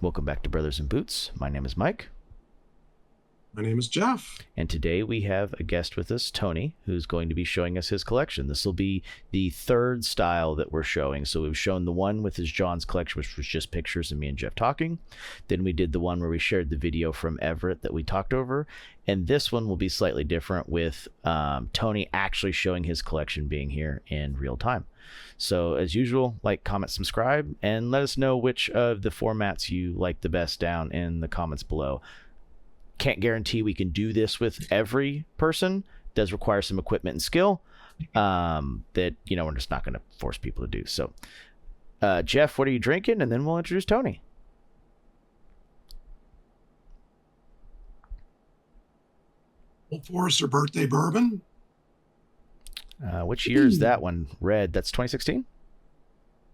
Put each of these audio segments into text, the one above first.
Welcome back to Brothers in Boots. My name is Mike. My name is Jeff. And today we have a guest with us, Tony, who's going to be showing us his collection. This will be the third style that we're showing. So we've shown the one with his John's collection, which was just pictures of me and Jeff talking. Then we did the one where we shared the video from Everett that we talked over. And this one will be slightly different with Tony actually showing his collection being here in real time. So as usual, like, comment, subscribe, and let us know which of the formats you like the best down in the comments below. Can't guarantee we can do this with every person. It does require some equipment and skill that, we're just not going to force people to do. So, Jeff, what are you drinking? And then we'll introduce Tony. Old Forester birthday bourbon. Which year is that one? Red. That's 2016?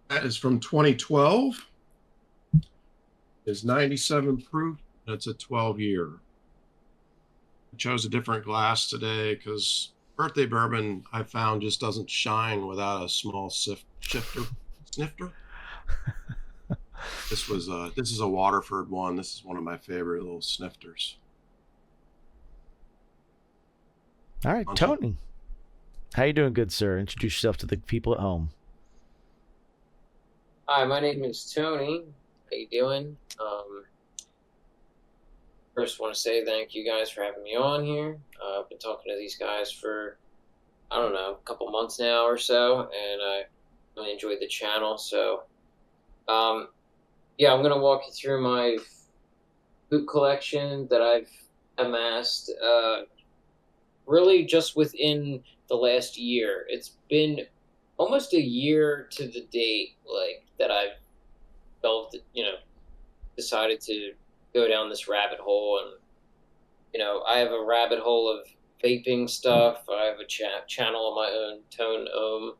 That is from 2012. It's 97 proof. That's a 12-year. I chose a different glass today because birthday bourbon I found just doesn't shine without a small snifter. This is a Waterford one. This is one of my favorite little snifters. All right, Tony. How you doing, good sir? Introduce yourself to the people at home. Hi, my name is Tony. How you doing? First, want to say thank you guys for having me on here. I've been talking to these guys for, I don't know, a couple months now or so, and I really enjoyed the channel. So, yeah, I'm going to walk you through my boot collection that I've amassed really just within the last year. It's been almost a year to the date, like, that I've decided to go down this rabbit hole. And I have a rabbit hole of vaping stuff. I have a channel of my own, Tone Ohm,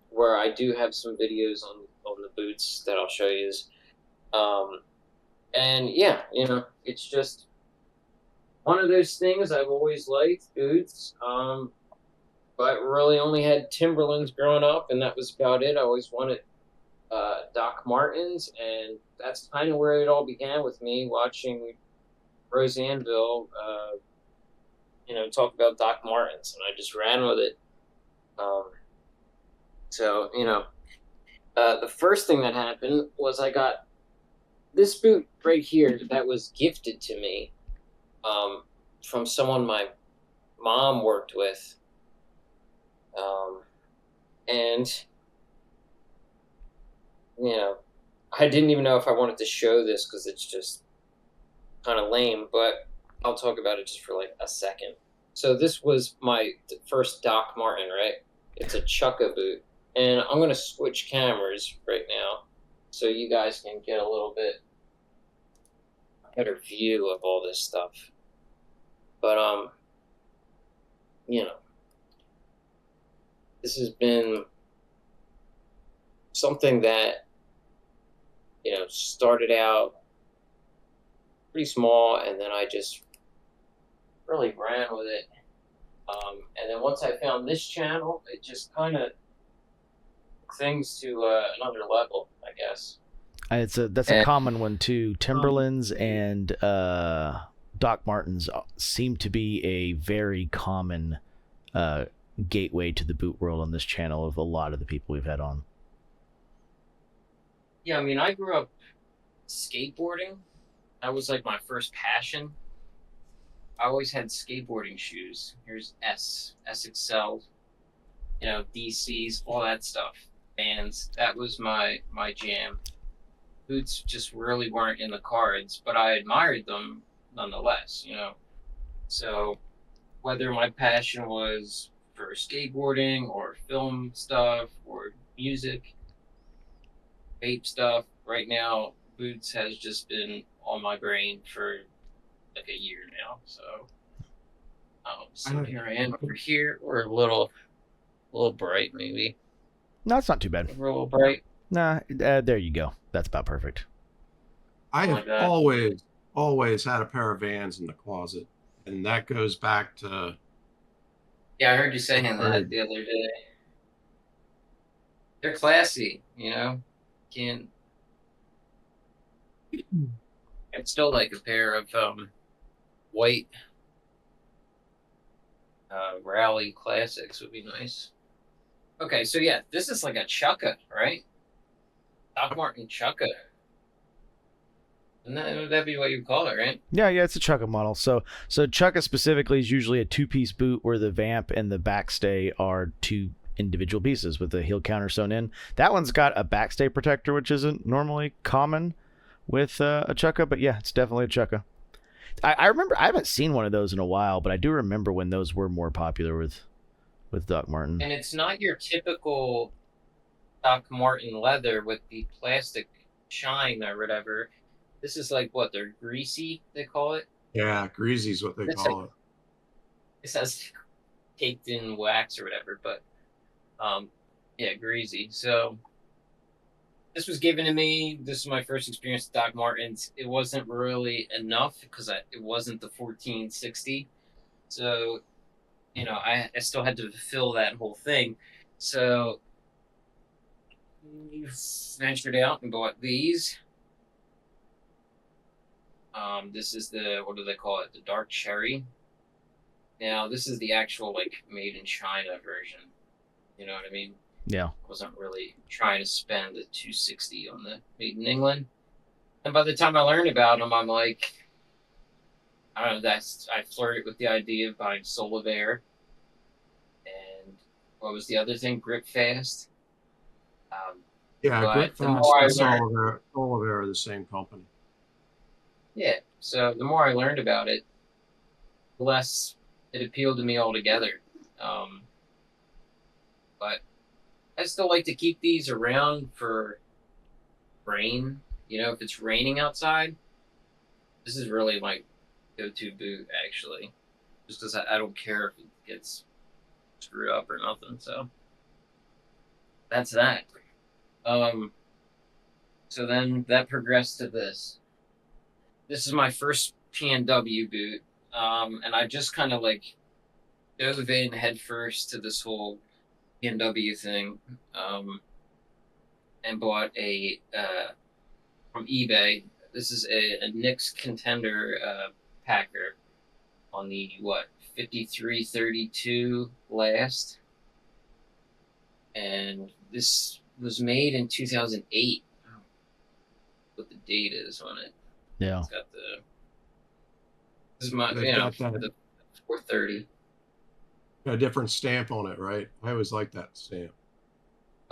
where I do have some videos on the boots that I'll show you. And yeah, it's just one of those things. I've always liked boots, but really only had Timberlands growing up, and that was about it. I always wanted Doc Martens, and that's kind of where it all began with me watching Roseanneville, talk about Doc Martens, and I just ran with it. The first thing that happened was I got this boot right here that was gifted to me from someone my mom worked with. And I didn't even know if I wanted to show this because it's just kind of lame, but I'll talk about it just for like a second. So this was my first Doc Marten, right? It's a Chukka boot. And I'm going to switch cameras right now so you guys can get a little bit better view of all this stuff. But, this has been something that, started out pretty small, and then I just really ran with it. And then once I found this channel, it just kind of took things to another level, I guess. That's a common one too. Timberlands and Doc Martens seem to be a very common gateway to the boot world on this channel of a lot of the people we've had on. Yeah, I mean, I grew up skateboarding. That was like my first passion. I always had skateboarding shoes. Here's SXL, DCs, all that stuff. Bands. That was my jam. Boots just really weren't in the cards, but I admired them nonetheless, So whether my passion was for skateboarding or film stuff or music, vape stuff, right now boots has just been on my brain for like a year now. So here I am over here. We're a little bright, maybe. No, it's not too bad. We're a little bright. Nah, there you go. That's about perfect. I have always had a pair of Vans in the closet, and that goes back to. Yeah, I heard you saying that the other day. They're classy, Can't I'd still like a pair of white Rally Classics would be nice. Okay, so yeah, this is like a Chukka, right? Doc Martin Chukka. Would that be what you call it, right? Yeah, it's a Chukka model. So Chukka specifically is usually a 2-piece boot where the vamp and the backstay are 2 individual pieces with the heel counter sewn in. That one's got a backstay protector, which isn't normally common with a Chukka, but yeah, it's definitely a Chukka. I remember, I haven't seen one of those in a while, but I do remember when those were more popular with Doc Martin. And it's not your typical Doc Martin leather with the plastic shine or whatever. This is like what, they're greasy, they call it? Yeah, greasy is what they call it. It says caked in wax or whatever, but yeah, greasy. So this was given to me. This is my first experience with Doc Martens. It wasn't really enough because it wasn't the 1460. So, you know, I still had to fulfill that whole thing. So we ventured out and bought these. This is the, what do they call it? The dark cherry. Now, this is the actual, like, made in China version. You know what I mean? Yeah. I wasn't really trying to spend the 260 on the made in England. And by the time I learned about them, I'm like, I don't know, I flirted with the idea of buying Clover. And what was the other thing? Grip Fast. Yeah, Grip Fast and Clover are the same company. Yeah, so the more I learned about it, the less it appealed to me altogether. But I still like to keep these around for rain. You know, if it's raining outside, this is really my go-to boot, actually. Just because I don't care if it gets screwed up or nothing, so that's that. So then that progressed to this. This is my first PNW boot, and I just kind of like dove in headfirst to this whole PNW thing, and bought a from eBay. This is a Knicks Contender packer on the 5332 last, and this was made in 2008. What the date is on it? Yeah. It's got this is my, the 430. A different stamp on it, right? I always like that stamp.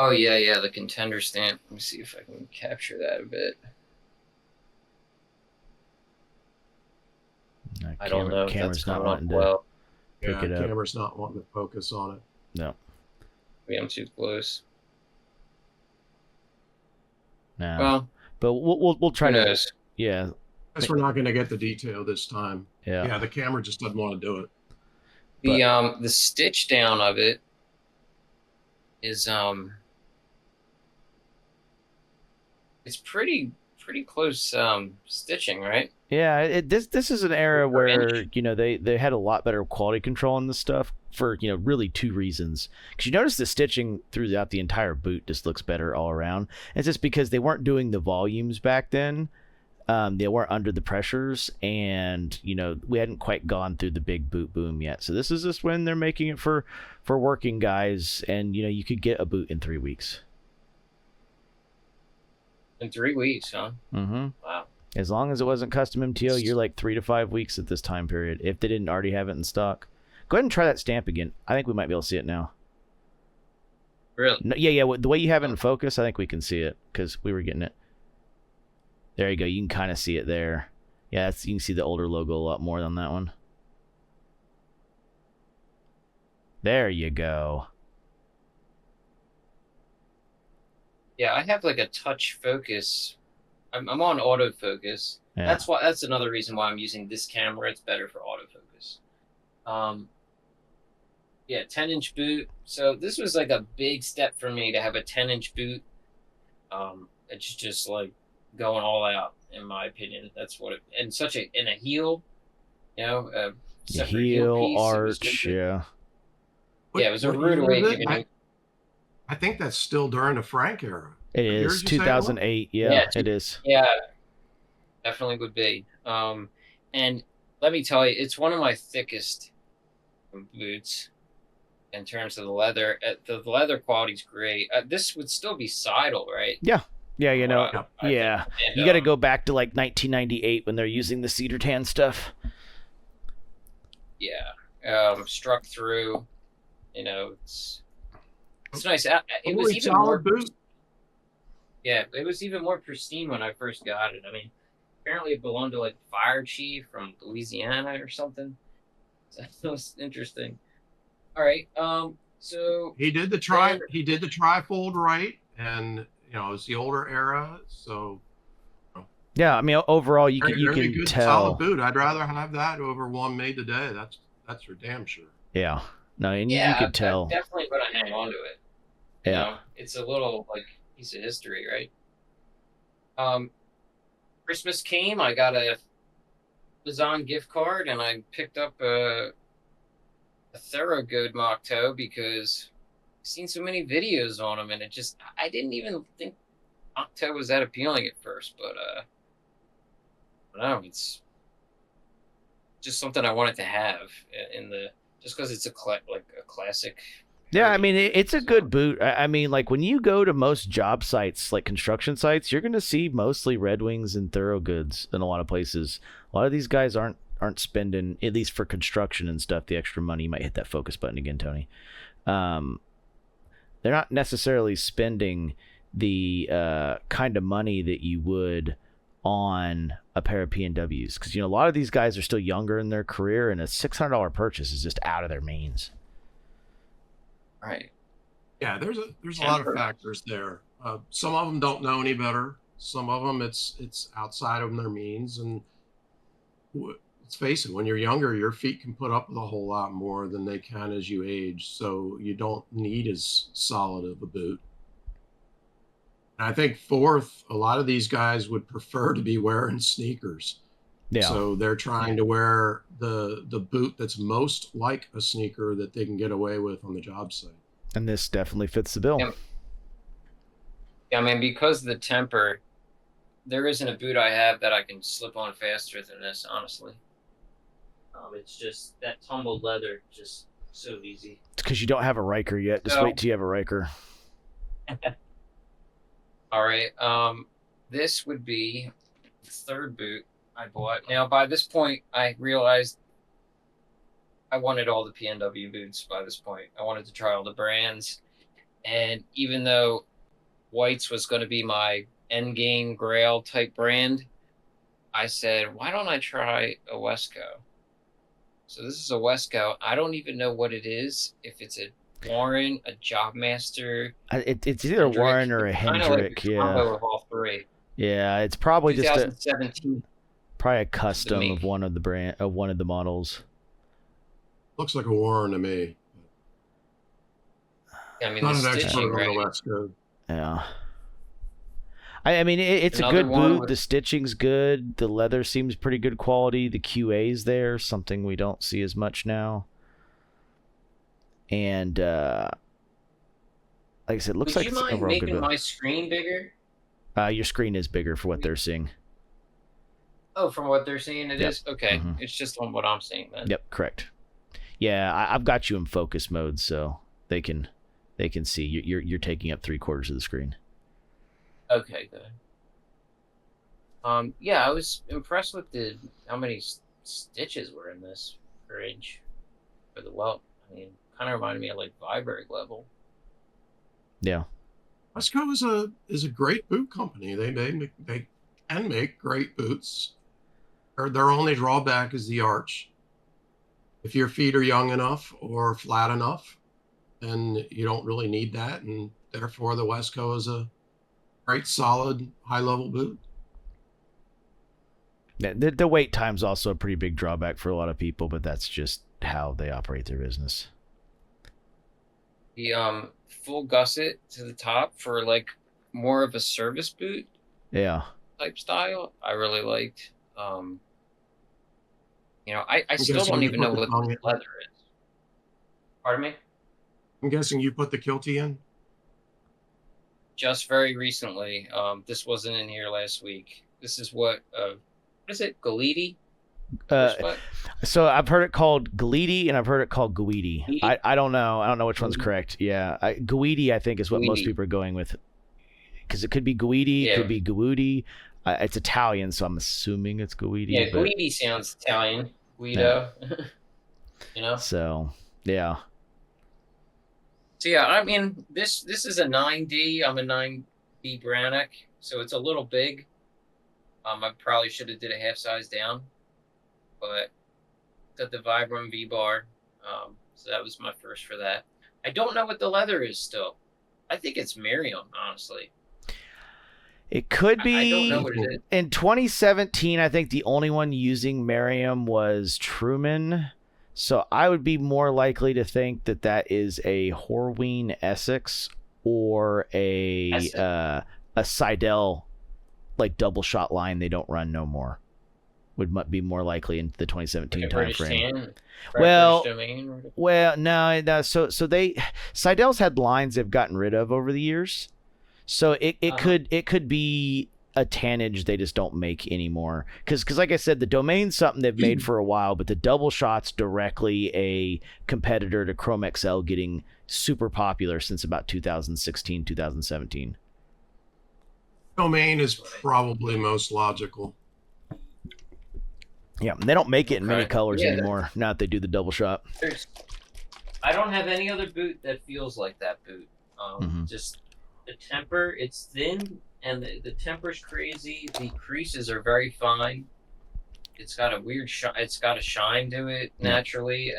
Oh yeah, the Contender stamp. Let me see if I can capture that a bit. I don't know if camera's that's not coming up wanting to well. pick it up. Camera's not wanting to focus on it. No. Maybe I'm too close. No. Well, but we'll try who to. knows? Yeah. Guess we're not going to get the detail this time. Yeah. Yeah, the camera just doesn't want to do it. The stitch down of it is it's pretty close stitching, right? Yeah, this is an era where, you know, they had a lot better quality control on this stuff for, you know, really 2 reasons. Because you notice the stitching throughout the entire boot just looks better all around. It's just because they weren't doing the volumes back then. They weren't under the pressures, and, you know, we hadn't quite gone through the big boot boom yet. So this is just when they're making it for working guys, and, you know, you could get a boot in 3 weeks. In 3 weeks, huh? Mm-hmm. Wow. As long as it wasn't custom MTO, you're like 3 to 5 weeks at this time period, if they didn't already have it in stock. Go ahead and try that stamp again. I think we might be able to see it now. Really? No, yeah. The way you have it in focus, I think we can see it because we were getting it. There you go. You can kind of see it there. Yeah, you can see the older logo a lot more on that one. There you go. Yeah, I have like a touch focus. I'm on autofocus. Yeah. That's another reason why I'm using this camera. It's better for autofocus. Yeah, 10-inch boot. So this was like a big step for me to have a 10-inch boot. It's just like going all out, in my opinion. That's what it, and such a, in a heel, you know, separate heel piece, arch, yeah. Yeah, it was a rude awakening. I think that's still during the Frank era. It is 2008. Yeah, it is. Yeah, Definitely would be. And let me tell you, it's one of my thickest boots in terms of the leather. The leather quality's great. This would still be Seidel, right? Yeah. Yeah, From you what know, I think. yeah. And You got to go back to like 1998 when they're using the cedar tan stuff. yeah, struck through. You know, it's nice. It was Really even more. solid boot. Yeah, it was even more pristine when I first got it. I mean, apparently it belonged to like fire chief from Louisiana or something. So that was interesting. All right. So He did the trifold right, and you know it's the older era, so Yeah, I mean overall you very can good solid tell. boot. I'd rather have that over one made today. That's for damn sure. Yeah. No, and you yeah, could I tell. definitely gonna hang on to it. You Yeah. know, it's a little like piece of history, right? Christmas came. I got a Amazon gift card, and I picked up a Thorogood mock toe because I've seen so many videos on them, and I didn't even think mock toe was that appealing at first, but I don't know, it's just something I wanted to have in the just because it's like a classic. Yeah, I mean boot, it's a so. good boot. I mean, like when you go to most job sites, like construction sites, you're gonna see mostly Red Wings and Thorogoods in a lot of places. A lot of these guys aren't spending, at least for construction and stuff, the extra money. You might hit that focus button again, Tony. Um, they're not necessarily spending the kind of money that you would on a pair of PNWs, because a lot of these guys are still younger in their career, and a $600 purchase is just out of their means. Right. Yeah, there's a lot of factors there. Some of them don't know any better. Some of them it's outside of their means, and let's face it, when you're younger, your feet can put up with a whole lot more than they can as you age. So you don't need as solid of a boot. And I think fourth, a lot of these guys would prefer to be wearing sneakers. Yeah. So they're trying to wear the boot that's most like a sneaker that they can get away with on the job site. And this definitely fits the bill. Yeah, I mean, because of the temper, there isn't a boot I have that I can slip on faster than this, honestly. It's just that tumbled leather, just so easy. It's because you don't have a Riker yet. Just wait till you have a Riker. All right. This would be the third boot I bought. Now, by this point, I realized I wanted all the PNW boots by this point. I wanted to try all the brands. And even though White's was going to be my endgame grail type brand, I said, why don't I try a Wesco? So this is a Wesco. I don't even know what it is. If it's a Warren, a Jobmaster. It's either a Warren or a Hendrick. Like combo of all three. Yeah, it's probably just 2017. Probably a custom of one of the models. Looks like a Warren to me. Yeah, I mean, not the an stitching, expert right? on the Wesco. Yeah. I mean, it's a good boot. The stitching's good. The leather seems pretty good quality. The QA's there, something we don't see as much now. And like I said, it looks like it's overall good. Would you mind making my screen bigger? Your screen is bigger for what they're seeing. Oh, from what they're seeing, it is? Okay. Mm-hmm. It's just on what I'm seeing then. Yep, correct. Yeah, I've got you in focus mode, so they can see you're taking up 3/4 of the screen. Okay, good. Yeah, I was impressed with how many stitches were in this fridge for the welt. I mean, kind of reminded me of like Viberg level. Yeah. Wesco is a great boot company. They can make great boots. Their only drawback is the arch. If your feet are young enough or flat enough, then you don't really need that, and therefore the Wesco is a great, solid, high-level boot. Yeah, the wait time's also a pretty big drawback for a lot of people, but that's just how they operate their business. The full gusset to the top for like more of a service boot. Yeah. Type style, I really liked. I still don't even know what the leather is. Pardon me? I'm guessing you put the kiltie in? Just very recently. This wasn't in here last week. This is what is it? Galiti? Uh, What? so I've heard it called Galiti and I've heard it called Guidi. Guidi? I don't know. I don't know which one's Guidi. correct. Yeah, Guidi I think is what most Guidi. people are going with, because it could be Guidi, it Yeah. could be Guidi. It's Italian, so I'm assuming it's Guidi. Yeah, but, Guidi sounds Italian. Guido. You know? So yeah. So yeah, I mean, this is a 9D. I'm a 9D Brannock, so it's a little big. I probably should have did a half size down, but got the Vibram V bar. So that was my first for that. I don't know what the leather is still. I think it's Miriam, honestly. It could be. I don't know what it is. In 2017, I think the only one using Merriam was Truman. So I would be more likely to think that that is a Horween Essex or a Seidel, like double shot line they don't run no more. Would be more likely in the 2017 Like a time British frame. tan, Well, British domain. Well, no. So Seidel's had lines they've gotten rid of over the years. So it could be a tannage they just don't make anymore. Because like I said, the domain's something they've made for a while, but the double shot's directly a competitor to Chrome XL, getting super popular since about 2016, 2017. Domain is probably most logical. Yeah, they don't make it in many Okay. colors Yeah, anymore. Now that they do the double shot. I don't have any other boot that feels like that boot. Mhm. Just the temper, it's thin, and the temper's crazy. The creases are very fine. It's got a weird it's got a shine to it naturally.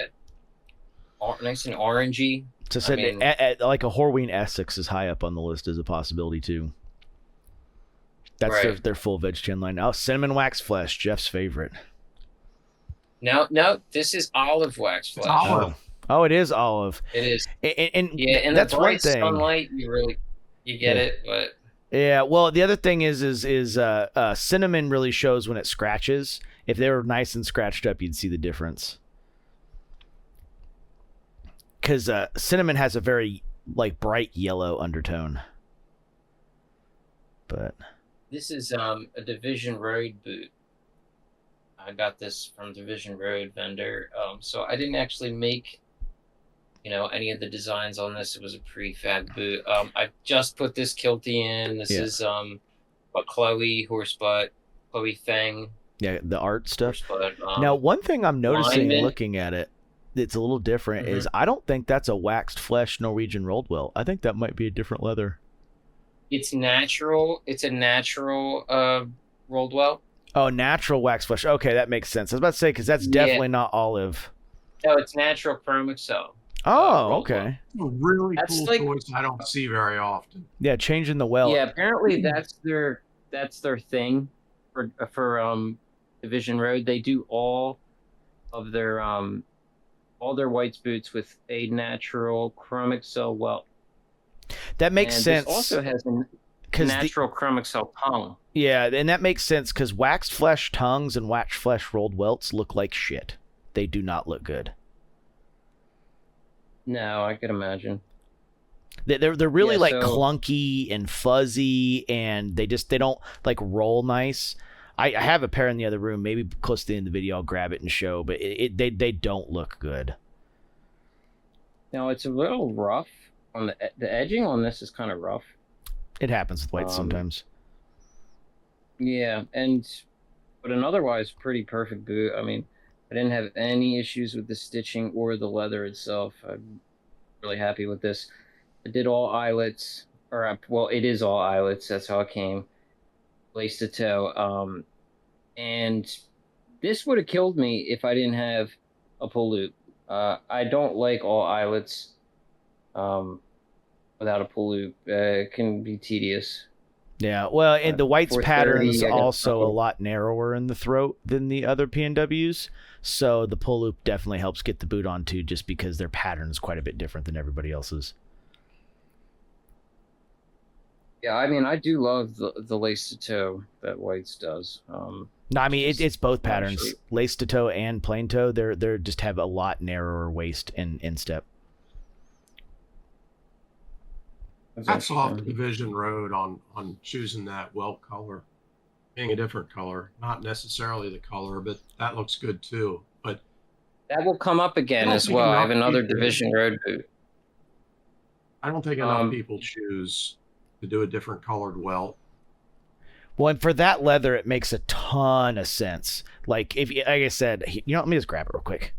Nice and orangey. So I said, mean- like a Horween Essex is high up on the list as a possibility too. That's Right. their full veg chin line. Oh, cinnamon wax flesh, Jeff's favorite. No, this is olive wax flesh. olive. Oh, it is olive. It is. And Yeah, and that's the one bright thing. sunlight, you get it, but Yeah, well, the other thing is cinnamon really shows when it scratches. If they were nice and scratched up, you'd see the difference. Because cinnamon has a very like bright yellow undertone. But this is a Division Road boot. I got this from Division Road vendor. So I didn't actually make, any of the designs on this. It was a prefab boot. I just put this kilty in. This is a Chloe horsebutt, Chloe Feng. yeah, the art stuff. Horsebutt. Now, one thing I'm noticing alignment. looking at it that's a little different is I don't think that's a waxed flesh Norwegian rolled well. I think that might be a different leather. It's natural. It's a natural rolled well. Oh, natural wax flesh. Okay, that makes sense. I was about to say, because that's definitely not olive. No, it's natural chrome excel. Oh, rolled okay. A really That's cool like- choice I don't see very often. Yeah, changing the well. Yeah, apparently that's their thing for Division Road. They do all of their whites boots with a natural chrome excel welt. That makes And sense. This also has a 'Cause natural chrome excel tongue. Yeah, and that makes sense because waxed flesh tongues and waxed flesh rolled welts look like shit. They do not look good. No, I could imagine. They're really Yeah, like so- clunky and fuzzy, and they don't like roll nice. I have a pair in the other room. Maybe close to the end of the video, I'll grab it and show. But they don't look good. Now it's a little rough on the edging on this is kind of rough. It happens with whites sometimes. Yeah, but an otherwise pretty perfect boot. I mean, I didn't have any issues with the stitching or the leather itself. I'm really happy with this. I did all eyelets, it is all eyelets. That's how it came, lace to toe. And this would have killed me if I didn't have a pull loop. I don't like all eyelets without a pull loop. It can be tedious. Yeah, well, and the whites 430, pattern's I got also a something. lot narrower in the throat than the other PNWs, so the pull loop definitely helps get the boot on too, just because their pattern is quite a bit different than everybody else's. Yeah, I mean, I do love the lace to toe that whites does. No, I mean it's both patterns, shape. lace to toe and plain toe. They're just have a lot narrower waist and instep. Hats off to Division Road on choosing that well color. being a different color, not necessarily the color, but that looks good too. But That will come up I again don't as think well. I enough have another people, Division Road boot. I don't think enough people choose to do a different colored welt. Well, and for that leather, it makes a ton of sense. Like like I said, let me just grab it real quick.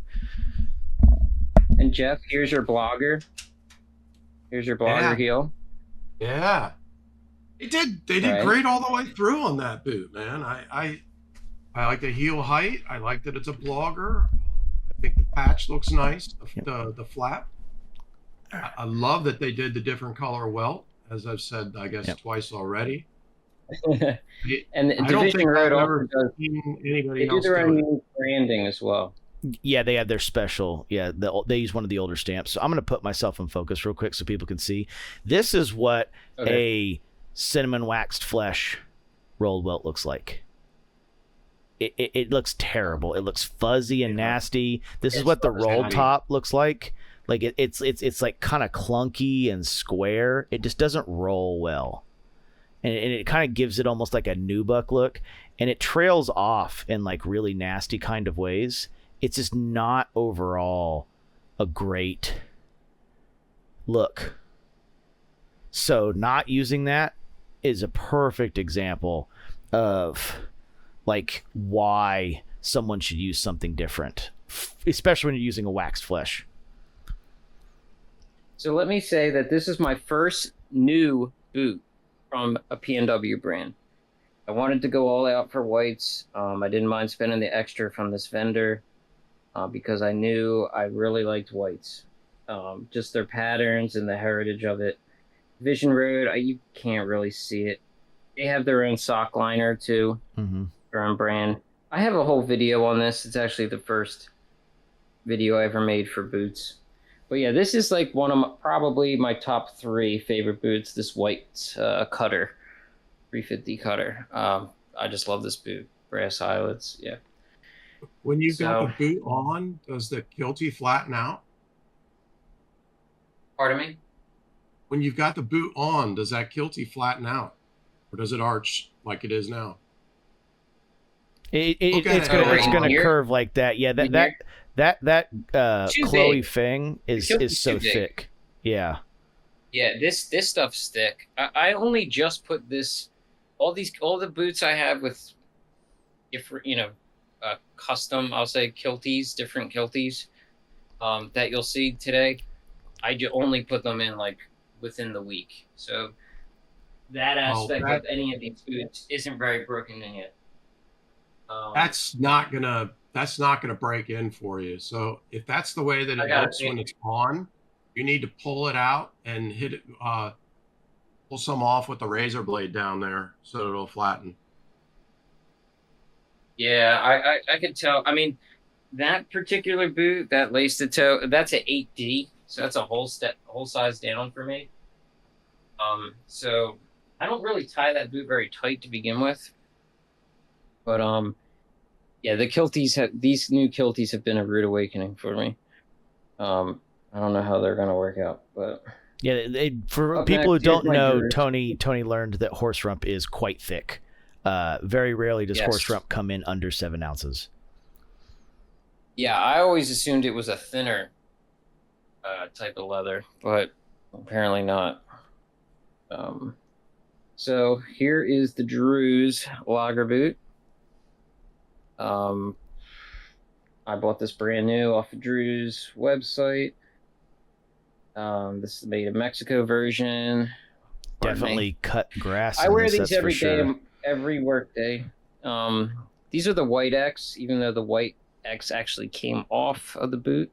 And Jeff, here's your blogger. Here's your blogger heel. Yeah. They did great all the way through on that boot, man. I like the heel height. I like that it's a blogger. I think the patch looks nice. The flap. I love that they did the different color welt, as I've said, I guess twice already. And the Division Road also does. Anybody they do their own branding as well. Yeah, they have their special. Yeah, they use one of the older stamps. So I'm going to put myself in focus real quick so people can see. This is what a cinnamon waxed flesh rolled welt looks like. It looks terrible. It looks fuzzy and nasty. This is what the roll top looks like. Like it's like kind of clunky and square. It just doesn't roll well. And it kind of gives it almost like a nubuck look, and it trails off in like really nasty kind of ways. It's just not overall a great look. So not using that is a perfect example of like why someone should use something different, especially when you're using a waxed flesh. So let me say that this is my first new boot from a P&W brand. I wanted to go all out for whites. I didn't mind spending the extra from this vendor because I knew I really liked whites. Just their patterns and the heritage of it. Vision Road, you can't really see it. They have their own sock liner too, their own brand. I have a whole video on this. It's actually the first video I ever made for boots. But yeah, this is like one of probably my top 3 favorite boots. This white cutter, 350 cutter. I just love this boot. Brass eyelets, yeah. When you got the boot on, does the kiltie flatten out? Pardon me? When you've got the boot on, does that kiltie flatten out, or does it arch like it is now? It's gonna curve like that. Yeah, that Chloe Feng is so thick. Yeah. Yeah, this stuff's thick. I only just put this. All the boots I have with, custom, I'll say kilties, different kilties, that you'll see today. I only put them in like within the week. So that aspect of any of these boots isn't very broken in yet. That's not gonna break in for you. So if that's the way that it looks when it's on, you need to pull it out and hit it, pull some off with the razor blade down there so it'll flatten. Yeah, I could tell. I mean, that particular boot, that laced toe, that's an 8D, so that's a whole size down for me. So I don't really tie that boot very tight to begin with, but yeah, these new kilties have been a rude awakening for me. I don't know how they're gonna work out, but yeah, for people who don't know, Tony learned that horse rump is quite thick. Very rarely does horse rump come in under 7 ounces. Yeah, I always assumed it was a thinner type of leather, but apparently not. So here is the Drew's lager boot. I bought this brand new off of Drew's website. This is made in Mexico version. Definitely cut grass. I wear these every day, every work day. These are the white X, even though the white X actually came off of the boot.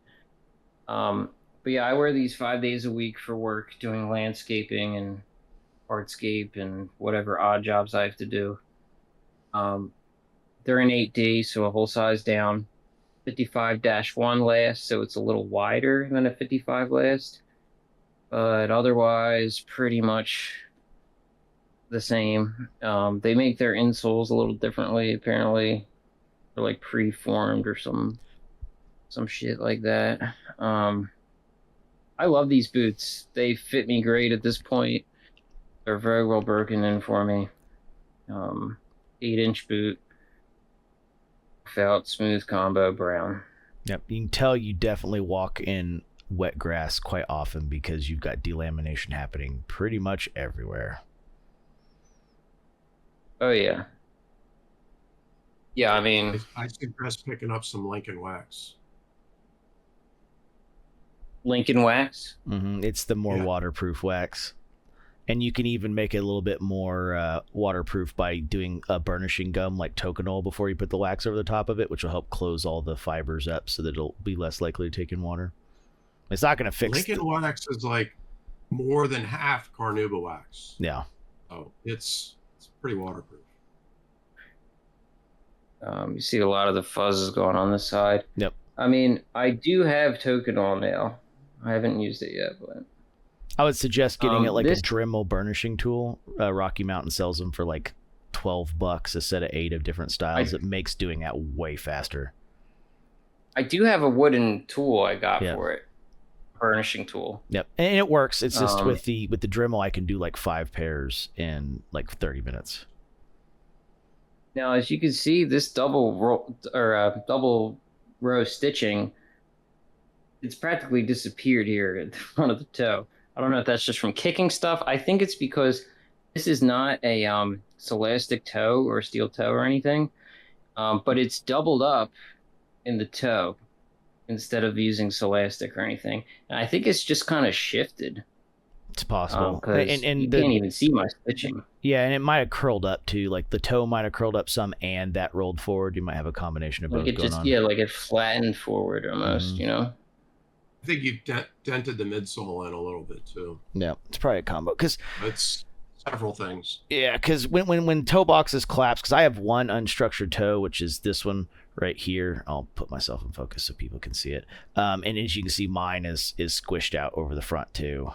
But yeah, I wear these 5 days a week for work, doing landscaping and hardscape and whatever odd jobs I have to do. They're in 8D, so a whole size down. 55-1 last, so it's a little wider than a 55 last. But otherwise, pretty much the same. They make their insoles a little differently, apparently. They're like pre-formed or some shit like that. I love these boots. They fit me great at this point. They're very well broken in for me. 8-inch boot. Felt smooth combo brown. Yep, you can tell you definitely walk in wet grass quite often because you've got delamination happening pretty much everywhere. Oh yeah. Yeah, I mean, I suggest picking up some Lincoln wax. Lincoln wax. It's the more waterproof wax. And you can even make it a little bit more waterproof by doing a burnishing gum like Toconol before you put the wax over the top of it, which will help close all the fibers up so that it'll be less likely to take in water. It's not going to fix Lincoln wax is like more than half carnauba wax. Yeah. Oh, it's pretty waterproof. You see a lot of the fuzzes going on this side. Yep. I mean, I do have Toconol now. I haven't used it yet, but I would suggest getting it like a Dremel burnishing tool. Rocky Mountain sells them for like $12 a set of 8 of different styles. It makes doing that way faster. I do have a wooden tool I got for it. Burnishing tool. Yep. And it works. It's just with the Dremel I can do like 5 pairs in like 30 minutes. Now, as you can see, this double row stitching, it's practically disappeared here at the front of the toe. I don't know if that's just from kicking stuff. I think it's because this is not a Celastic toe or steel toe or anything, but it's doubled up in the toe instead of using Celastic or anything. And I think it's just kind of shifted. It's possible. And you can't even see my stitching. Yeah, and it might have curled up too. Like the toe might have curled up some and that rolled forward. You might have a combination of both going on. Yeah, like it flattened forward almost, you know? I think you've dented the midsole in a little bit too. Yeah, it's probably a combo. Because it's several things. Yeah, because when toe boxes collapse, because I have one unstructured toe, which is this one right here. I'll put myself in focus so people can see it. And as you can see, mine is squished out over the front too.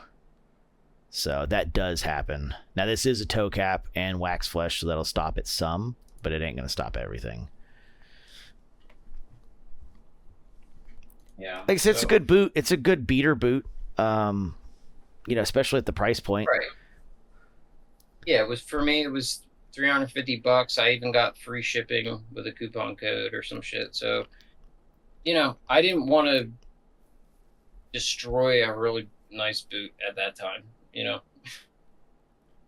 So that does happen. Now this is a toe cap and wax flesh, so that'll stop it some, but it ain't gonna stop everything. Yeah. Like I said, it's a good boot. It's a good beater boot. Especially at the price point. Right. Yeah, it was for me. It was $350. I even got free shipping with a coupon code or some shit. So, I didn't want to destroy a really nice boot at that time. When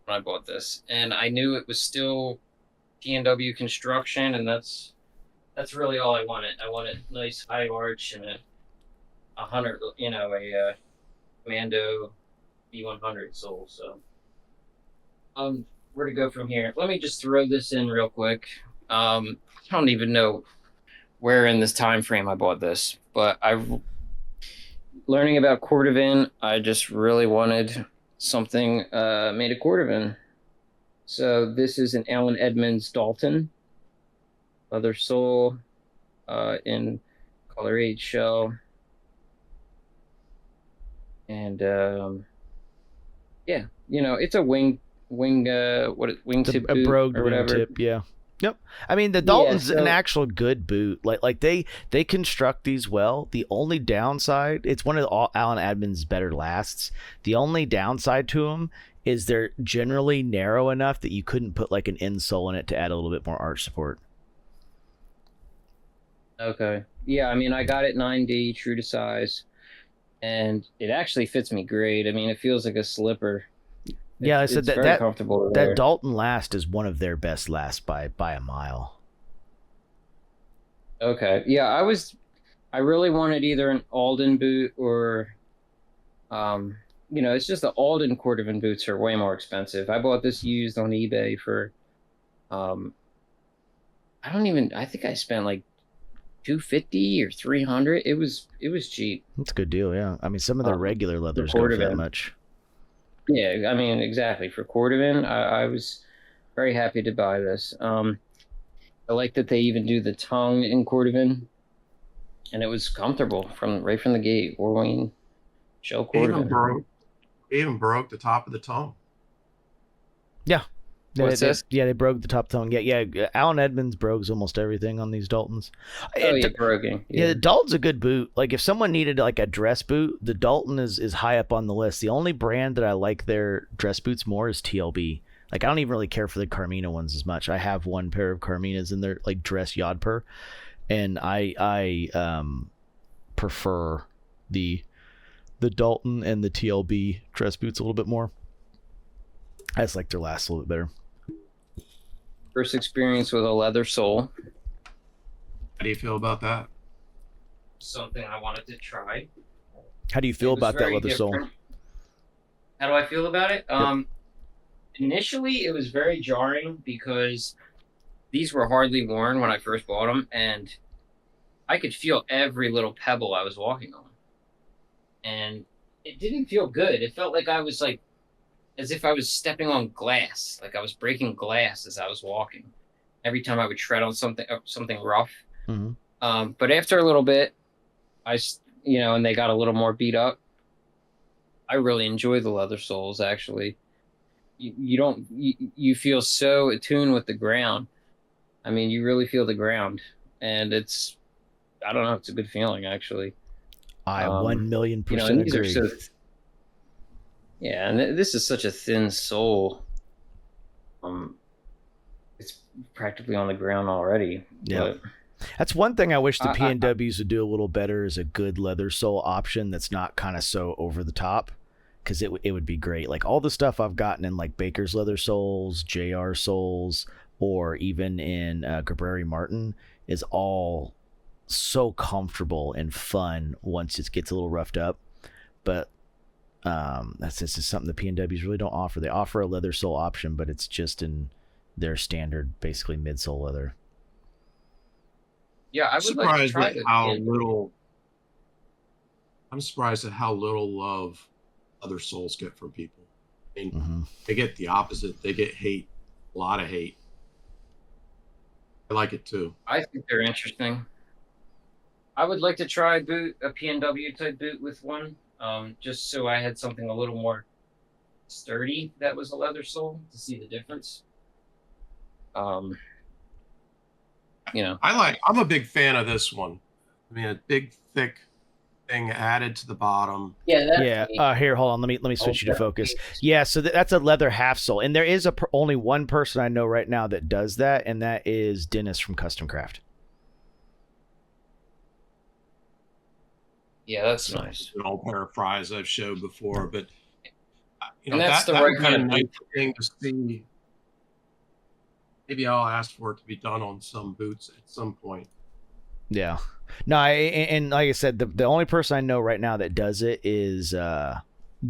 I bought this, and I knew it was still P&W construction, and that's really all I wanted. I wanted nice high arch and a Commando B100 sole. So, where to go from here? Let me just throw this in real quick. I don't even know where in this time frame I bought this, but learning about cordovan, I just really wanted something made of cordovan. So this is an Allen Edmonds Dalton leather sole in color 8 shell. And it's a wingtip boot, brogued or whatever. Wingtip, yeah. Yep. I mean, the Dalton's an actual good boot. Like they construct these well. The only downside, it's one of Allen Edmonds' better lasts. The only downside to them is they're generally narrow enough that you couldn't put like an insole in it to add a little bit more arch support. Okay. Yeah, I mean, I got it 9D, true to size, and it actually fits me great. I mean, it feels like a slipper. Yeah, I said it's very comfortable that Dalton last is one of their best lasts by a mile. Okay. Yeah, I really wanted either an Alden boot or it's just the Alden cordovan boots are way more expensive. I bought this used on eBay for I think I spent like $250 or $300. It was cheap. That's a good deal, yeah. I mean, some of their regular leathers go for that much. Yeah, I mean, exactly. For cordovan, I was very happy to buy this. I like that they even do the tongue in cordovan, and it was comfortable right from the gate. Orween shell cordovan. Even broke the top of the tongue. Yeah. What's this? They broke the top tongue. Yeah. Allen Edmonds brogues almost everything on these Daltons. Broguing. Yeah, the Dalton's a good boot. Like if someone needed like a dress boot, the Dalton is high up on the list. The only brand that I like their dress boots more is TLB. Like, I don't even really care for the Carmina ones as much. I have one pair of Carminas in their like dress Yodper, and I prefer the Dalton and the TLB dress boots a little bit more. I just like their last a little bit better. First experience with a leather sole. How do you feel about that? Something I wanted to try. How do you feel It was about that very leather sole? different. How do I feel about it? Initially, it was very jarring because these were hardly worn when I first bought them, and I could feel every little pebble I was walking on. And it didn't feel good. It felt like I was like, as if I was stepping on glass, like I was breaking glass as I was walking. Every time I would tread on something rough. Mm-hmm. But after a little bit, and they got a little more beat up. I really enjoy the leather soles. Actually, you feel so attuned with the ground. I mean, you really feel the ground, and it's a good feeling actually. I 1,000,000% and these agree. are yeah, and this is such a thin sole. It's practically on the ground already. Yeah. But That's one thing I wish the P&Ws would do a little better, is a good leather sole option that's not kind of so over the top, because it would be great. Like all the stuff I've gotten in like Baker's leather soles, JR soles, or even in Gabreri Martin is all so comfortable and fun once it gets a little roughed up. But that's just something the P&Ws really don't offer. They offer a leather sole option, but it's just in their standard, basically midsole leather. yeah, I would like to try it. I'm surprised at how little love other soles get from people. I mean, They get the opposite. They get hate, a lot of hate. I like it too. I think they're interesting. I would like to try a P&W type boot with one, just so I had something a little more sturdy that was a leather sole to see the difference. I'm a big fan of this one. I mean, a big, thick thing added to the bottom. Yeah. Here, hold on. Let me switch you to focus. Yeah, so that's a leather half sole, and there is only one person I know right now that does that, and that is Dennis from Custom Craft. Yeah, that's nice. An old pair of fries I've showed before, but that's the right kind of nice thing to see. Maybe I'll ask for it to be done on some boots at some point. Yeah. No, and like I said, the only person I know right now that does it is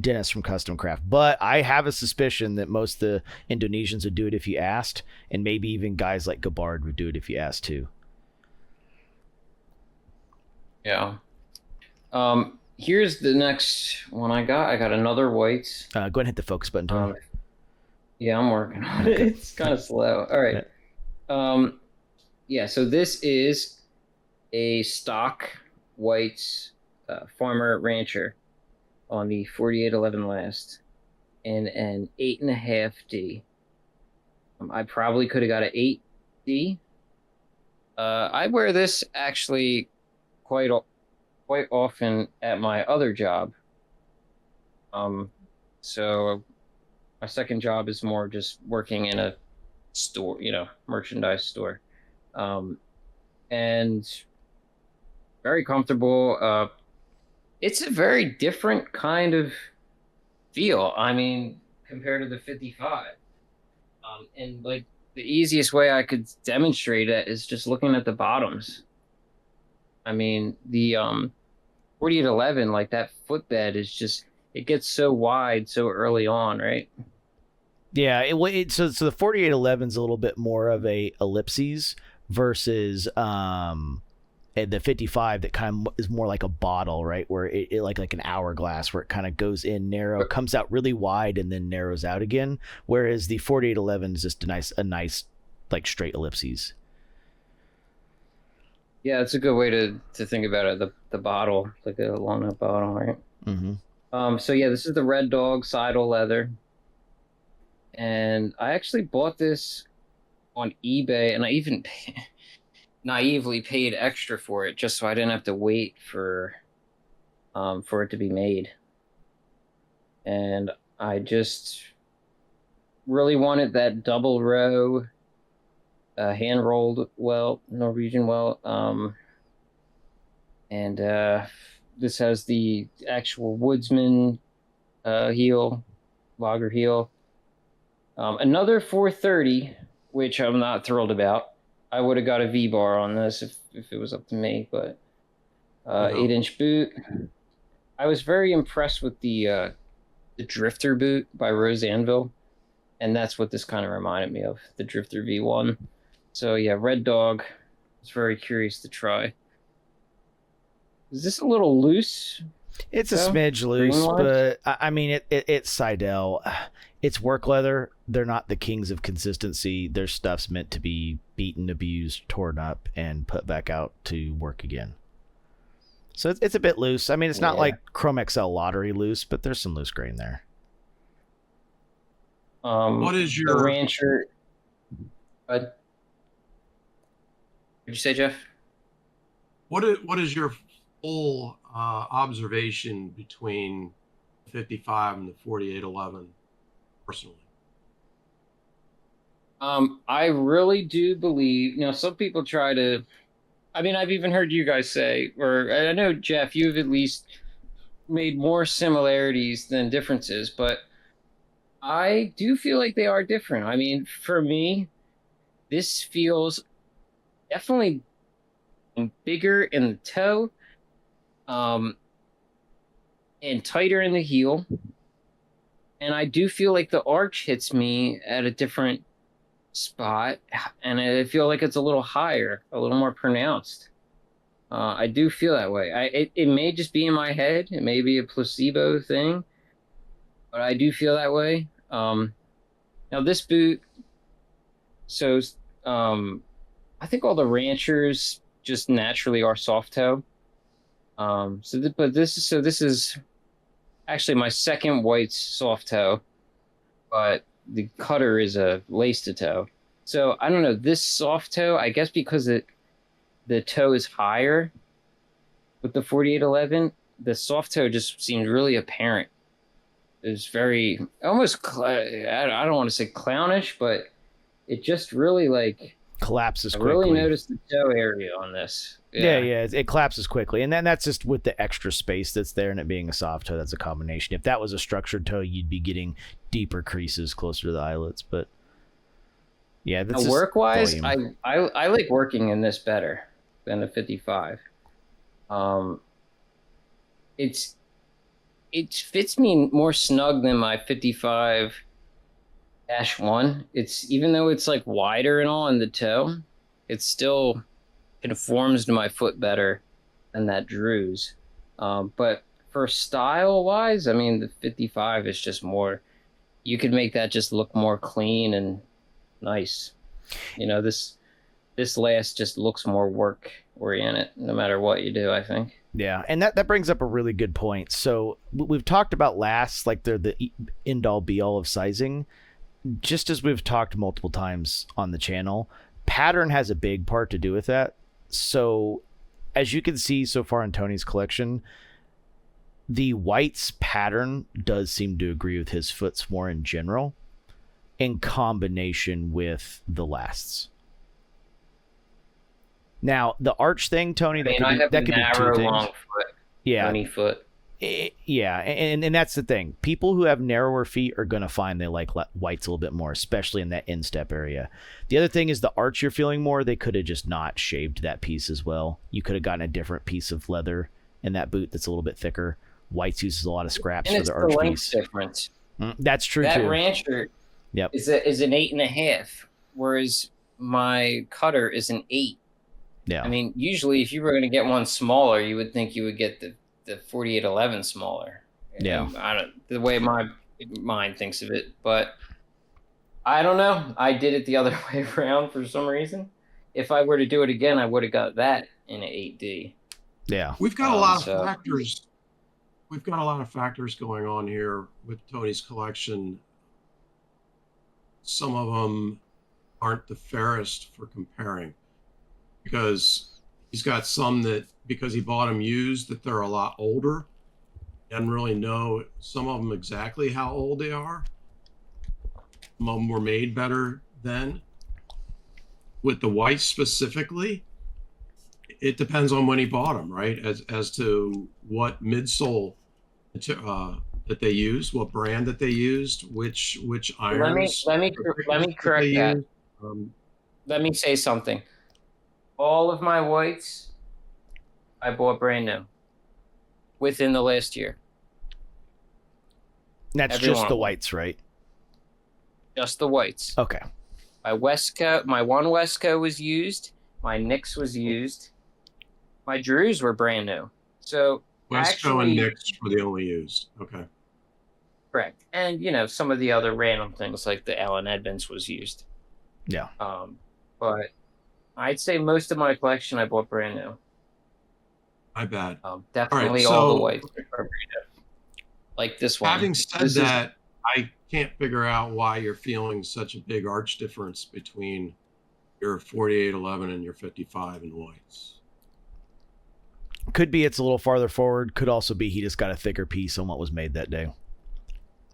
Dennis from Custom Craft. But I have a suspicion that most of the Indonesians would do it if you asked, and maybe even guys like Gabbard would do it if you asked too. Yeah. Here's the next one I got. I got another white. Go ahead and hit the focus button, Tony. Yeah, I'm working on it. It's kind of slow. All right. So this is a stock white farmer rancher on the 4811 last in an 8.5D. I probably could have got an 8D. I wear this actually quite often at my other job. So my second job is more just working in a store, merchandise store. And very comfortable. It's a very different kind of feel. I mean, compared to the 55. And like the easiest way I could demonstrate it is just looking at the bottoms. I mean, the 4811, like that footbed is just, it gets so wide so early on, right? Yeah, so the 4811 is a little bit more of a ellipses versus the 55 that kind of is more like a bottle, right? Where it like an hourglass, where it kind of goes in narrow, comes out really wide, and then narrows out again. Whereas the 4811 is just a nice like straight ellipses. Yeah, it's a good way to think about it. The bottle, like a long neck bottle, right? Mm-hmm. So yeah, this is the Red Dog Seidel leather, and I actually bought this on eBay, and I even naively paid extra for it just so I didn't have to wait for it to be made. And I just really wanted that double row, hand rolled Norwegian well. And this has the actual woodsman heel, lager heel. Another 430, which I'm not thrilled about. I would have got a V bar on this if it was up to me, but 8-inch boot. I was very impressed with the Drifter boot by Rose Anvil, and that's what this kind of reminded me of, the Drifter V1. So yeah, Red Dog. I was very curious to try. Is this a little loose? It's a smidge loose, but I mean, it's Seidel. It's work leather. They're not the kings of consistency. Their stuff's meant to be beaten, abused, torn up, and put back out to work again. So it's a bit loose. I mean, it's not like Chrome XL Lottery loose, but there's some loose grain there. What is your Rancher? What did you say, Jeff? What is your full observation between 55 and the 4811 personally? I really do believe, some people try to, I mean, I've even heard you guys say, or I know, Jeff, you've at least made more similarities than differences, but I do feel like they are different. I mean, for me, this feels definitely bigger in the toe, and tighter in the heel. And I do feel like the arch hits me at a different spot, and I feel like it's a little higher, a little more pronounced. I do feel that way. It may just be in my head. It may be a placebo thing, but I do feel that way. Now this boot, so I think all the ranchers just naturally are soft toe. This is actually my second white's soft toe, but the cutter is a lace toe. So I don't know, this soft toe, I guess because the toe is higher with the 4811, the soft toe just seemed really apparent. It was very almost I don't want to say clownish, but it just really collapses quickly. I really noticed the toe area on this. Yeah, it collapses quickly, and then that's just with the extra space that's there, and it being a soft toe. That's a combination. If that was a structured toe, you'd be getting deeper creases closer to the eyelets. But yeah, that's work-wise, I like working in this better than the 55. It fits me more snug than my 55-1. It's even though it's wider and all in the toe, it still conforms to my foot better than that Drew's. But for style wise, I mean, the 55 is just more, you could make that just look more clean and nice. This last just looks more work oriented no matter what you do, I think. Yeah, and that brings up a really good point. So we've talked about lasts like they're the end-all be-all of sizing. Just as we've talked multiple times on the channel, pattern has a big part to do with that. So as you can see so far in Tony's collection, the white's pattern does seem to agree with his foots more in general, in combination with the lasts. Now, the arch thing, Tony, that could be two things. Long foot, yeah, 20 foot. Yeah, and that's the thing. People who have narrower feet are going to find they like whites a little bit more, especially in that instep area. The other thing is the arch you're feeling more, they could have just not shaved that piece as well. You could have gotten a different piece of leather in that boot that's a little bit thicker. Whites uses a lot of scraps for the arch the piece. Difference. That's true, that too. That rancher is an 8.5, whereas my cutter is an 8. Yeah. I mean, usually if you were going to get one smaller, you would think you would get the 4811 smaller. Yeah. The way my mind thinks of it, but I don't know. I did it the other way around for some reason. If I were to do it again, I would have got that in an 8D. Yeah. We've got a lot of factors. We've got a lot of factors going on here with Tony's collection. Some of them aren't the fairest for comparing, because he's got some that, because he bought them used, that they're a lot older. Doesn't really know some of them exactly how old they are. Some of them were made better then. With the whites specifically, it depends on when he bought them, right? As to what midsole that they used, what brand that they used, which irons. Let me correct that. Um, Let me say something. All of my whites, I bought brand new within the last year. That's Every just one the of them. whites, right? Just the whites. Okay. My one Westco was used. My Knicks was used. My Drews were brand new. So Westco and actually, Knicks were the only used. Okay. correct. And some of the other random things like the Allen Edmonds was used. Yeah. But I'd say most of my collection I bought brand new. My bad. Definitely All right, all the so- whites are brand new. Like this one. Having said This is- that, I can't figure out why you're feeling such a big arch difference between your 4811 and your 55 in whites. Could be it's a little farther forward. Could also be he just got a thicker piece on what was made that day.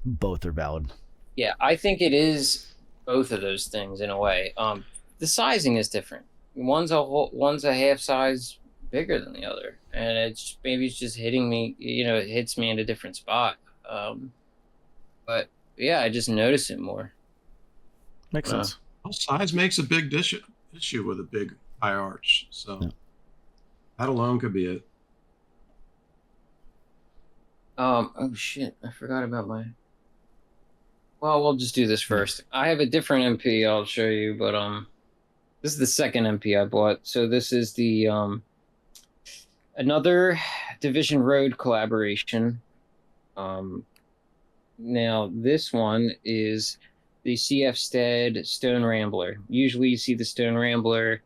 Both are valid. Yeah, I think it is both of those things in a way. The sizing is different. One's a half size bigger than the other, and maybe it's just hitting me. It hits me in a different spot. But yeah, I just notice it more. Makes sense. Well, size makes a big issue with a big high arch. So Yeah. that alone could be it. Oh shit, I forgot about my. Well, we'll just do this first. I have a different MP I'll show you, but this is the second MP I bought. So this is the another Division Road collaboration. Now this one is the CF Stead Stone Rambler. Usually you see the Stone Rambler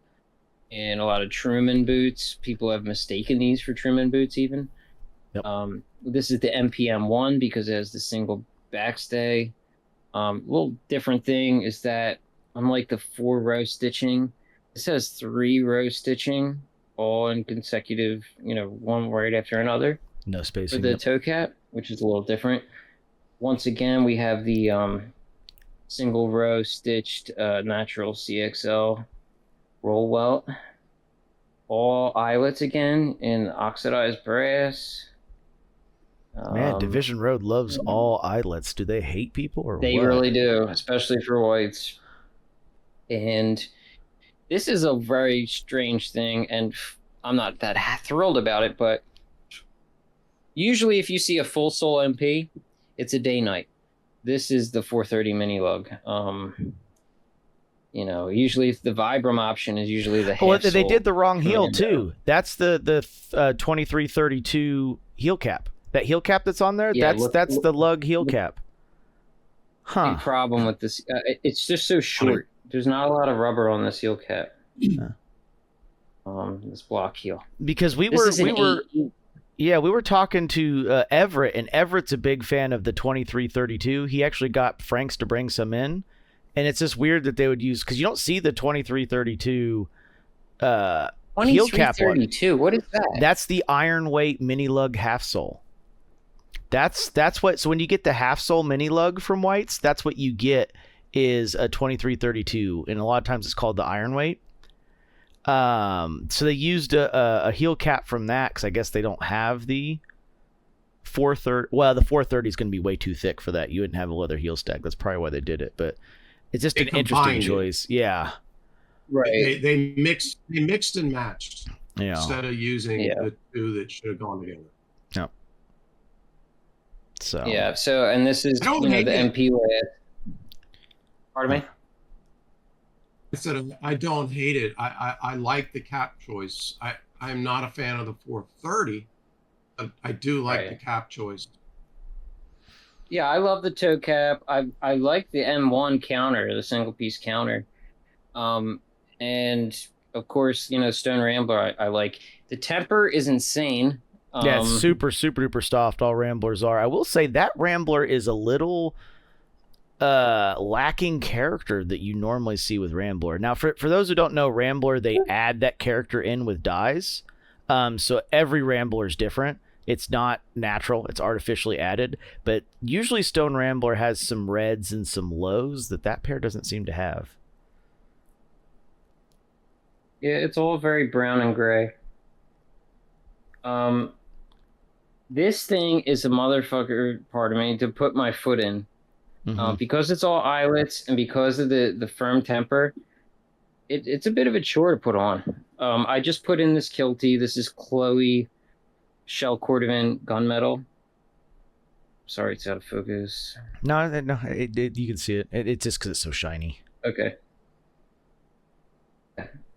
in a lot of Truman boots. People have mistaken these for Truman boots even. Yep. This is the MPM1 because it has the single backstay. Little different thing is that unlike the 4-row stitching, this has 3-row stitching all in consecutive, one right after another. No For spacing. the Yep. toe cap, which is a little different. Once again, we have the single row stitched natural CXL roll welt. All eyelets again in oxidized brass. Man, Division Road loves all eyelets. Do they hate people or They what? really do, especially for whites. And this is a very strange thing, and I'm not that thrilled about it, but usually if you see a full sole MP, it's a day-night. This is the 430 mini lug. Usually the Vibram option is usually the half Well, they sole. did the wrong heel Commando. too. That's the 2332 heel cap. That heel cap that's on there. Yeah, that's the lug heel cap. Huh. Big problem with this. It's just so short. There's not a lot of rubber on this heel cap. Yeah. This block heel. Because we This were is an 8. Yeah, we were talking to Everett, and Everett's a big fan of the 2332. He actually got Franks to bring some in, and it's just weird that they would use because you don't see the 2332 heel cap one. 2332. What is that? That's the iron weight mini lug half sole. That's what. So when you get the half sole mini lug from Whites, that's what you get is a 2332, and a lot of times it's called the iron weight. So they used a heel cap from that because I guess they don't have the 430. Well, the 430 is going to be way too thick for that. You wouldn't have a leather heel stack. That's probably why they did it. But it's just an interesting combined it. choice. Yeah. Right. They mixed and matched Yeah. instead of using Yeah. the two that should have gone together. So Yeah. So, and this is I don't the hate it. MP last. Pardon me. I said I don't hate it. I like the cap choice. I'm not a fan of the 430, but I do like Right. the cap choice. Yeah, I love the toe cap. I like the M1 counter, the single piece counter. And of course, Stone Rambler I like. The temper is insane. Yeah, it's super, super duper soft. All Ramblers are. I will say that Rambler is a little lacking character that you normally see with Rambler. Now, for those who don't know, Rambler, they add that character in with dyes. So every Rambler is different. It's not natural. It's artificially added. But usually Stone Rambler has some reds and some lows that pair doesn't seem to have. Yeah, it's all very brown and gray. This thing is a motherfucker, pardon me, to put my foot in. Because it's all eyelets and because of the firm temper, it's a bit of a chore to put on. I just put in this Kilty. This is Chloe Shell Cordovan Gunmetal. Sorry, it's out of focus. No, you can see it. It's just because it's so shiny. Okay.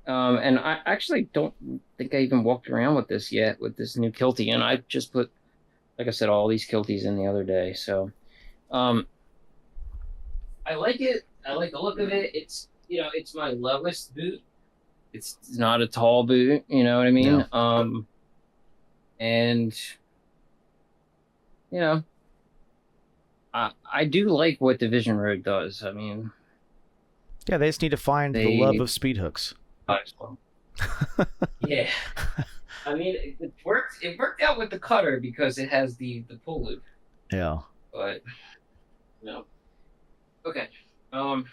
And I actually don't think I even walked around with this yet, with this new Kilty. And I just put, like I said, all these Kilties in the other day. So, I like it. I like the look of it. It's, it's my lowest boot. It's not a tall boot, you know what I mean? No. And, I do like what Division Road does. I mean, yeah, they just need to find the love of speed hooks. Yeah. I mean, it worked out with the cutter because it has the pull loop. Yeah. But no. Okay. God,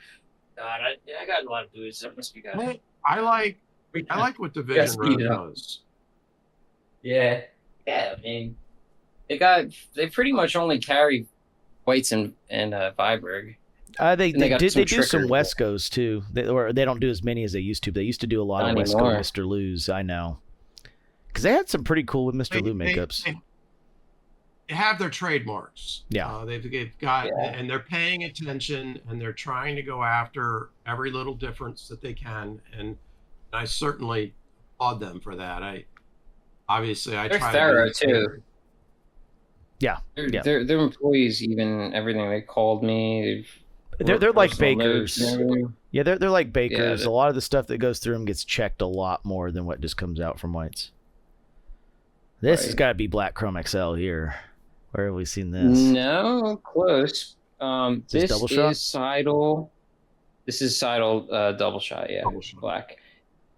I got a lot of boots. That must be good. I like what Division Road does. Yeah. Yeah, I mean, they pretty much only carry whites and Viberg. They do some Wescos too. They don't do as many as they used to. They used to do a lot of Wesco Mr. Lou's. I know, because they had some pretty cool with Mr. Lou makeups. They have their trademarks. Yeah, they've got, and they're paying attention, and they're trying to go after every little difference that they can. And I certainly applaud them for that. They're try thorough too. Yeah, their employees, even everything they called me. They're like bakers. Yeah, they're like bakers. Yeah, a lot of the stuff that goes through them gets checked a lot more than what just comes out from whites. This has got to be Black Chrome XL here. Where have we seen this? No, close. This double shot? is Seidel. This is Seidel double shot. Yeah, black.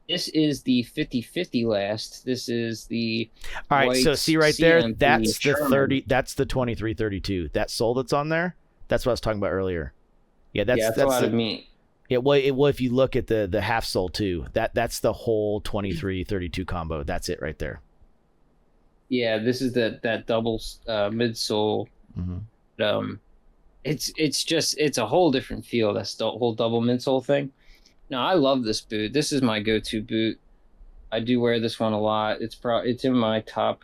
This is the 50/50 last. This is the. All right, so see right there, CMP that's the Sherman. 30. That's the 2332. That sole that's on there. That's what I was talking about earlier. Yeah, that's a lot of meat. Yeah, well, if you look at the half sole too, that's the whole 2332 combo. That's it right there. Yeah, this is that double midsole. Mm-hmm. It's a whole different feel. That's the whole double midsole thing. No, I love this boot. This is my go-to boot. I do wear this one a lot. It's in my top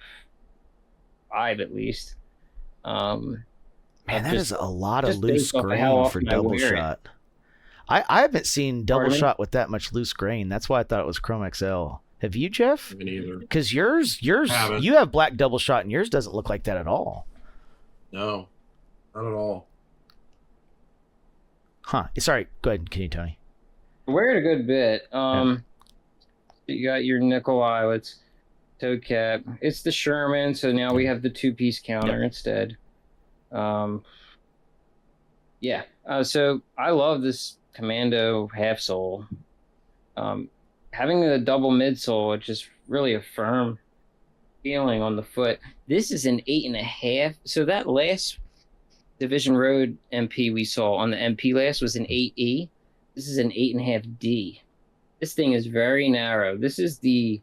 5 at least. Man, that is a lot of loose grain for double shot. I haven't seen double shot with that much loose grain. That's why I thought it was Chrome XL. Have you, Jeff? Me neither. Because yours, you have black double shot, and yours doesn't look like that at all. No, not at all. Huh? Sorry. Go ahead. Continue, Tony. Wear it a good bit. You got your nickel eyelets, toe cap. It's the Sherman, so now we have the 2-piece counter instead. So I love this Commando half sole. Having the double midsole, it's just really a firm feeling on the foot. This is an 8.5. So that last Division Road MP we saw on the MP last was an 8E. This is an 8.5D. This thing is very narrow. This is the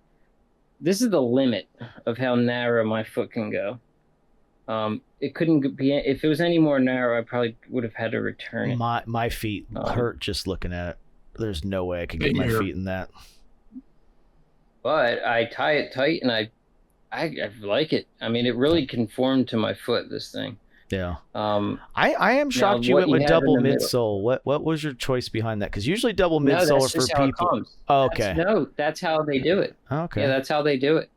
limit of how narrow my foot can go. It couldn't be, if it was any more narrow, I probably would have had to return it. My feet hurt just looking at it. There's no way I could get my feet in that. But I tie it tight, and I like it. I mean, it really conformed to my foot, this thing. Yeah. I am shocked you went with double midsole. What was your choice behind that? Because usually double midsole are for people. Oh, okay. That's how they do it. Okay. Yeah, that's how they do it.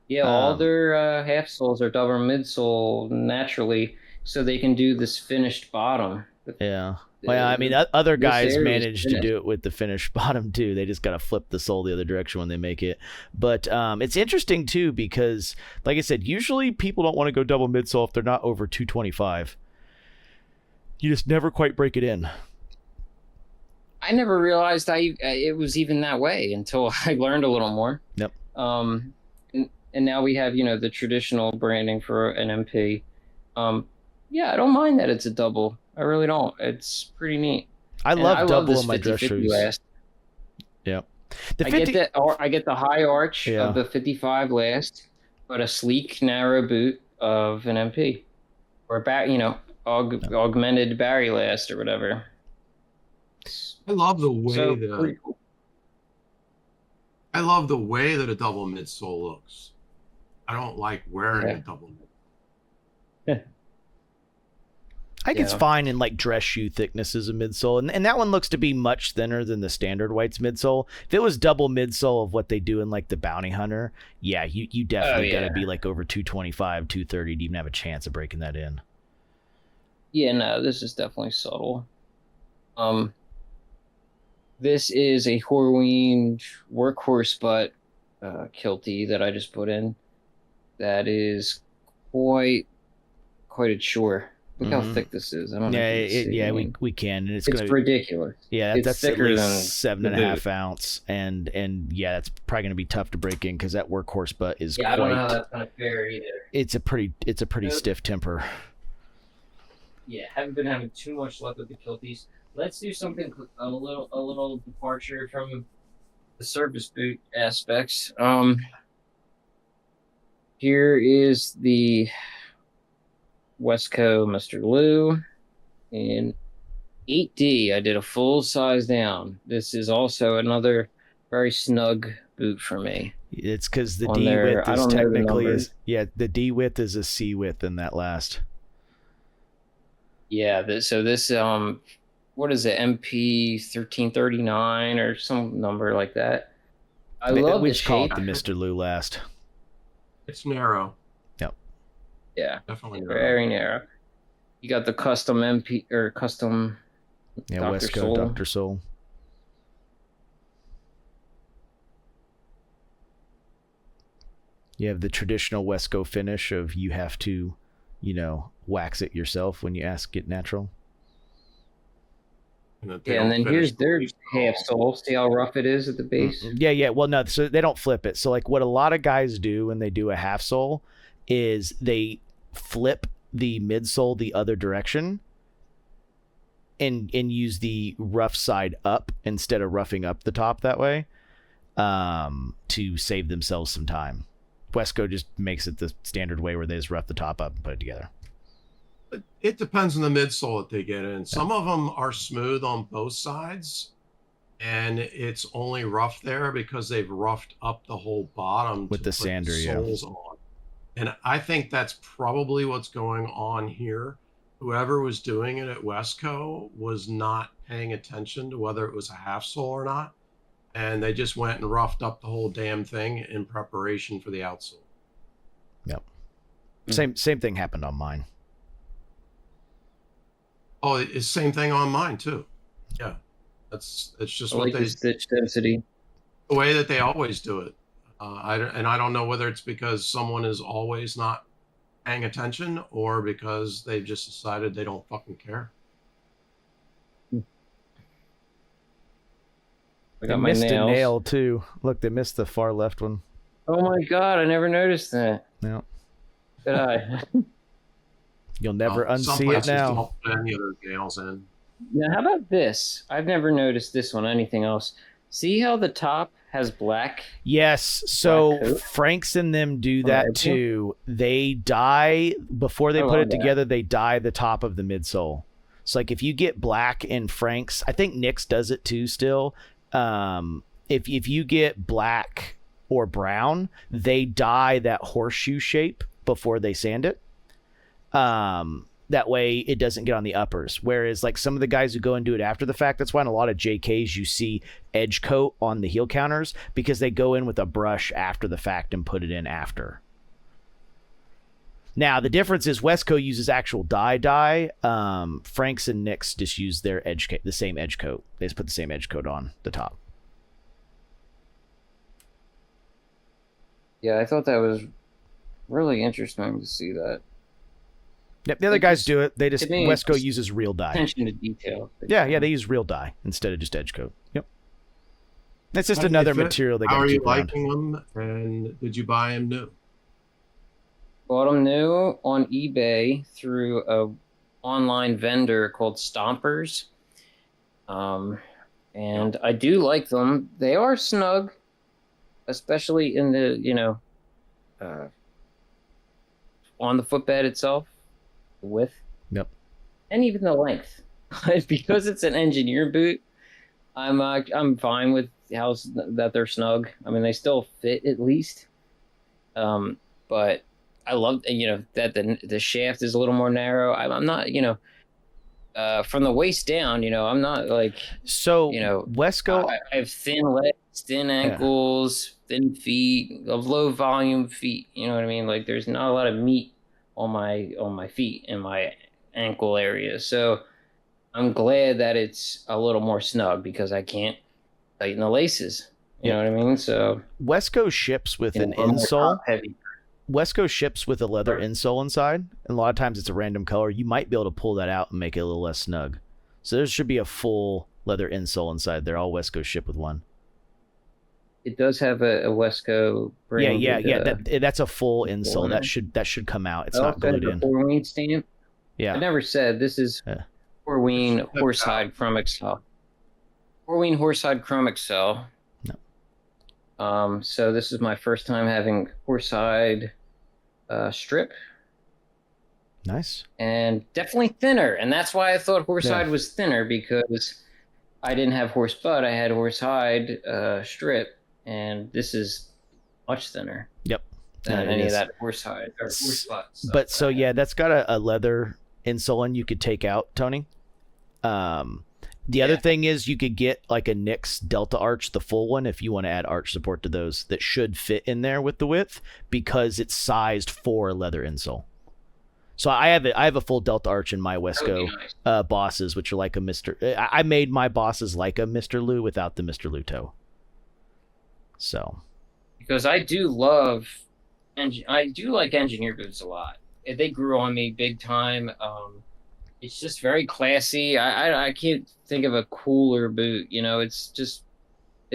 Yeah, all their half soles are double midsole naturally, so they can do this finished bottom. Yeah. Well, I mean, other guys manage to do it with the finished bottom too. They just got to flip the sole the other direction when they make it. But it's interesting too because, like I said, usually people don't want to go double midsole if they're not over 225. You just never quite break it in. I never realized it was even that way until I learned a little more. Yep. and now we have, the traditional branding for an MP. Yeah, I don't mind that it's a double. I really don't. It's pretty neat. I And love double this in my dress 50/50 shoes. last. Yep. The I 50 get that. I get the high arch Yeah. of the 55 last, but a sleek, narrow boot of an MP, or augmented Barry last or whatever. I love the way So that pretty cool. I love the way that a double midsole looks. I don't like wearing Yeah. a double mid. I think it's Yeah. fine in like dress shoe thickness as a midsole, and that one looks to be much thinner than the standard whites midsole. If it was double midsole of what they do in like the Bounty Hunter, yeah, you definitely got to be like over 225, 230 to even have a chance of breaking that in. Yeah, no, this is definitely subtle. This is a Horween workhorse butt kiltie that I just put in. That is quite a chore. Look how thick this is. I don't know. Yeah, if you can see. I mean, we can, and it's it's gonna ridiculous. yeah, it's that's at thicker than least 7.5 ounce, and yeah, that's probably gonna be tough to break in because that workhorse butt is Yeah, I don't know how that's gonna fare either. It's a pretty stiff temper. Yeah, haven't been having too much luck with the kilties. Let's do something a little departure from the service boot aspects. Here is the Westco Mr. Lou in 8D. I did a full size down. This is also another very snug boot for me. It's because the On D there, width I is don't know the technically numbers. the D width is a C width in that last. Yeah, so this what is it, MP 1339 or some number like that. I love we the just call it shape. the Mr. Lou last. It's narrow. Yep. Yeah, Definitely narrow. very narrow. You got the custom MP or custom Yeah, Dr. Westco Soul. Dr. Soul. You have the traditional Westco finish of you have to, wax it yourself when you ask it natural. Yeah, and then here's their half sole. See how rough it is at the base? Yeah. Well, no, so they don't flip it. So like what a lot of guys do when they do a half sole is they flip the midsole the other direction and use the rough side up instead of roughing up the top that way to save themselves some time. Westco just makes it the standard way where they just rough the top up and put it together. It depends on the midsole that they get in. Some of them are smooth on both sides, and it's only rough there because they've roughed up the whole bottom With to the put sander, yeah. soles on. And I think that's probably what's going on here. Whoever was doing it at Westco was not paying attention to whether it was a half sole or not, and they just went and roughed up the whole damn thing in preparation for the outsole. Yep. Same thing happened on mine. Oh, it's the same thing on mine too. Yeah, it's just I what like they the stitch density. the way that they always do it. I don't know whether it's because someone is always not paying attention or because they've just decided they don't fucking care. I They got my missed nails. a nail too. Look, they missed the far left one. Oh my god, I never noticed that. No. Did I? You'll never Some unsee it places now. don't put any other nails in. Now, how about this? I've never noticed this one. Anything else? See how the top has black? Yes, so Black coat? Franks and them do On that the edge? too. They dye before they I put love it that. together. They dye the top of the midsole. So like if you get black in Franks, I think Nick's does it too still. If you get black or brown, they dye that horseshoe shape before they sand it. That way it doesn't get on the uppers. Whereas like some of the guys who go and do it after the fact, that's why in a lot of JKs you see edge coat on the heel counters because they go in with a brush after the fact and put it in after. Now the difference is Westco uses actual dye. Franks and Nicks just use their the same edge coat. They just put the same edge coat on the top. Yeah, I thought that was really interesting to see that. Yep, the other Like guys this- do it. They just to me, Westco it's uses real dye. Attention to detail. Yeah, they use real dye instead of just edge coat. Yep. It's just How do they another fit? material they How got are to you keep around. liking them? And did you buy them new? Bought them new on eBay through a online vendor called Stompers. And I do like them. They are snug, especially in the, on the footbed itself, the width. Yep. And even the length. Because it's an engineer boot, I'm fine with that they're snug. I mean, they still fit at least. But I love, that the shaft is a little more narrow. I'm not, from the waist down, I'm not like, So Wesco, I have thin legs, thin ankles, thin feet, of low volume feet. You know what I mean? Like there's not a lot of meat on my feet and my ankle area. So I'm glad that it's a little more snug because I can't tighten the laces. You know what I mean? So Wesco ships with an insole. Heavy. Wesco ships with a leather insole inside, and a lot of times it's a random color. You might be able to pull that out and make it a little less snug. So there should be a full leather insole inside there. All Wesco ship with one. It does have a Wesco brand. Yeah. That's a full insole. That should come out. It's not glued in. Horween stamp. Yeah. I never said this is Horween horsehide chrome excel. Horween horsehide chrome excel. No. So this is my first time having horsehide strip. Nice. And definitely thinner, and that's why I thought horsehide was thinner, because I didn't have horse butt. I had horsehide strip, and this is much thinner. Yep. Than any of that horsehide or horse butt stuff. But so yeah, that's got a leather insole in you could take out, Tony. The other thing is you could get like a Nix Delta Arch, the full one, if you want to add arch support to those, that should fit in there with the width because it's sized for a leather insole. So I have a full Delta Arch in my Wesco bosses, which are like a Mr. I made my bosses like a Mr. Lou without the Mr. Lou toe. So because I do like engineer boots a lot. They grew on me big time. It's just very classy. I can't think of a cooler boot. It's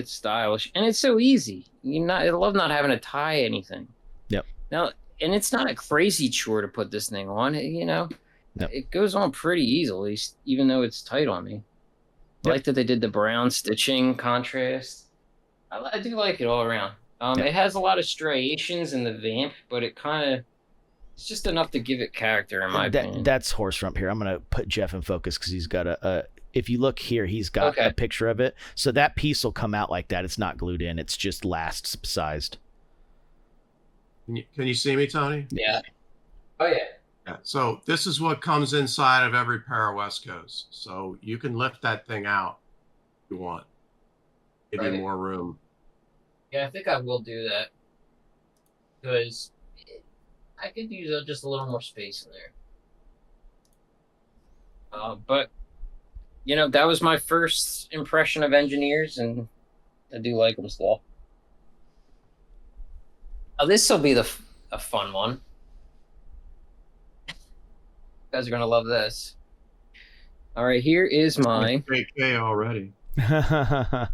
stylish and it's so easy. I love not having to tie anything. Yep. Now, and it's not a crazy chore to put this thing on. Yep. It goes on pretty easily, even though it's tight on me. I like that they did the brown stitching contrast. I do like it all around. It has a lot of striations in the vamp, but it's just enough to give it character, in my opinion. That's horse rump here. I'm going to put Jeff in focus because he's got if you look here, he's got a picture of it. So that piece will come out like that. It's not glued in. It's just last sized. Can you see me, Tony? Yeah. Oh, yeah. Yeah. So this is what comes inside of every pair of Wescos. So you can lift that thing out if you want. Give you more room. Yeah, I think I will do that. Because I could use just a little more space in there. But, that was my first impression of engineers, and I do like them still. Oh, this will be a fun one. You guys are going to love this. All right, here is my... JK already.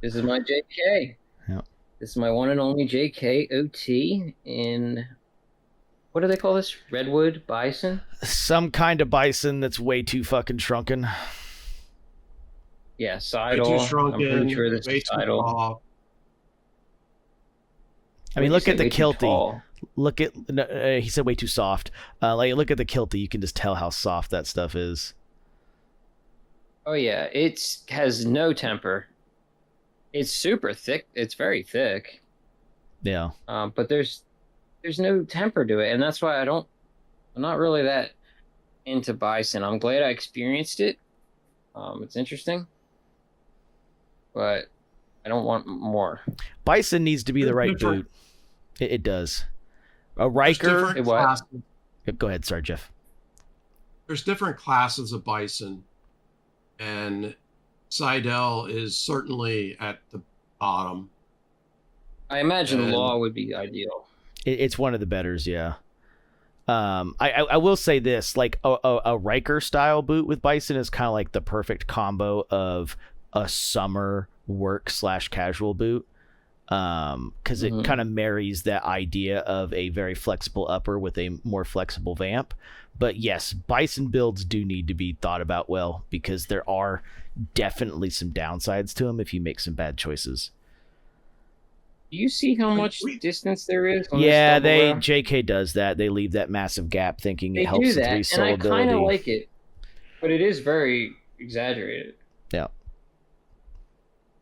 This is my JK. Yep. This is my one and only JK OT in... What do they call this? Redwood bison? Some kind of bison that's way too fucking shrunken. Yeah, sidle. Way too shrunken, I'm pretty sure this is sidle. Tall. I mean, look at the kilty. Look at he said way too soft. Look at the kilty. You can just tell how soft that stuff is. Oh yeah, it has no temper. It's super thick. It's very thick. Yeah. But there's no temper to it, and that's why I'm not really that into bison. I'm glad I experienced it. It's interesting, but I don't want more. Bison needs to be the right boot. It does. A Riker. Go ahead, sorry, Jeff. There's different classes of bison, and Seidel is certainly at the bottom. I imagine Law would be ideal. It's one of the betters, yeah. I will say this, like a Riker style boot with bison is kind of like the perfect combo of a summer work / casual boot. because it kind of marries that idea of a very flexible upper with a more flexible vamp. But yes, bison builds do need to be thought about well, because there are definitely some downsides to them if you make some bad choices. Do you see how much distance there is? On Yeah, this double row? JK does that. They leave that massive gap, thinking They it helps do the that, three and soul I kind of ability. like it, but it is very exaggerated. Yeah.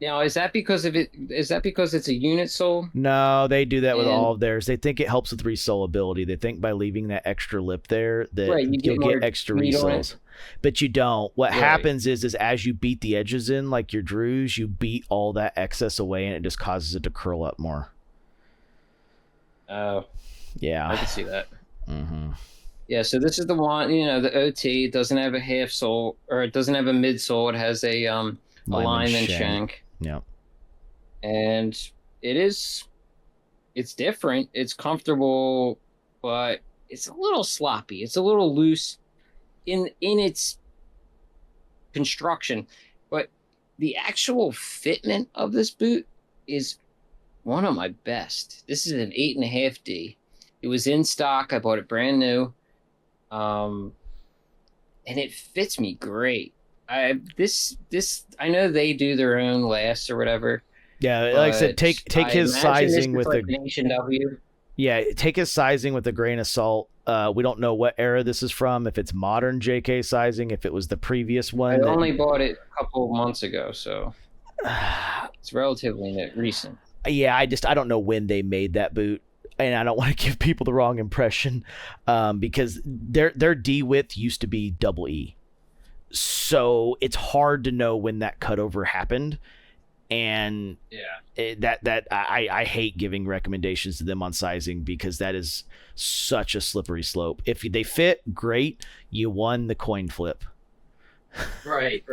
Now, is that because of it? Is that because it's a unit soul? No, they do that with And- all of theirs. They think it helps with resoul ability. They think by leaving that extra lip there that Right, you you'll get more get extra meat on it. resouls. But you don't. What Right. happens is as you beat the edges in, like your Drews, you beat all that excess away, and it just causes it to curl up more. Oh, I Yeah. can see that. Mm-hmm. Yeah, so this is the one. You know, the OT doesn't have a half soul, or it doesn't have a mid soul. It has a lineman shank. Yeah. And it's different. It's comfortable, but it's a little sloppy. It's a little loose in its construction. But the actual fitment of this boot is one of my best. This is an 8.5D. It was in stock. I bought it brand new. And it fits me great. I know they do their own lasts or whatever. Yeah, like I said, take his sizing with like Nation W. take his sizing with a grain of salt. We don't know what era this is from. If it's modern JK sizing, if it was the previous one. I only bought it a couple of months ago, so it's relatively recent. Yeah, I don't know when they made that boot, and I don't want to give people the wrong impression, because their D width used to be double E, so it's hard to know when that cutover happened. And I hate giving recommendations to them on sizing, because that is such a slippery slope. If they fit, great, you won the coin flip. Right.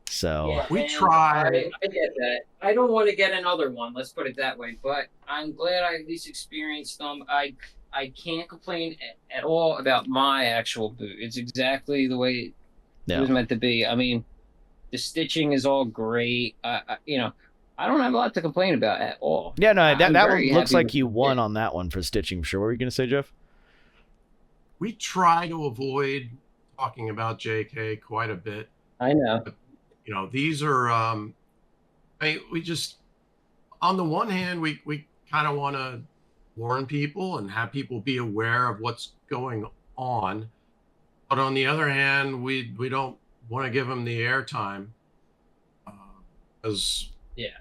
So Yeah, We and tried. I get that. I don't want to get another one. Let's put it that way. But I'm glad I at least experienced them. I can't complain at all about my actual boot. It's exactly the way it was meant to be. I mean, the stitching is all great. I don't have a lot to complain about at all. yeah, no, that one very looks happy like with you it. won on that one for stitching for sure. What were you gonna say, Jeff? We try to avoid talking about JK quite a bit. I know. You know, these are we just, on the one hand, we kind of want to warn people and have people be aware of what's going on, but on the other hand, we don't want to give them the airtime, because I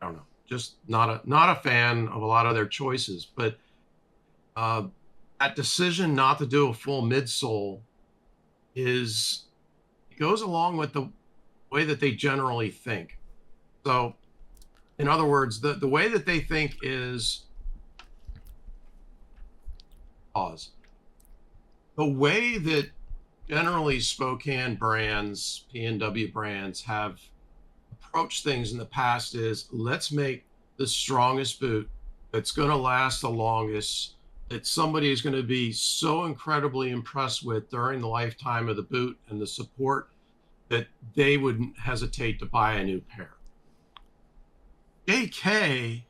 don't know, just not a fan of a lot of their choices. But that decision not to do a full midsole goes along with the way that they generally think. So, in other words, the way that they think is, pause. The way that generally Spokane brands, P&W brands, have approached things in the past is, let's make the strongest boot that's going to last the longest, that somebody is going to be so incredibly impressed with during the lifetime of the boot and the support that they wouldn't hesitate to buy a new pair. JK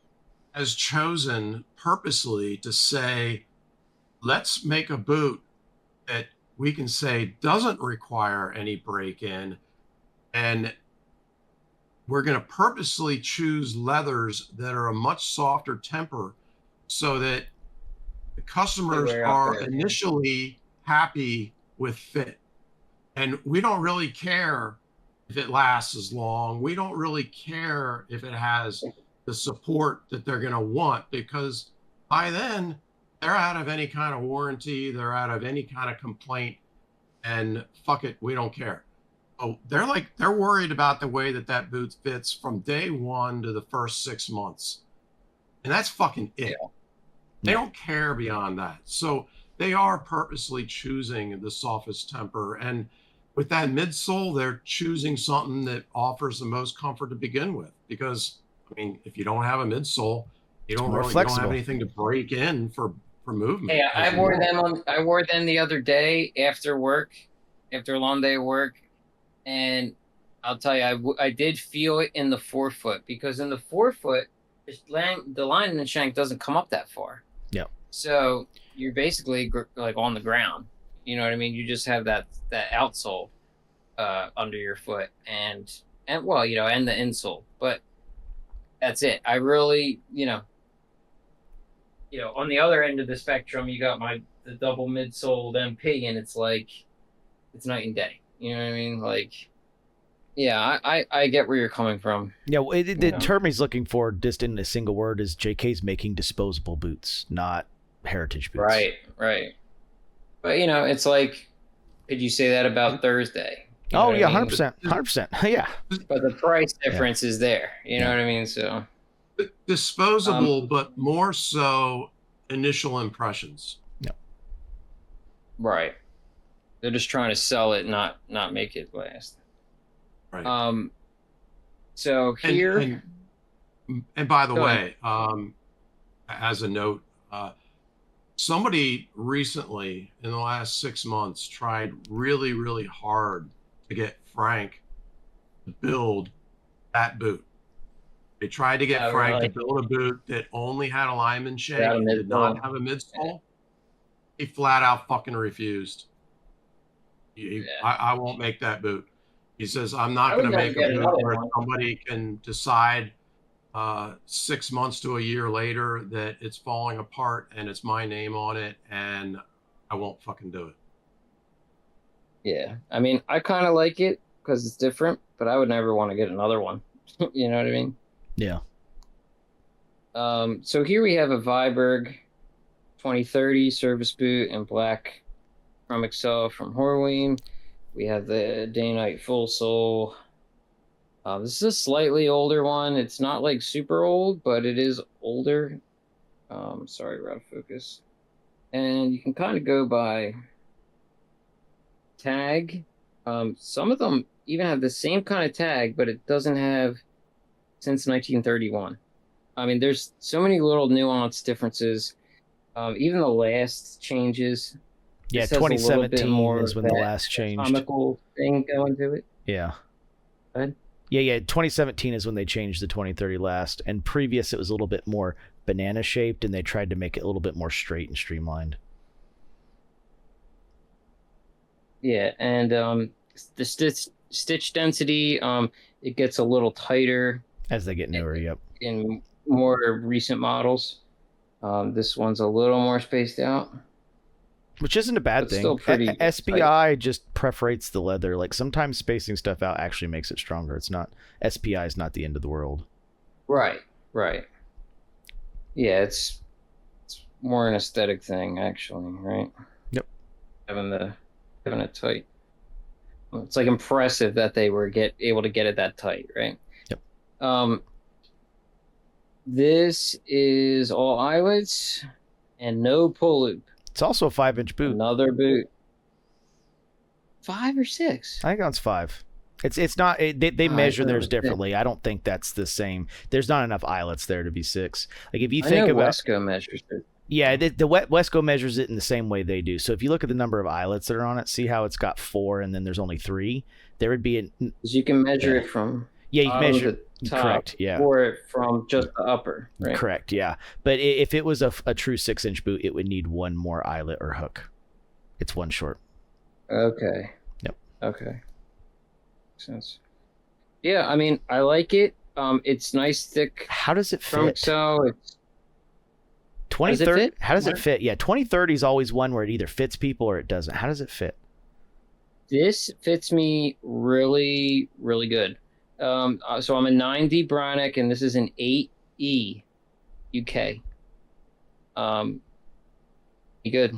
has chosen purposely to say, let's make a boot that we can say doesn't require any break-in, and we're going to purposely choose leathers that are a much softer temper, so that the customers are initially happy with fit. And we don't really care if it lasts as long. We don't really care if it has the support that they're going to want, because by then they're out of any kind of warranty. They're out of any kind of complaint, and fuck it, we don't care. Oh, they're worried about the way that boot fits from day one to the first 6 months. And that's fucking it. Yeah. They don't care beyond that. So they are purposely choosing the softest temper. And with that midsole, they're choosing something that offers the most comfort to begin with. Because, I mean, if you don't have a midsole, you don't have anything to break in for movement. Hey, I wore them the other day after work, after a long day of work, and I'll tell you, I did feel it in the forefoot, because in the forefoot, the line in the shank doesn't come up that far. Yep. So you're basically like on the ground. You know what I mean? You just have that outsole under your foot, and well, you know, and the insole, but that's it. I really, on the other end of the spectrum, you got the double mid-soled MP, and it's like it's night and day. You know what I mean? Like, yeah, I get where you're coming from. Yeah, the term he's looking for, just in a single word, is JK's making disposable boots, not heritage boots. Right. But it's like, could you say that about Thursday? You know oh yeah, I mean? 100%. Yeah. But the price difference is there. You know what I mean? So disposable, but more so initial impressions. Yeah. Right. They're just trying to sell it, not make it last. Right. So here, and by the way, as a note, somebody recently in the last 6 months tried really, really hard to get Frank to build that boot. They tried to get Frank to build a boot that only had a lineman shake and did not have a midsole. He flat out fucking refused. I won't make that boot. He says, I'm not going to make a boot where somebody can decide 6 months to a year later that it's falling apart and it's my name on it, and I won't fucking do it. Yeah. I mean, I kind of like it because it's different, but I would never want to get another one. You know what I mean? Yeah. So here we have a Viberg 2030 service boot in black from Excel from Horween. We have the Day-Night Full Sole. This is a slightly older one. It's not like super old, but it is older. Sorry, we're out of focus. And you can kind of go by tag. Some of them even have the same kind of tag, but it doesn't have since 1931. I mean, there's so many little nuance differences. Even the last changes. Yeah, 2017 is when the last changed. Comical thing going to it. Yeah. Go ahead. Yeah. 2017 is when they changed the 2030 last, and previous it was a little bit more banana shaped, and they tried to make it a little bit more straight and streamlined. Yeah, and the stitch density, it gets a little tighter as they get newer. Yep. In more recent models, this one's a little more spaced out. Which isn't a bad thing. Still pretty SBI tight. just preferates the leather. Like sometimes spacing stuff out actually makes it stronger. It's not SPI is not the end of the world. Right. Yeah, it's more an aesthetic thing actually, right? Yep. Having it tight. It's like impressive that they were able to get it that tight, right? Yep. This is all eyelets and no pull loop. It's also a 5-inch boot. Another boot. 5 or 6? I think that's 5. It's not. They measure theirs differently. I don't think that's the same. There's not enough eyelets there to be 6. Like if you think about Wesco measures it. Yeah, the Wesco measures it in the same way they do. So if you look at the number of eyelets that are on it, see how it's got 4 and then there's only 3. There would be you can measure it from you can measure top, correct, yeah, or from just the upper, right? Correct, yeah. But if it was a true 6-inch boot, it would need one more eyelet or hook. It's one short. Okay. Yep. Okay. Makes sense. Yeah, I mean, I like it. It's nice, thick. How does it fit? So it's 2030. How does it fit? Yeah, 2030 is always one where it either fits people or it doesn't. How does it fit? This fits me really, really good. So I'm a 9D Bronick, and this is an 8E UK. Good.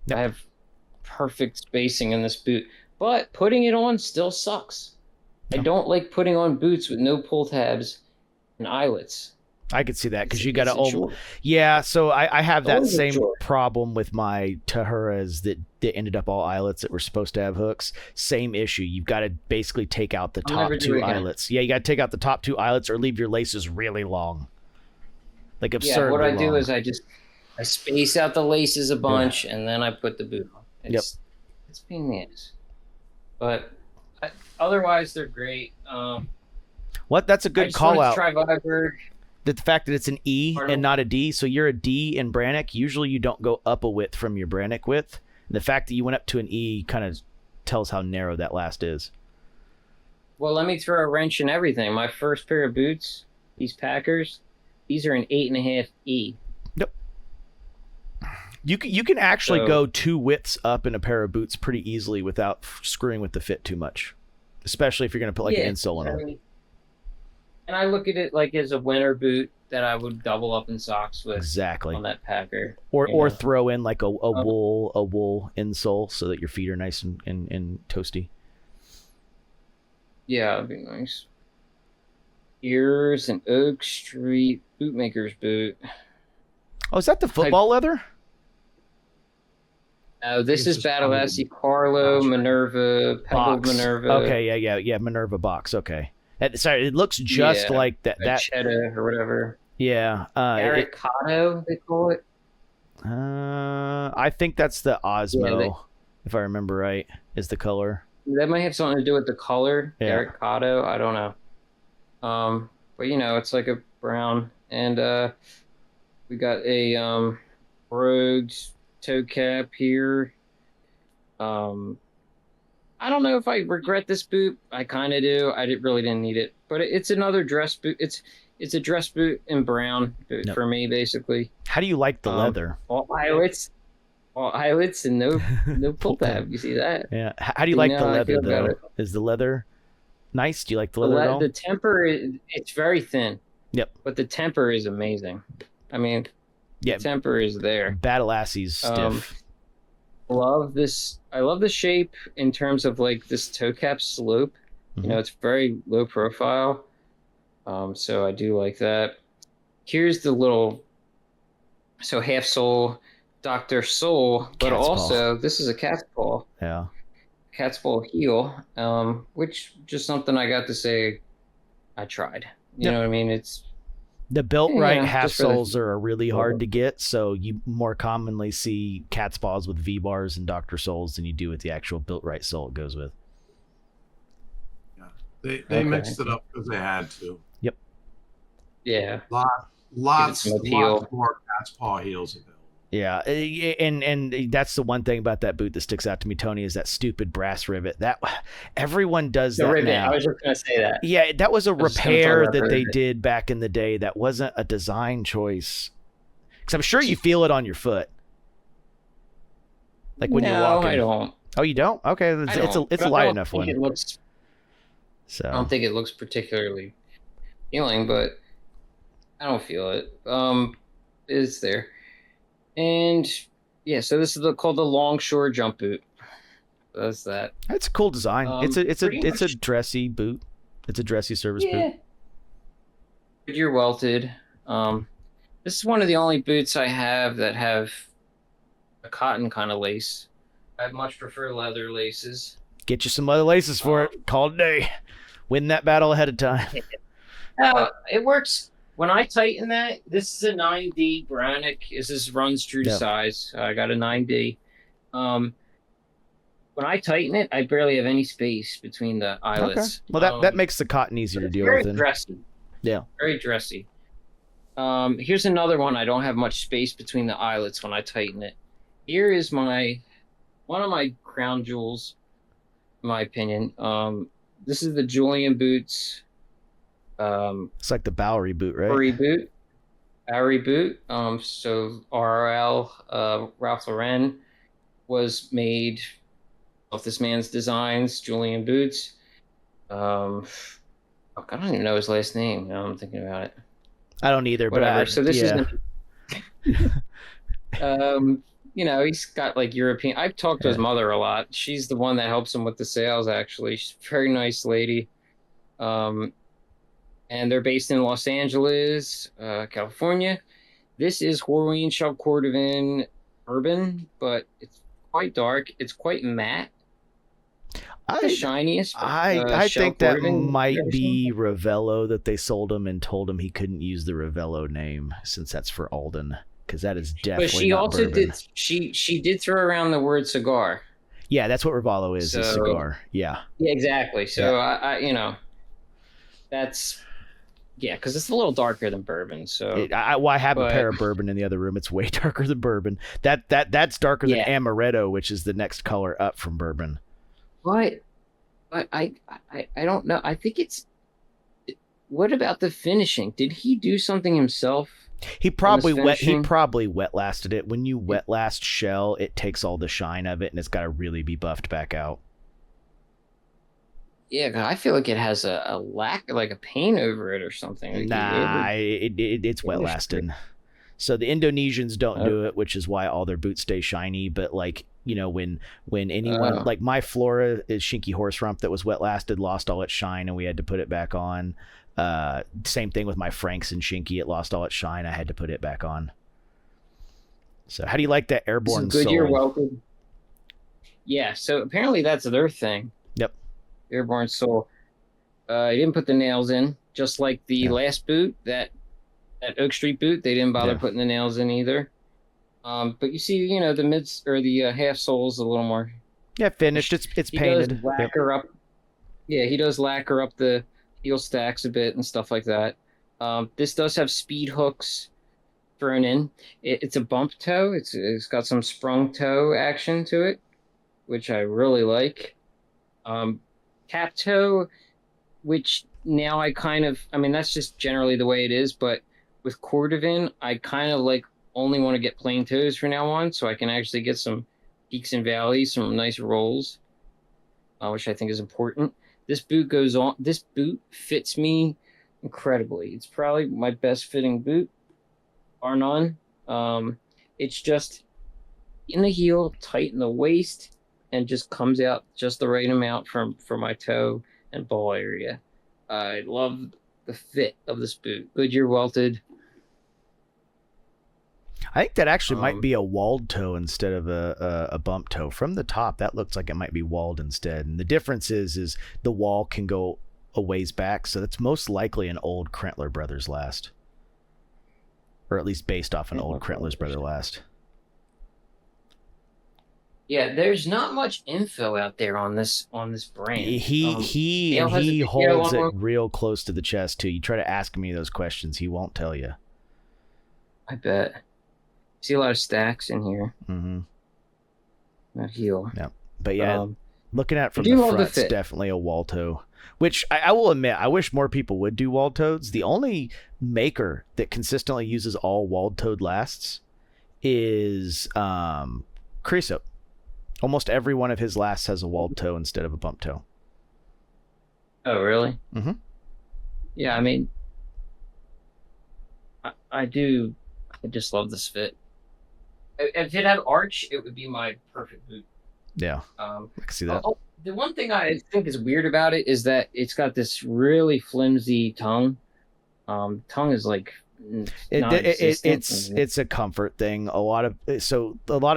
Yep. I have perfect spacing in this boot, but putting it on still sucks. I don't like putting on boots with no pull tabs and eyelets. I could see that because you got to yeah. So I have that same problem with my Tahuras that ended up all eyelets that were supposed to have hooks. Same issue. You've got to basically take out the top 2 eyelets. Yeah, you got to take out the top 2 eyelets or leave your laces really long, like absurdly long. Yeah, what I do is I space out the laces a bunch and then I put the boot on. It's pain in the ass, but Otherwise, they're great. What? That's a I good just call wanted to out. try Viberg. The fact that it's an E Pardon? and not a D. So you're a D in Brannock. Usually you don't go up a width from your Brannock width. And the fact that you went up to an E kind of tells how narrow that last is. Well, let me throw a wrench in everything. My first pair of boots, these Packers, these are an 8.5 E. Yep. You can actually So- go 2 widths up in a pair of boots pretty easily without screwing with the fit too much, especially if you're going to put like an insole in them. And I look at it like as a winter boot that I would double up in socks with Exactly. on that Packer. Or throw in like a wool insole so that your feet are nice and toasty. Yeah, that'd be nice. Here's an Oak Street bootmaker's boot. Oh, is that the football leather? This This is is Battle probably Lassie Carlo, Box. Minerva, Pebbled Box. Minerva. Okay, yeah, Minerva box. Okay. Sorry, it looks just Yeah, like that. Cheddar or whatever. Yeah. Aricado, they call it. I think that's the Osmo, Yeah, if I remember right, is the color. That might have something to do with the color. Yeah. Aricado, I don't know. But it's like a brown, and we got a Rogue toe cap here. I don't know if I regret this boot. I kind of do. Really didn't need it, but it's another dress boot. It's a dress boot in brown Yep. for me, basically. How do you like the leather? All eyelets, and no pull tab. You see that? Yeah. How do you like the how I leather feel about though? it. Is the leather nice? Do you like the leather at all? The temper, it's very thin. Yep. But the temper is amazing. I mean, Yeah. the temper is there. Battle Lassie's stiff. Love this. I love the shape in terms of like this toe cap slope. Mhm. It's very low profile. So I do like that. Here's the little, half sole, Dr. Sole, but Cat's paw. also this is a cat's paw. Yeah. Cat's paw heel, which just something I got to say I tried. You Yep. know what I mean? It's The built right Yeah, half just for the- soles are really hard to get, so you more commonly see cat's paws with V bars and Dr. Soles than you do with the actual built right sole it goes with. They Okay. mixed it up because they had to. yeah. Lots some appeal. more cat's paw heels available. Yeah, and that's the one thing about that boot that sticks out to me, Tony, is that stupid brass rivet. That everyone does The that rivet. now. I was just gonna say that. Yeah, that was a was just gonna repair talk about that they rivet. did back in the day. That wasn't a design choice. Because I'm sure you feel it on your foot, like when you're No, walking. I don't. Oh, you don't? Okay, I don't. it's But a I light don't enough think one. It looks. So I don't think it looks particularly healing, but I don't feel it. It's there, and yeah. So this is called the Longshore jump boot. That's that. it's a cool design. It's a pretty it's a much- dressy boot. It's a dressy service boot. Goodyear welted. This is one of the only boots I have that have a cotton kind of lace. I much prefer leather laces. Get you some other laces for it. Call it a day. Win that battle ahead of time. No, it works. When I tighten that, this is a 9D Brannock. This runs true to Yeah. size. I got a 9D. When I tighten it, I barely have any space between the Okay. eyelets. Well, that makes the cotton easier to it's deal very with. Then. dressy. Yeah. Very dressy. Here's another one. I don't have much space between the eyelets when I tighten it. Here is one of my crown jewels, in my opinion. This is the Julian Boots. It's like the Bowery boot, right? Bowery boot. So RL, Ralph Lauren was made of this man's designs, Julian Boots. I don't even know his last name. Now I'm thinking about it. I don't either, Whatever. but So this yeah. is, he's got like European. I've talked to his mother a lot. She's the one that helps him with the sales. Actually, she's a very nice lady. And they're based in Los Angeles, California. This is Hawaiian Shell Cordovan Bourbon, but it's quite dark. It's quite matte. Not the shiniest. But, I Shell think that Cordovan might version. be Ravello that they sold him and told him he couldn't use the Ravello name since that's for Alden, because that is definitely But she not also bourbon. did. She did throw around the word cigar. Yeah, that's what Rivalo is, a So- cigar. Yeah. Yeah, exactly. So Yeah. I that's because it's a little darker than bourbon. So I have a but- pair of bourbon in the other room. It's way darker than bourbon. That's darker than Yeah. amaretto, which is the next color up from bourbon. but I don't know. I think it's. What about the finishing? Did he do something himself? He probably finishing? wet lasted it. When you wet last shell, it takes all the shine of it, and it's got to really be buffed back out. Yeah, 'cause I feel like it has a lack, like a paint over it or something. Like Nah, it's wet lasted. So the Indonesians don't do it, which is why all their boots stay shiny. But like, when anyone like my Flora is Shinky Horse Rump that was wet lasted, lost all its shine, and we had to put it back on. Same thing with my Franks and Shinky, it lost all its shine. I had to put it back on. So how do you like that Airborne Good, Soul? you're welcome. Yeah, so apparently that's their thing. Yep. Airborne Soul. He didn't put the nails in, just like the last boot, that Oak Street boot. They didn't bother putting the nails in either. But you see, the mids or the half sole's a little more. Yeah, finished. It's He painted. does lacquer up. Yeah, he does lacquer up the heel stacks a bit and stuff like that. This does have speed hooks thrown in. It's a bump toe. It's got some sprung toe action to it, which I really like. Cap toe, which now I mean, that's just generally the way it is, but with Cordovan, I kind of only want to get plain toes from now on, so I can actually get some peaks and valleys, some nice rolls, which I think is important. This boot fits me incredibly. It's probably my best fitting boot, bar none. It's just in the heel, tight in the waist, and just comes out just the right amount for my toe and ball area. I love the fit of this boot. Goodyear welted. I think that actually might be a walled toe instead of a bump toe. From the top, that looks like it might be walled instead. And the difference is the wall can go a ways back, so that's most likely an old Krentler Brothers last. Or at least based off an old Krentler's Brother last. Yeah, there's not much info out there on this brand. He holds it real close to the chest too. You try to ask me those questions, he won't tell you. I bet. See a lot of stacks in here. Mm-hmm. That heel. Yeah, but yeah, looking at it from I do the love front, the it's fit. definitely a wall toe. Which I will admit, I wish more people would do walled toads. The only maker that consistently uses all walled toed lasts is Creosote. Almost every one of his lasts has a walled toe instead of a bump toe. Oh, really? Mm-hmm. Yeah, I mean, I do. I just love this fit. If it had arch, it would be my perfect boot. Yeah, I can see that. The one thing I think is weird about it is that it's got this really flimsy tongue. Tongue is It's a comfort thing. A lot of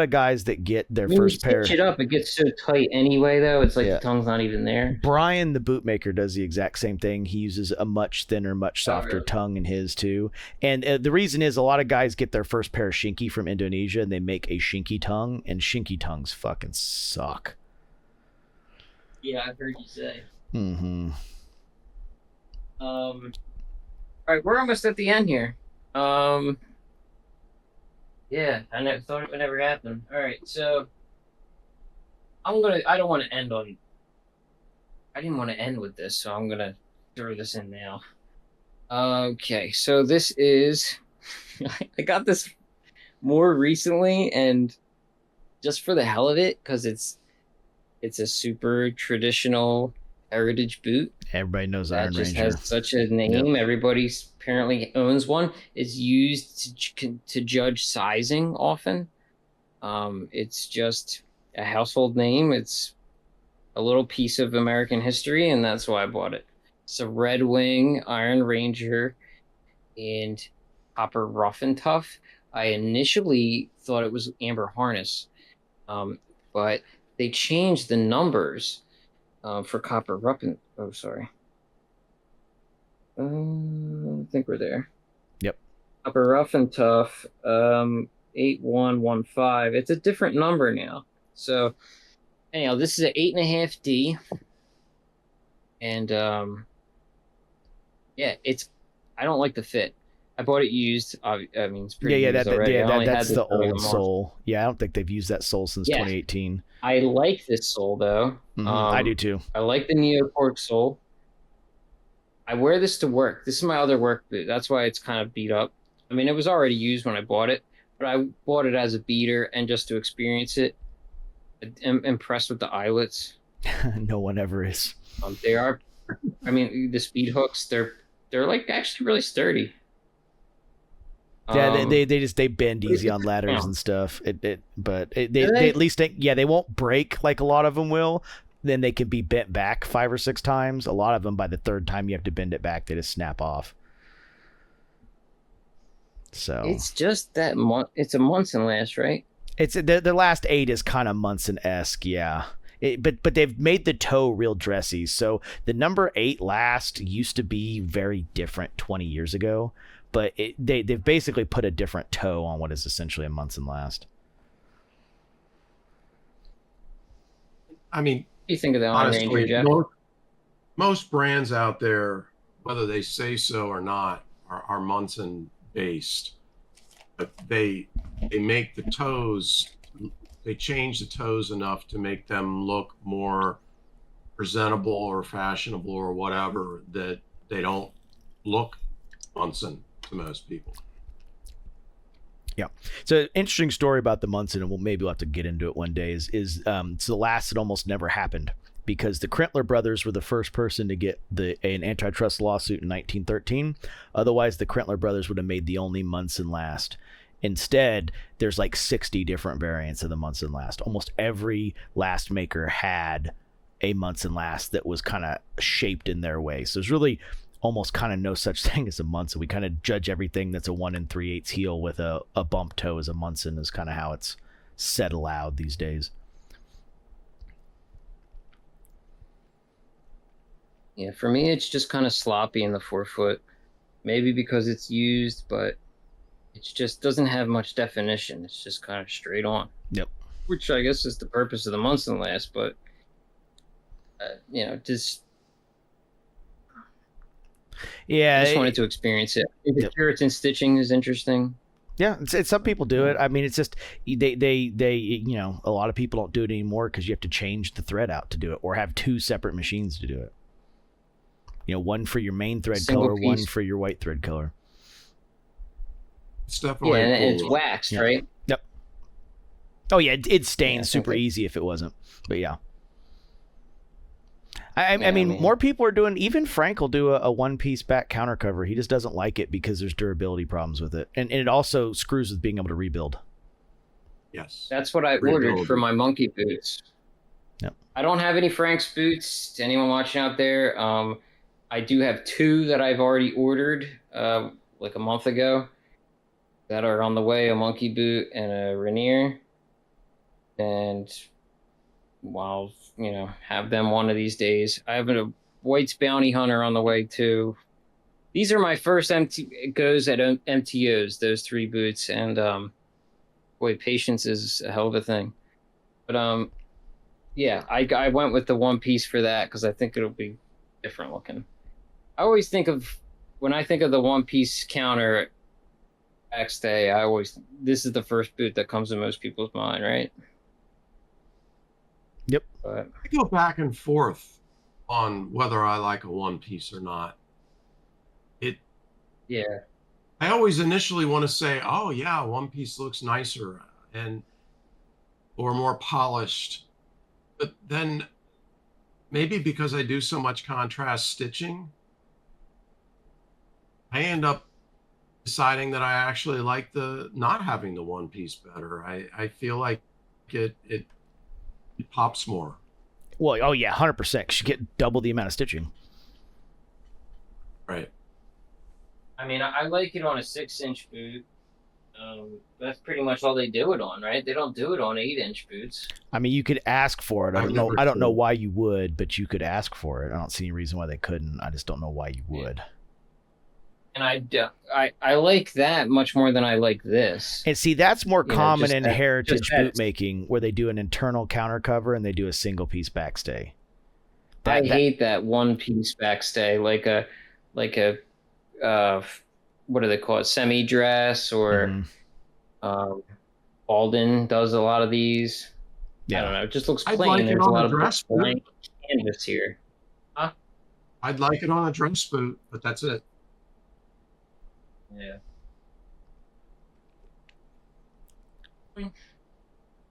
guys that get their first pair. Stitch it up, it gets so tight anyway. Though it's like the tongue's not even there. Brian, the bootmaker, does the exact same thing. He uses a much thinner, much softer tongue in his too. And the reason is a lot of guys get their first pair of Shinky from Indonesia and they make a Shinky tongue, and Shinky tongues fucking suck. Yeah, I've heard you say. Mm-hmm. All right, we're almost at the end here. Yeah, I never thought it would ever happen. All right, so I don't want to end on. I didn't want to end with this, so I'm gonna throw this in now. Okay, so this is. I got this more recently, and just for the hell of it, because it's a super traditional heritage boot. Everybody knows Iron Ranger. Ranger. Has such a name. Yep. Everybody apparently owns one. It's used to judge sizing often. It's just a household name. It's a little piece of American history, and that's why I bought it. It's a Red Wing Iron Ranger and copper rough and tough. I initially thought it was amber harness, but they changed the numbers for copper rough and I think we're there. Yep. Copper rough and tough 8115. It's a different number now. So anyhow, this is an 8.5D, and yeah, I don't like the fit. I bought it used. I mean, it's pretty used already. That's the old sole. Yeah, I don't think they've used that sole since 2018. I like this sole though. I do too. I like the Neocork sole. I wear this to work. This is my other work boot. That's why it's kind of beat up. I mean, it was already used when I bought it, but I bought it as a beater and just to experience it. I'm impressed with the eyelets. No one ever is. They are. I mean, the speed hooks. They're like actually really sturdy. Yeah, they bend easy on ladders and stuff. But they at least they won't break like a lot of them will. Then they can be bent back 5 or 6 times. A lot of them by the 3rd time you have to bend it back, they just snap off. So it's just that it's a Munson last, right? It's the last 8 is kind of Munson-esque, yeah. But they've made the toe real dressy. So the number 8 last used to be very different 20 years ago. But they've basically put a different toe on what is essentially a Munson last. I mean, what do you think of that honestly, Ranger, Jeff? Most brands out there, whether they say so or not, are Munson based. But they make the toes, they change the toes enough to make them look more presentable or fashionable or whatever, that they don't look Munson to most people. Yeah. So interesting story about the Munson, and we'll have to get into it one day, is it's the last that almost never happened, because the Krentler brothers were the first person to get an antitrust lawsuit in 1913. Otherwise, the Krentler brothers would have made the only Munson last. Instead, there's like 60 different variants of the Munson last. Almost every last maker had a Munson last that was kind of shaped in their way. So there's really almost kind of no such thing as a Munson. We kind of judge everything that's a 1 3/8 heel with a bump toe as a Munson, is kind of how it's said aloud these days. Yeah, for me, it's just kind of sloppy in the forefoot. Maybe because it's used, but it just doesn't have much definition. It's just kind of straight on. Yep. Which I guess is the purpose of the Munson last, but just. Yeah, I just wanted to experience it. The Puritan stitching is interesting. Yeah, it's some people do it. I mean, it's just they a lot of people don't do it anymore because you have to change the thread out to do it, or have 2 separate machines to do it. One for your main thread color, one for your white thread color. It's definitely and it's waxed, right? Yep. Oh yeah, it stains super easy if it wasn't, but yeah. I mean, more people are doing. Even Frank will do a 1-piece back counter cover. He just doesn't like it because there's durability problems with it, and it also screws with being able to rebuild. Yes, that's what I ordered for my monkey boots. Yep. I don't have any Frank's boots. To anyone watching out there, I do have 2 that I've already ordered like a month ago that are on the way: a monkey boot and a Rainier. And I'll have them one of these days. I have a White's Bounty Hunter on the way too. These are my first goes at MTOs, those 3 boots, and boy, patience is a hell of a thing. But yeah, I went with the 1-piece for that because I think it'll be different looking. I always think when I think of the 1-piece counter X-Day, this is the first boot that comes to most people's mind, right? Yep. I go back and forth on whether I like a 1-piece or not. I always initially want to say, oh yeah, 1-piece looks nicer or more polished. But then maybe because I do so much contrast stitching, I end up deciding that I actually like not having the 1-piece better. I feel like it pops more. Well, oh yeah, 100%. You get double the amount of stitching. Right. I mean, I like it on a 6-inch boot. That's pretty much all they do it on, right? They don't do it on 8-inch boots. I mean, you could ask for it. I don't know why you would, but you could ask for it. I don't see any reason why they couldn't. I just don't know why you would. and I like that much more than I like this. And see, that's more You know, common just in that- heritage just that- bootmaking, where they do an internal counter cover and they do a single piece backstay. I hate that one piece backstay, like a what do they call it, semi dress, or Mhm. Alden does a lot of these. I don't Yeah. know. It just looks I'd plain. like it There's a on lot a of dress boot. blank canvas here. I'd like it on a dress boot, but that's it. Yeah.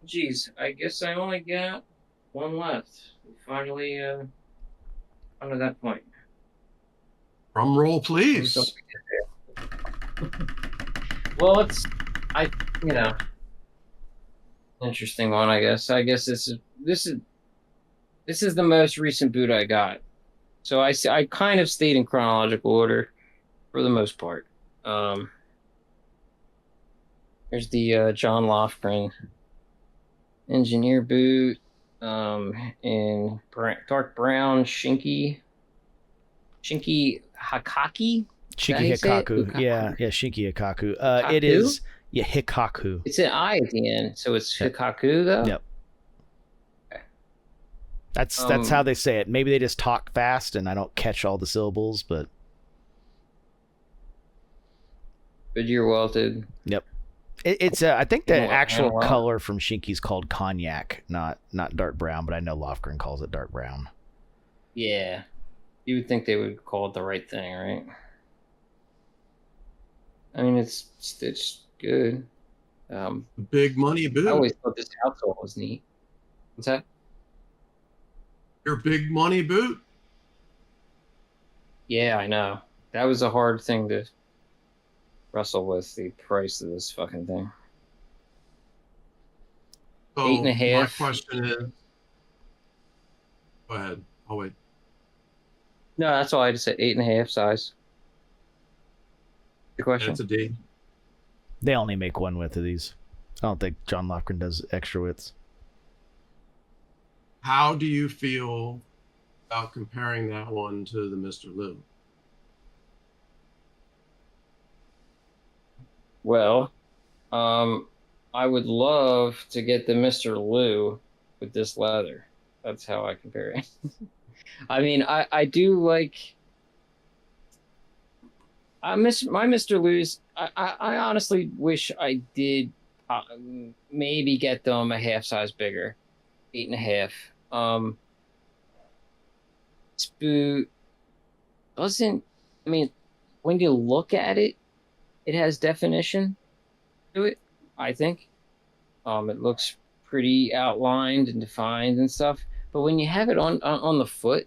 Geez, I guess I only got one left. We finally under that point. Drum roll, please. Well, you know, interesting one. I guess this is the most recent boot I got. So I kind of stayed in chronological order for the most part. There's the John Lofgren engineer boot in dark brown Shinky Hakaki. Shinki Hikaku. Yeah, Shinki Hikaku. It is Hikaku. It's an I at the end, so it's Hikaku though. Yep. That's how they say it. Maybe they just talk fast and I don't catch all the syllables, but Goodyear welted. Yep. It's I think the You know what, actual well- color from Shinki's called cognac, not dark brown, but I know Lofgren calls it dark brown. Yeah, you would think they would call it the right thing, right? I mean, it's stitched good. Big money boot. I always thought this outsole was neat. What's that? Your big money boot. Yeah, I know. That was a hard thing to wrestle with, the price of this fucking thing. So 8.5. my question is, go ahead. I'll wait. No, that's all I just said. 8.5 size. The question. That's a D. They only make one width of these. I don't think John Lofgren does extra widths. How do you feel about comparing that one to the Mr. Lou? Well, I would love to get the Mr. Lou with this leather. That's how I compare it. I mean, I do like. I miss my Mr. Lou's. I honestly wish I did maybe get them a half size bigger, 8.5. This boot doesn't. I mean, when you look at it, it has definition to it. I think. It looks pretty outlined and defined and stuff. But when you have it on the foot,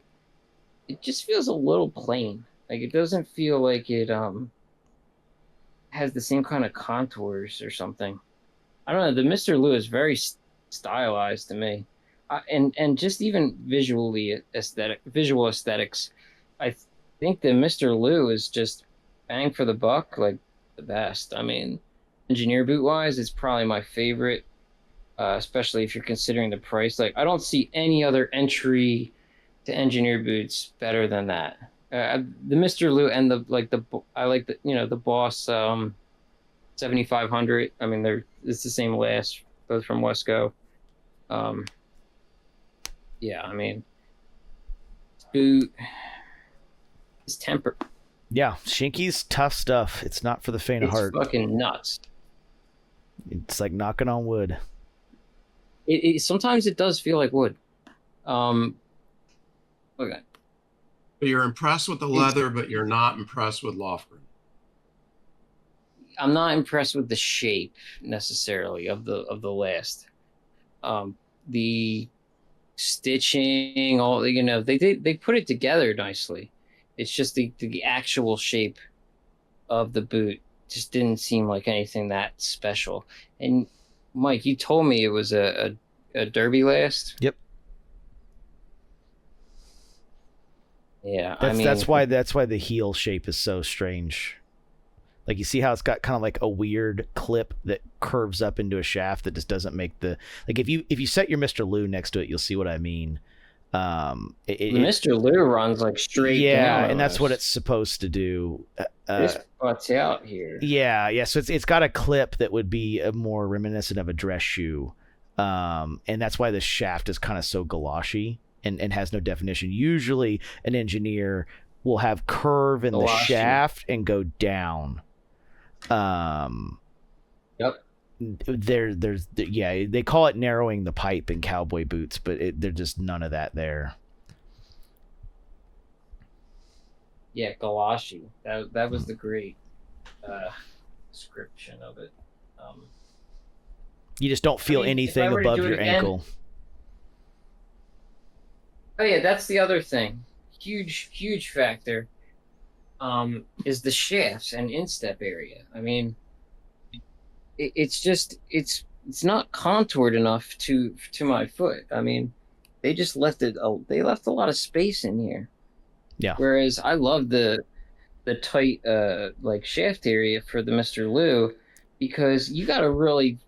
it just feels a little plain. Like it doesn't feel like it has the same kind of contours or something. I don't know. The Mr. Lou is very stylized to me, and just even visual aesthetics. I think the Mr. Lou is just bang for the buck, like the best. I mean, engineer boot wise, it's probably my favorite, especially if you're considering the price. Like I don't see any other entry to engineer boots better than that. The Mr. Lou and I like the Boss 7500. I mean, it's the same last, both from Wesco. Yeah, I mean, boot is tempered. Yeah, Shinki's tough stuff. It's not for the faint of It's heart. fucking nuts. It's like knocking on wood. It sometimes it does feel like wood. Okay. But you're impressed with the leather, but you're not impressed with Lofgren. I'm not impressed with the shape necessarily of the last. The stitching, all they put it together nicely. It's just the actual shape of the boot just didn't seem like anything that special. And Mike, you told me it was a derby last. Yep. Yeah, That's why the heel shape is so strange. Like you see how it's got kind of like a weird clip that curves up into a shaft that just doesn't make the, like if you set your Mr. Lou next to it, you'll see what I mean. Mr. Lou runs like straight down. And that's what almost. it's supposed to do. This butts out here. Yeah. So it's got a clip that would be more reminiscent of a dress shoe, and that's why the shaft is kind of so galoshy and has no definition. Usually, an engineer will have curve in the shaft and go down. Yep. They call it narrowing the pipe in cowboy boots, but there's just none of that there. Yeah, galoshy. That was the great description of it. You just don't feel anything above your ankle. Oh yeah, that's the other thing. Huge factor. Is the shafts and instep area. I mean, it's not contoured enough to my foot. I mean, they just left a lot of space in here. Yeah. Whereas I love the tight like shaft area for the Mr. Lou, because you gotta really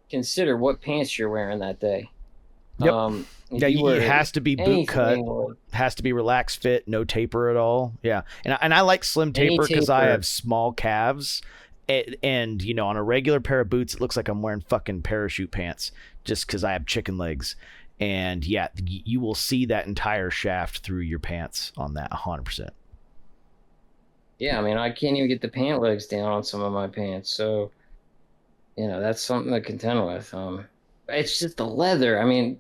consider what pants you're wearing that day. Yep. It has to be boot cut. Has to be relaxed fit, no taper at all. Yeah, and I like slim taper because I have small calves, and on a regular pair of boots, it looks like I'm wearing fucking parachute pants just because I have chicken legs. And yeah, you will see that entire shaft through your pants on that 100%. Yeah, I mean, I can't even get the pant legs down on some of my pants, so that's something to contend with. It's just the leather. I mean,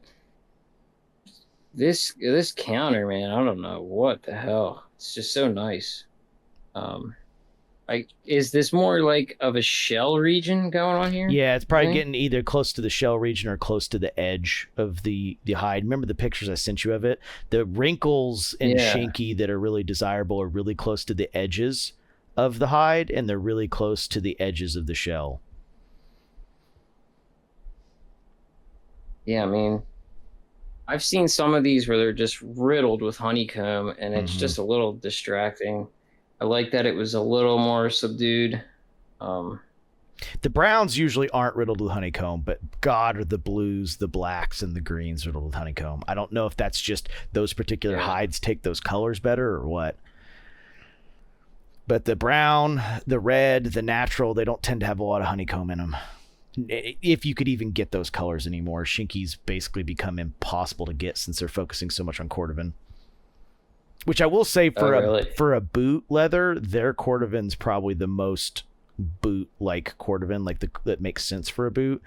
this counter, man, I don't know what the hell. It's just so nice. Is this more like of a shell region going on here? Yeah, it's probably getting either close to the shell region or close to the edge of the hide. Remember the pictures I sent you of it? The wrinkles and shinky that are really desirable are really close to the edges of the hide, and they're really close to the edges of the shell. Yeah, I mean, I've seen some of these where they're just riddled with honeycomb, and it's just a little distracting. I like that it was a little more subdued. The browns usually aren't riddled with honeycomb, but God, are the blues, the blacks, and the greens riddled with honeycomb. I don't know if that's just those particular hides take those colors better or what. But the brown, the red, the natural, they don't tend to have a lot of honeycomb in them. If you could even get those colors anymore. Shinkies basically become impossible to get since they're focusing so much on cordovan. Which I will say for a boot leather, their cordovan's probably the most boot-like cordovan, that makes sense for a boot.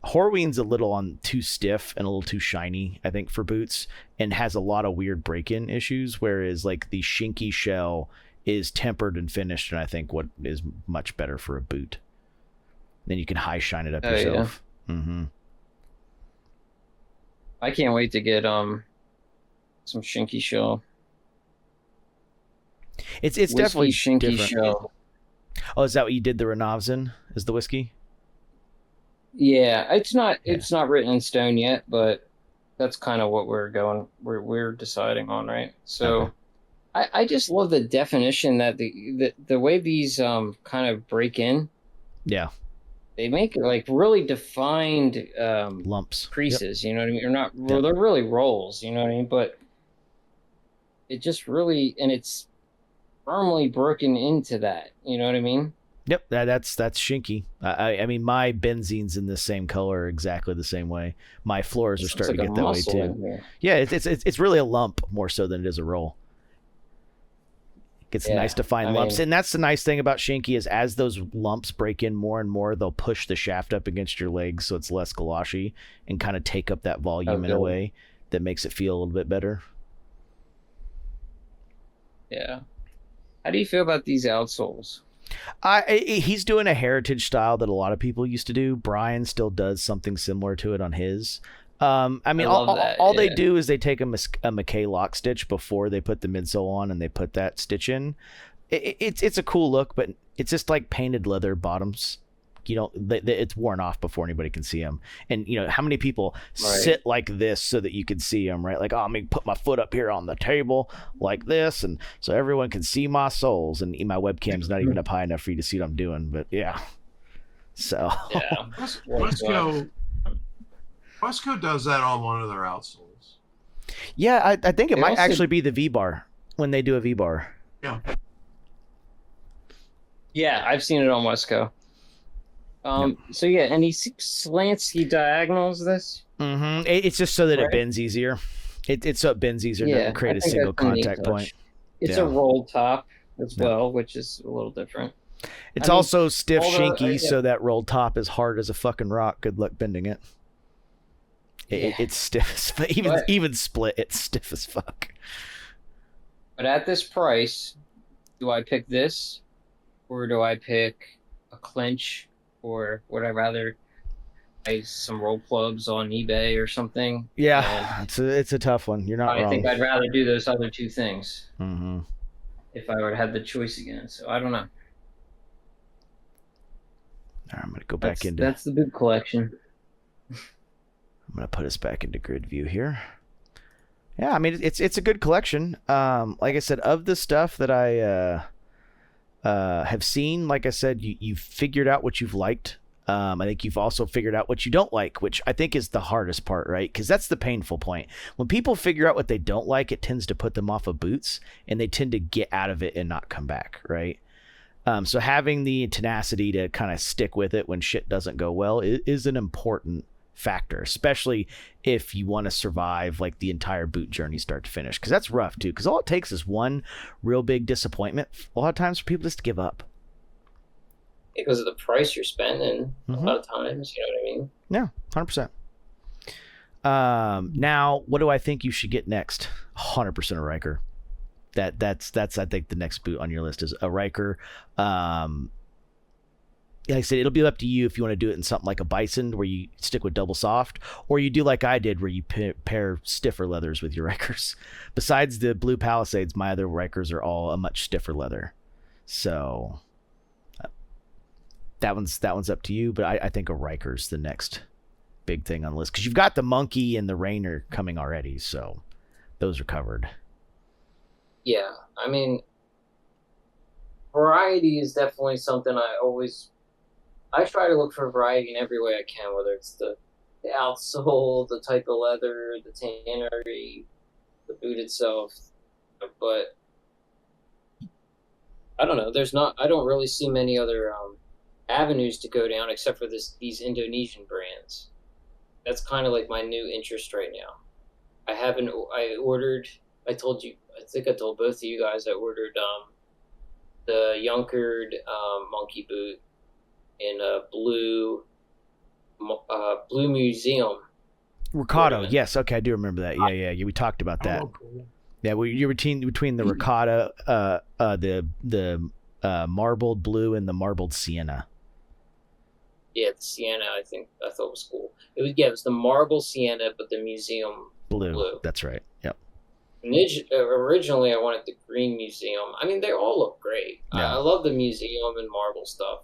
Horween's a little too stiff and a little too shiny, I think, for boots, and has a lot of weird break-in issues, whereas like the Shinky shell is tempered and finished, and I think what is much better for a boot. Then you can high shine it up yourself. Yeah. Mm-hmm. I can't wait to get some Shinky shell. It's definitely Shinky different. shell. Oh, is that what you did the Renavs in? Is the whiskey? Yeah, it's not written in stone yet, but that's kind of what we're deciding on, right? So I just love the definition that the way these kind of break in. Yeah. They make like really defined lumps, creases. Yep. You know what I mean? They're not. Well, they're really rolls. You know what I mean? But it just really, and it's firmly broken into that. You know what I mean? Yep, that's Shinky. I mean, my benzene's in the same color, exactly the same way. My floors are starting to get that way too. Yeah, it's really a lump more so than it is a roll. It's nice to find lumps, and that's the nice thing about Shinky is as those lumps break in more and more, they'll push the shaft up against your legs so it's less galoshy and kind of take up that volume in a way that makes it feel a little bit better. Yeah. How do you feel about these outsoles? He's doing a heritage style that a lot of people used to do. Brian still does something similar to it on his. I mean, all they do is they take a McKay lock stitch before they put the midsole on, and they put that stitch in. It's a cool look, but it's just like painted leather bottoms. It's worn off before anybody can see them. And how many people sit like this so that you can see them, right? Like, oh, I'm gonna put my foot up here on the table like this, and so everyone can see my soles. And my webcam's not even up high enough for you to see what I'm doing. But yeah, so let's go. Wesco does that on one of their outsoles. Yeah, I think it They might also- actually be the V bar when they do a V bar. Yeah. Yeah, I've seen it on Wesco. So yeah, and he slants, he diagonals this. Mm-hmm. It's just so that it Right. bends easier. It's so it bends easier. Yeah, Doesn't create I a think single that's a neat contact touch. point. It's Yeah. a rolled top as Yeah. well, which is a little different. It's I mean, also stiff all the- shinky, yeah. so that rolled top is hard as a fucking rock. Good luck bending it. Yeah. It's stiff as fuck. Even split, it's stiff as fuck. But at this price, do I pick this, or do I pick a clinch, or would I rather buy some roll clubs on eBay or something? Yeah, And it's a tough one. You're not I wrong. think I'd rather do those other two things Mm-hmm. if I would have had the choice again. So I don't know. All right, I'm gonna go back That's, into. that's the boot collection. I'm gonna put us back into grid view here. Yeah, I mean it's a good collection. Like I said, of the stuff that I have seen, like I said, you've figured out what you've liked. I think you've also figured out what you don't like, which I think is the hardest part, right? Because that's the painful point. When people figure out what they don't like, it tends to put them off of boots, and they tend to get out of it and not come back, right? So having the tenacity to kind of stick with it when shit doesn't go well is an important factor, especially if you want to survive like the entire boot journey start to finish, because that's rough too, because all it takes is one real big disappointment a lot of times for people just to give up. Because of the price you're spending, Mhm. a lot of times, you know what I mean? Yeah, 100%. Now what do I think you should get next? 100% a Riker. That's I think the next boot on your list is a Riker. Like I said, it'll be up to you if you want to do it in something like a Bison where you stick with double soft, or you do like I did where you pair stiffer leathers with your Rikers. Besides the Blue Palisades, my other Rikers are all a much stiffer leather. So that one's up to you, but I think a Riker's the next big thing on the list, because you've got the Monkey and the Rainer coming already, so those are covered. Yeah, I mean, variety is definitely something I try to look for variety in every way I can, whether it's the outsole, the type of leather, the tannery, the boot itself. But I don't know. I don't really see many other avenues to go down except for these Indonesian brands. That's kind of like my new interest right now. I think I told both of you guys I ordered the Junkard monkey boot in a blue museum. Ricardo, Bourbon. yes, okay, I do remember that. Yeah, we talked about that. Oh, cool. Yeah, you're between the ricotta, the marbled blue and the marbled sienna. Yeah, the sienna. I thought was cool. It was the marble sienna, but the museum blue. That's right. Yep. Originally, I wanted the green museum. I mean, they all look great. Yeah. I love the museum and marble stuff.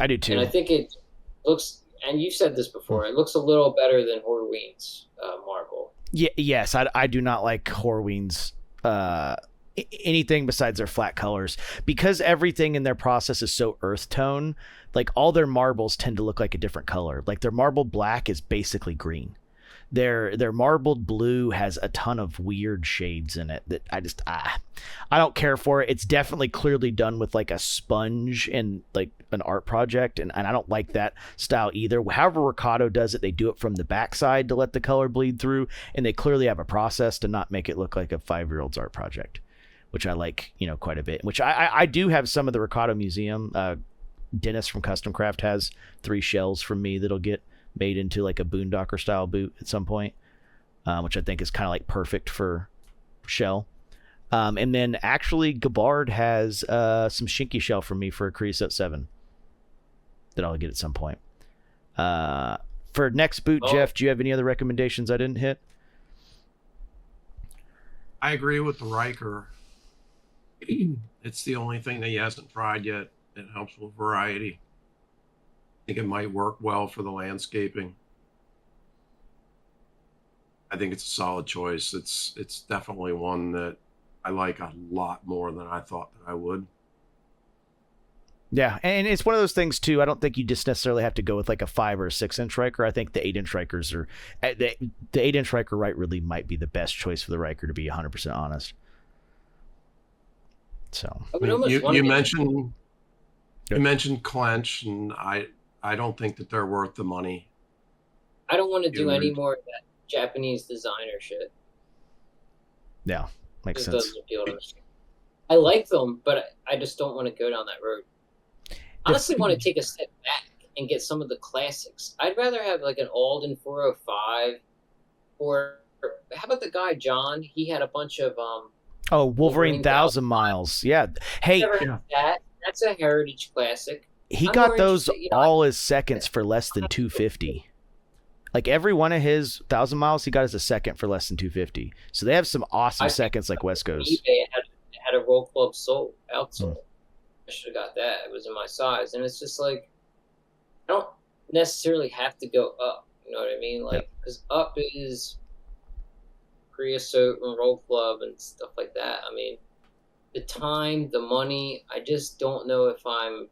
I do too. And I think it looks. And you said this before. It looks a little better than Horween's marble. Yeah, yes, I do not like Horween's anything besides their flat colors, because everything in their process is so earth tone. Like all their marbles tend to look like a different color. Like their marbled black is basically green. Their marbled blue has a ton of weird shades in it that I don't care for it. It's definitely clearly done with like a sponge and like an art project, and I don't like that style either. However Ricardo does it, they do it from the backside to let the color bleed through, and they clearly have a process to not make it look like a 5-year-old's art project, which I like, quite a bit. Which I do have some of the Ricardo Museum. Dennis from Custom Craft has 3 shells from me that'll get made into like a boondocker style boot at some point, which I think is kind of like perfect for shell. And then actually Gabbard has some Shinky shell from me for a Creosote 7 that I'll get at some point. For next boot, Jeff, do you have any other recommendations I didn't hit? I agree with the Riker. It's the only thing that he hasn't tried yet. It helps with variety. I think it might work well for the landscaping. I think it's a solid choice. It's definitely one that I like a lot more than I thought that I would. Yeah, and it's one of those things too. I don't think you just necessarily have to go with like a 5 or a 6-inch Riker. I think the 8-inch Rikers are the 8-inch Riker right really might be the best choice for the Riker, to be 100% honest. So I would almost want you to mentioned clench, and I don't think that they're worth the money. I don't want to do You any would- more of that Japanese designer shit. yeah, makes It sense. doesn't appeal to me. I like them, but I just don't want to go down that road. I honestly want to take a step back and get some of the classics. I'd rather have like an Alden 405, or how about the guy John? He had a bunch of Oh, Wolverine 1,000 Miles. Yeah. Hey, never had that. That's a heritage classic. he I'm got more those interested, all as seconds for less than 250. Like every one of his 1,000 Miles, he got as a second for less than 250. So they have some awesome seconds like West Coast. eBay had a Roll Club sold outsold. I should have got that. It was in my size, and it's just like I don't necessarily have to go up. You know what I mean? Like because up is creosote and Roll Club and stuff like that. I mean, the time, the money. I just don't know if I'm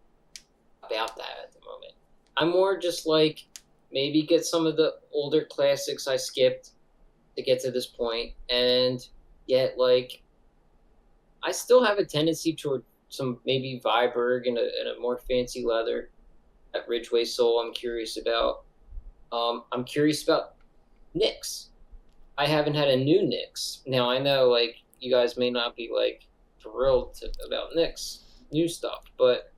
about that at the moment. I'm more just like maybe get some of the older classics I skipped to get to this point, and yet like I still have a tendency toward some maybe Viberg and a more fancy leather. That Ridgeway sole I'm curious about. I'm curious about Nicks. I haven't had a new Nicks. Now I know like you guys may not be like thrilled about Nicks new stuff, but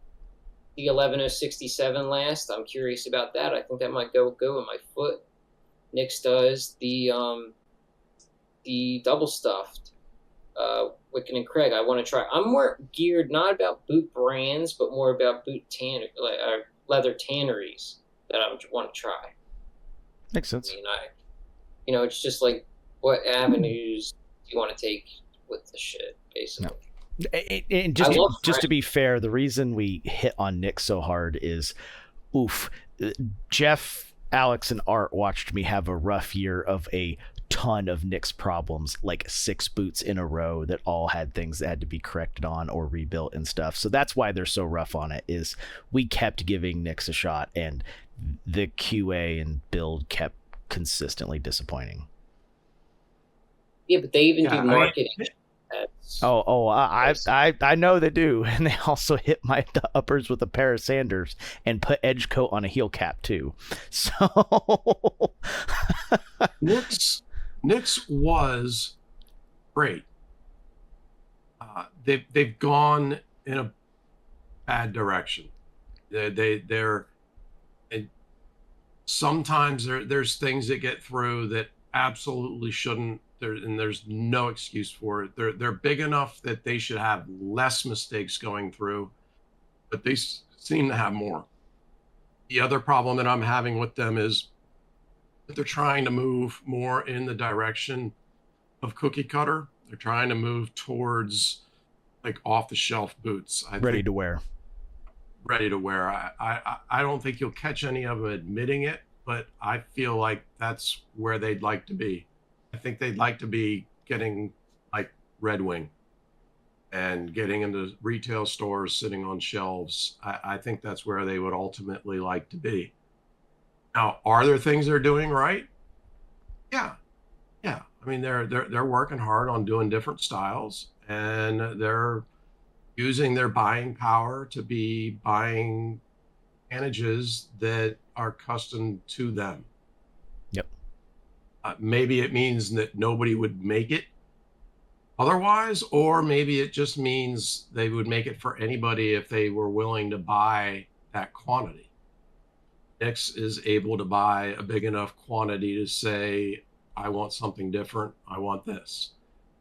the 11067 last, I'm curious about that. I think that might go in my foot. Nicks does the double stuffed Wiccan and Craig. I want to try. I'm more geared not about boot brands, but more about boot leather tanneries that I want to try. Makes sense. I mean, it's just like what avenues do you want to take with the shit, basically. No. And just to be fair, the reason we hit on Nick so hard is, Jeff, Alex, and Art watched me have a rough year of a ton of Nick's problems, like 6 boots in a row that all had things that had to be corrected on or rebuilt and stuff. So that's why they're so rough on it, is we kept giving Nick's a shot, and the QA and build kept consistently disappointing. Yeah, but they even do marketing. I know they do, and they also hit my uppers with a pair of sanders and put edge coat on a heel cap too. So Nick's was great. They've gone in a bad direction. They're and sometimes there's things that get through that absolutely shouldn't. And there's no excuse for it. They're big enough that they should have less mistakes going through, but they seem to have more. The other problem that I'm having with them is that they're trying to move more in the direction of cookie cutter. They're trying to move towards like off the shelf boots. Ready to wear. I don't think you'll catch any of them admitting it, but I feel like that's where they'd like to be. I think they'd like to be getting like Red Wing and getting into retail stores, sitting on shelves. I think that's where they would ultimately like to be. Now, are there things they're doing right? Yeah. I mean, they're working hard on doing different styles, and they're using their buying power to be buying advantages that are custom to them. Yep. Maybe it means that nobody would make it otherwise, or maybe it just means they would make it for anybody if they were willing to buy that quantity. Nix is able to buy a big enough quantity to say, I want something different. I want this.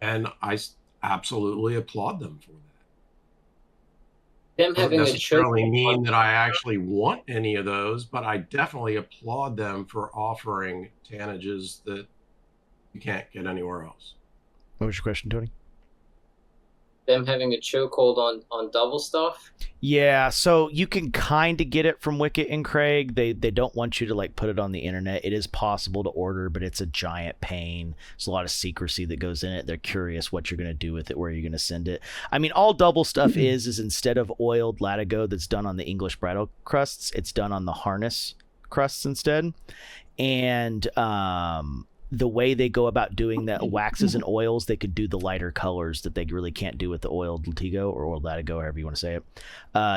And I absolutely applaud them for that. Them having doesn't a choke necessarily mean that I actually want any of those, but I definitely applaud them for offering tannages that you can't get anywhere else. What was your question, Tony? them having a chokehold on double stuff. Yeah, so you can kind of get it from Wicket and Craig. They don't want you to like put it on the internet. It is possible to order, but it's a giant pain. There's a lot of secrecy that goes in it. They're curious what you're going to do with it, where you're going to send it. I mean, all double stuff is instead of oiled Latigo that's done on the English bridle crusts, it's done on the harness crusts instead. And the way they go about doing that waxes and oils, they could do the lighter colors that they really can't do with the oiled Latigo or oiled Latigo, however you want to say it.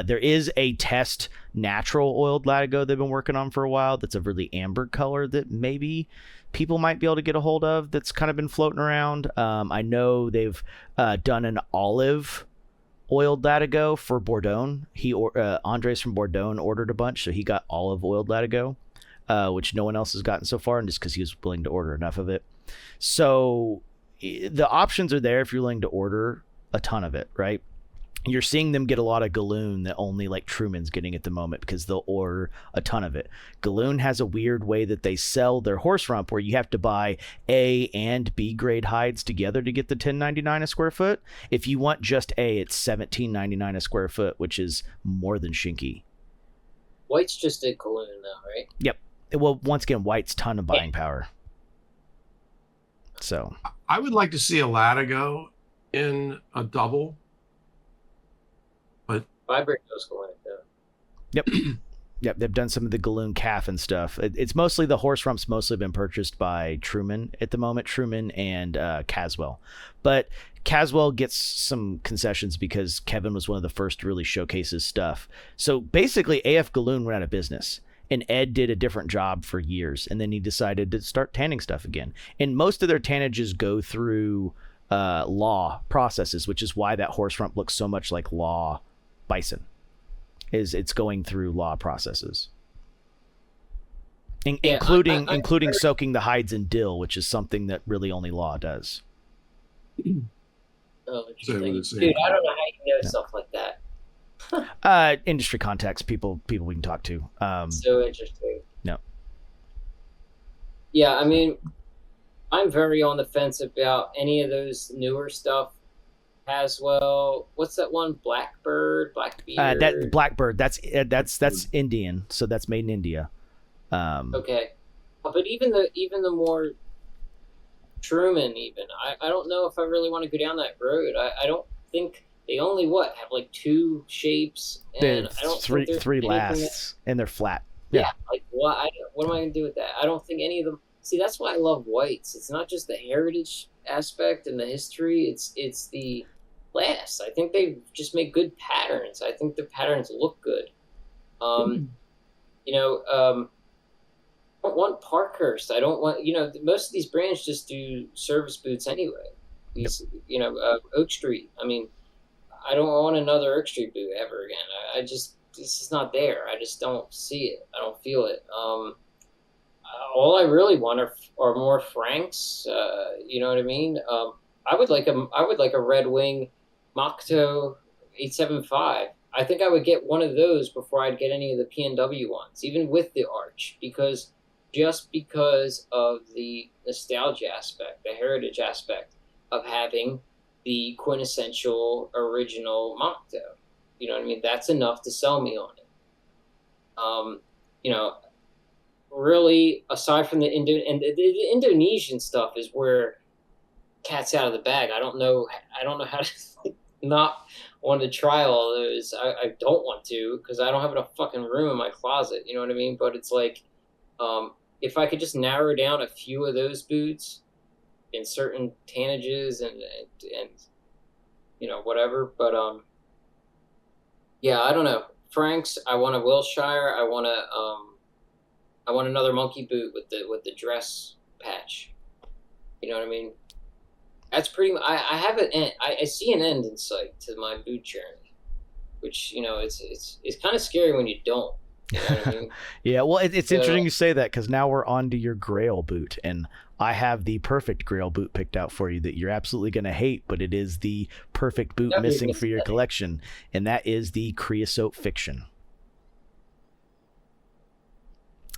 There is a test natural oiled Latigo they've been working on for a while that's a really amber color that maybe people might be able to get a hold of, that's kind of been floating around. I know they've done an olive oiled Latigo for Bordeaux. Andres from Bordeaux ordered a bunch, so he got olive oiled Latigo. Which no one else has gotten so far, and just because he was willing to order enough of it. So the options are there if you're willing to order a ton of it, right? You're seeing them get a lot of Galloon that only like Truman's getting at the moment because they'll order a ton of it. Galloon has a weird way that they sell their horse rump where you have to buy A and B grade hides together to get the $10.99 a square foot. If you want just A, it's $17.99 a square foot, which is more than shinky. White's just a Galloon though, right? Yep. Well, once again, White's ton of buying power. So I would like to see a Latigo in a double. Vibrator's going though. Yep. Yep, they've done some of the Galloon calf and stuff. It's mostly the horse rump's mostly been purchased by Truman at the moment, Truman and Caswell. But Caswell gets some concessions because Kevin was one of the first to really showcase his stuff. So basically, AF Galloon went out of business. And Ed did a different job for years, and then he decided to start tanning stuff again. And most of their tannages go through law processes, which is why that horse rump looks so much like law bison. It's going through law processes, including soaking the hides in dill, which is something that really only law does. Oh, interesting. Dude, I don't know how you know stuff like that. Industry contacts, people we can talk to. So interesting. No. Yeah, I mean, I'm very on the fence about any of those newer stuff. Caswell, what's that one? Blackbeard. That Blackbird. That's Indian, so that's made in India. Okay, but even the more Truman, I don't know if I really want to go down that road. I don't think. They only have like two shapes, and I don't think three lasts, and they're flat. Yeah, like what am I gonna do with that? I don't think any of them. See, that's why I love whites. It's not just the heritage aspect and the history. It's the last. I think they just make good patterns. I think the patterns look good. I don't want Parkhurst. I don't want most of these brands just do service boots anyway. These Oak Street. I mean. I don't want another Oak Street boot ever again. It's just not there. I just don't see it. I don't feel it. All I really want are more Franks. You know what I mean? I would like a Red Wing Machto 875. I think I would get one of those before I'd get any of the PNW ones, even with the arch, because of the nostalgia aspect, the heritage aspect of having the quintessential original Machto. You know what I mean? That's enough to sell me on it. Really, aside from the Indonesian stuff is where cat's out of the bag. I don't know how to not want to try all those. I don't want to because I don't have enough fucking room in my closet. You know what I mean? But it's like, if I could just narrow down a few of those boots in certain tannages and whatever, but I don't know. Franks, I want a Wilshire. I want another monkey boot with the dress patch. You know what I mean? That's pretty. I have an end. I see an end in sight to my boot journey, which it's kind of scary when you don't. You know what I mean? Yeah, well, it's interesting you say that because now we're on to your Grail boot, and I have the perfect Grail boot picked out for you that you're absolutely going to hate, but it is the perfect boot missing for your collection, and that is the Creosote Fiction.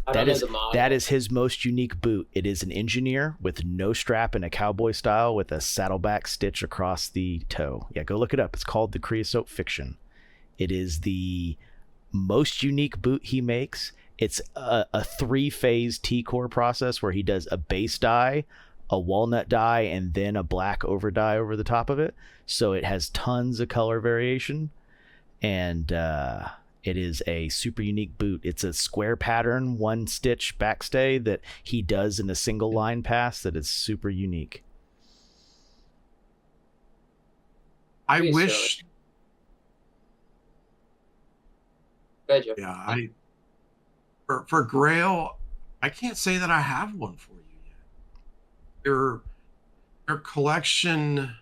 I That don't know is the model. that is his most unique boot. It is an engineer with no strap in a cowboy style with a saddleback stitch across the toe. Yeah, go look it up. It's called the Creosote Fiction. It is the most unique boot he makes. It's a three-phase T-core process where he does a base dye, a walnut dye, and then a black over dye over the top of it. So it has tons of color variation, and it is a super unique boot. It's a square pattern, one stitch backstay that he does in a single line pass that is super unique. I Yes, wish. Go ahead, Joe. Yeah, for Grail, I can't say that I have one for you yet. Your collection,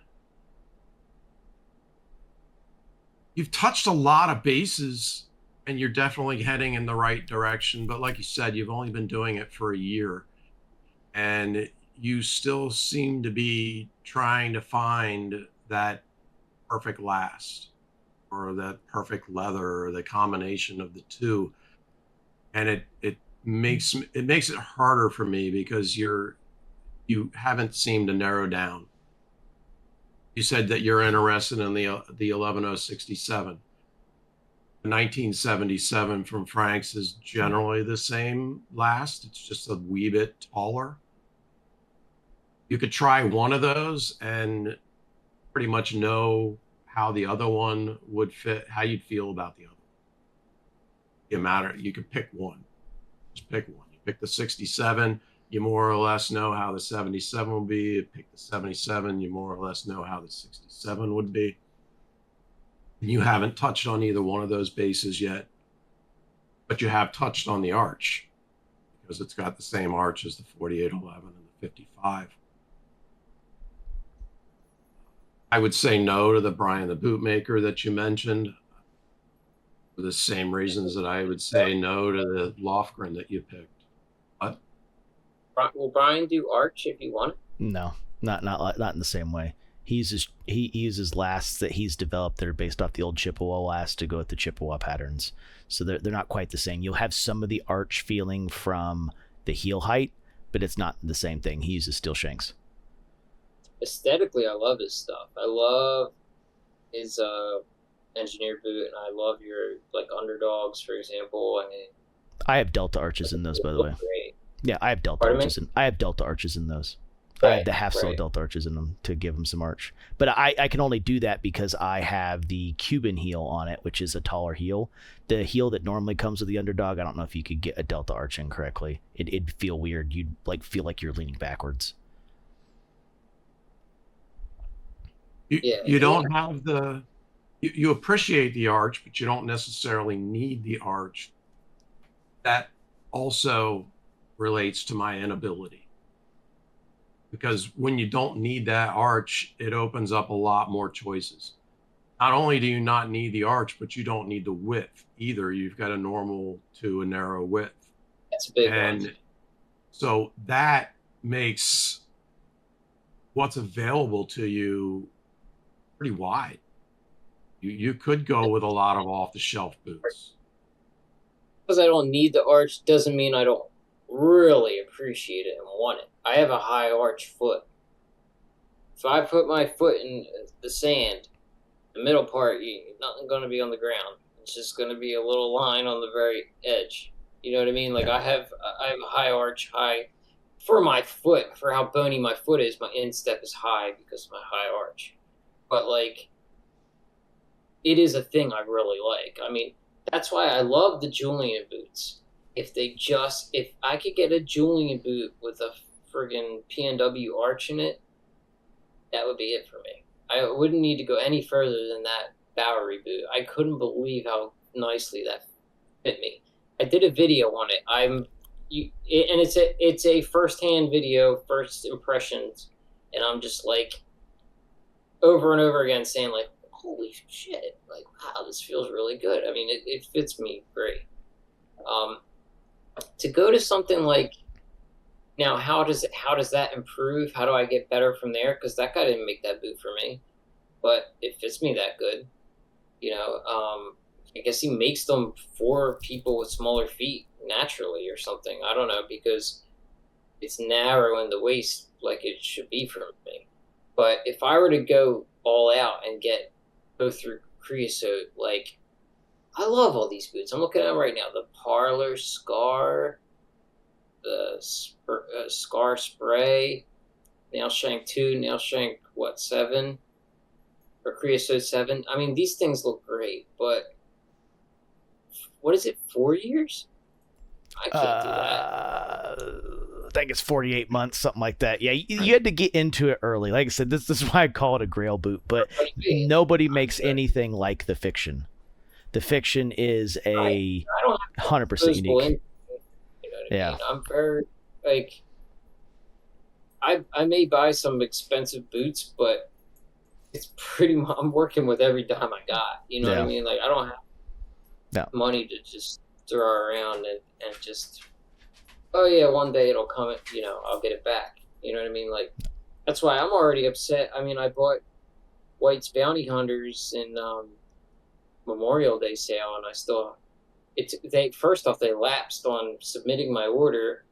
you've touched a lot of bases, and you're definitely heading in the right direction. But like you said, you've only been doing it for a year, and you still seem to be trying to find that perfect last or that perfect leather or the combination of the two. And it makes it harder for me because you haven't seemed to narrow down. You said that you're interested in the 11067. The 1977 from Frank's is generally the same last. It's just a wee bit taller. You could try one of those and pretty much know how the other one would fit, how you'd feel about the other one. You could pick one. Just pick one. You pick the 67, you more or less know how the 77 will be. You pick the 77, you more or less know how the 67 would be. And you haven't touched on either one of those bases yet, but you have touched on the arch because it's got the same arch as the 4811 and the 55. I would say no to the Brian the Bootmaker that you mentioned for the same reasons that I would say no to the Lofgren that you picked. What? Will Brian do arch if you want it? No, not in the same way. He uses lasts that he's developed that are based off the old Chippewa last to go with the Chippewa patterns. So they're not quite the same. You'll have some of the arch feeling from the heel height, but it's not the same thing. He uses steel shanks. Aesthetically, I love his stuff. I love his engineer boot, and I love your like underdogs, for example. I mean, I have delta arches in those, by the way. Great. Yeah, I have delta Pardon arches me? I have delta arches in those. I have the half cell right. delta arches in them to give them some arch. But I can only do that because I have the Cuban heel on it, which is a taller heel. The heel that normally comes with the underdog, I don't know if you could get a delta arch in correctly. It'd feel weird. You'd like feel like you're leaning backwards. You don't have the you appreciate the arch, but you don't necessarily need the arch. That also relates to my inability. Because when you don't need that arch, it opens up a lot more choices. Not only do you not need the arch, but you don't need the width either. You've got a normal to a narrow width. That's a big And one. so that makes what's available to you pretty wide. You could go with a lot of off-the-shelf boots. Because I don't need the arch doesn't mean I don't really appreciate it and want it. I have a high arch foot. If I put my foot in the sand, the middle part, nothing going to be on the ground. It's just going to be a little line on the very edge. You know what I mean? Like I have a high arch, for my foot, for how bony my foot is. My instep is high because of my high arch. But like, it is a thing I really like. I mean, that's why I love the Julian boots. If I could get a Julian boot with a friggin' PNW arch in it, that would be it for me. I wouldn't need to go any further than that Bowery boot. I couldn't believe how nicely that fit me. I did a video on it. And it's a first-hand video, first impressions, and I'm just like over and over again saying like, holy shit, like wow, this feels really good. I mean, it fits me great. To go to something like now, how does that improve? How do I get better from there? Because that guy didn't make that boot for me, but it fits me that good. You know, I guess he makes them for people with smaller feet. naturally or something. I don't know, because it's narrow in the waist like it should be for me. But if I were to go all out and go through creosote, like, I love all these boots. I'm looking at them right now. The Parlor Scar, the Scar Spray, Nail Shank 2, Nail Shank, 7? Or Creosote 7. I mean, these things look great, but what is it, 4 years? I can't do that. I think it's 48 months, something like that. Yeah, you had to get into it early. Like I said, this is why I call it a Grail boot, but nobody makes anything like the Fiction. The Fiction is a I don't have 100% unique. you know what I Yeah. mean? I'm very, like, I may buy some expensive boots, but it's I'm working with every dime I got. You know what I mean? Like, I don't have money to just throw around and just, oh yeah, one day it'll come, I'll get it back. You know what I mean? Like, that's why I'm already upset. I mean, I bought White's Bounty Hunters in Memorial Day sale, and I still, first off, they lapsed on submitting my order,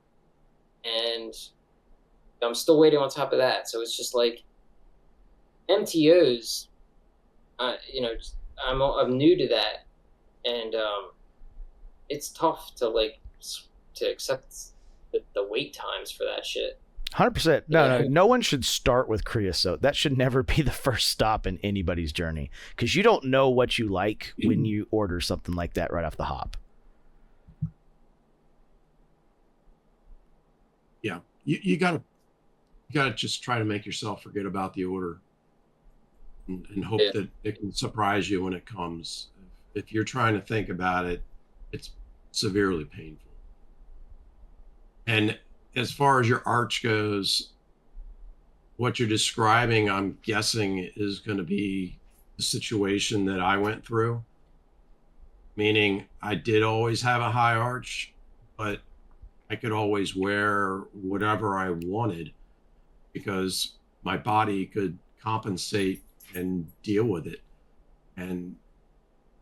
and I'm still waiting on top of that. So it's just like, MTOs, I'm new to that, and it's tough to accept the wait times for that shit. 100%. No one should start with creosote. That should never be the first stop in anybody's journey, because you don't know what you like when you order something like that right off the hop. Yeah, you gotta just try to make yourself forget about the order. And hope that it can surprise you when it comes. If you're trying to think about it, it's severely painful. And as far as your arch goes, what you're describing, I'm guessing, is going to be the situation that I went through. Meaning, I did always have a high arch, but I could always wear whatever I wanted because my body could compensate and deal with it. And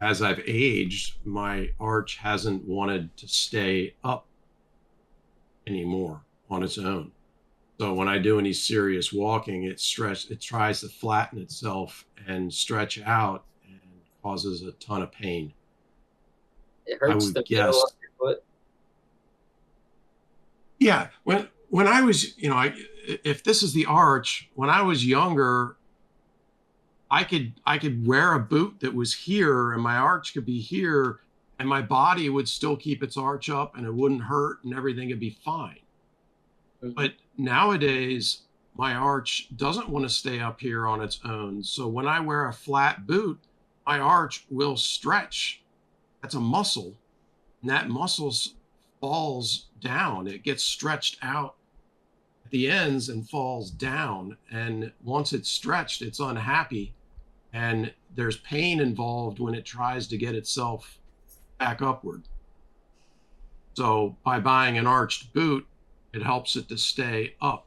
as I've aged, my arch hasn't wanted to stay up anymore on its own. So when I do any serious walking, it tries to flatten itself and stretch out and causes a ton of pain. It hurts the middle of your foot. Yeah, when I was, if this is the arch, when I was younger, I could wear a boot that was here and my arch could be here and my body would still keep its arch up and it wouldn't hurt and everything would be fine. Mm-hmm. But nowadays, my arch doesn't want to stay up here on its own. So when I wear a flat boot, my arch will stretch. That's a muscle. And that muscle falls down. It gets stretched out at the ends and falls down. And once it's stretched, it's unhappy. And there's pain involved when it tries to get itself back upward. So by buying an arched boot, it helps it to stay up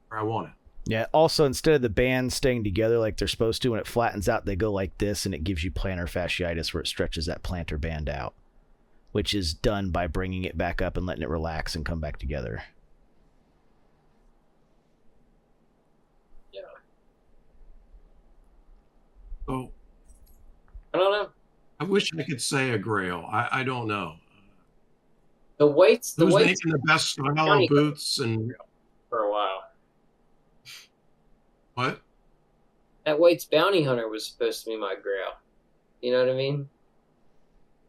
where I want it. Yeah. Also, instead of the bands staying together like they're supposed to, when it flattens out, they go like this, and it gives you plantar fasciitis where it stretches that plantar band out, which is done by bringing it back up and letting it relax and come back together. So, I don't know. I wish I could say a grail. I don't know. Who's making the best style of boots and for a while? What? That White's Bounty Hunter was supposed to be my grail. You know what I mean?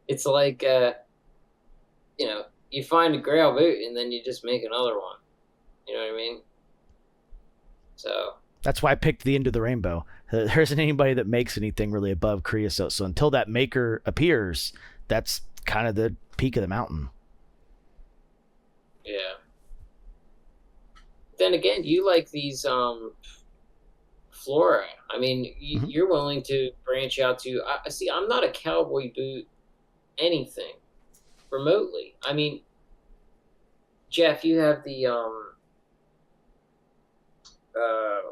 It's like, you find a grail boot and then you just make another one. You know what I mean? So that's why I picked the End of the Rainbow. There isn't anybody that makes anything really above creosote. So until that maker appears, that's kind of the peak of the mountain. Yeah. Then again, you like these Flora. I mean, you're willing to branch out to. See, I'm not a cowboy boot anything remotely. I mean, Jeff, you have the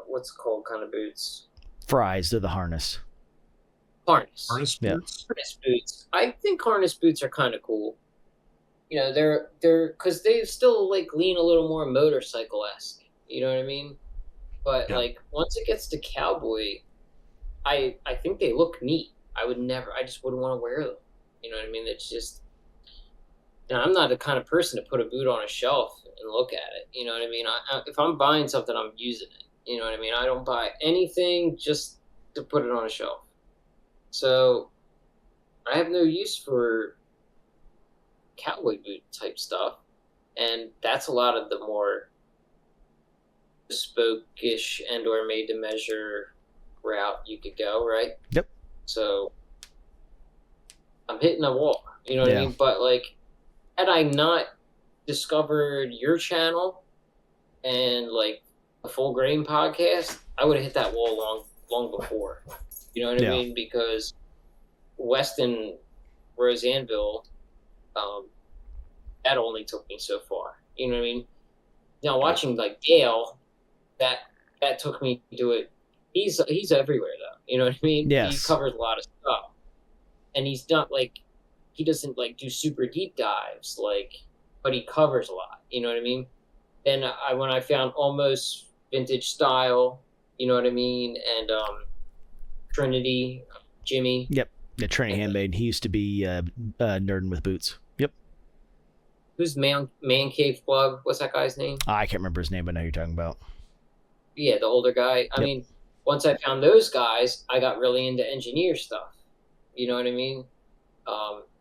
what's it called kind of boots? Fries, they're the harness. Harness boots. Harness boots. I think harness boots are kind of cool. you know, they're because they still like lean a little more motorcycle-esque. You know what I mean? But Yeah. like once it gets to cowboy, I think they look neat. I just wouldn't want to wear them. You know what I mean? It's just, you know, I'm not the kind of person to put a boot on a shelf and look at it. You know what I mean? If I'm buying something, I'm using it. You know what I mean? I don't buy anything just to put it on a shelf. So I have no use for cowboy boot type stuff, and that's a lot of the more bespoke-ish and or made to measure route you could go, right? Yep. So I'm hitting a wall, you know what I Yeah. mean? But like, had I not discovered your channel and like a full grain podcast, I would have hit that wall long before. You know what I Yeah. mean? Because Weston Roseanneville, that only took me so far. You know what I mean? Now watching like Dale, that took me to it. He's everywhere though. You know what I mean? Yes. He covers a lot of stuff, and he's not like, he doesn't like do super deep dives like, but he covers a lot. You know what I mean? Then when I found almost vintage style, you know what I mean, and Trinity, Jimmy. Yep. Yeah, Trinity Handmade. He used to be nerding with boots. Yep. Who's Man Cave Plug? What's that guy's name? I can't remember his name, but I know who you're talking about. Yeah, the older guy. I Yep. mean, once I found those guys, I got really into engineer stuff. You know what I mean?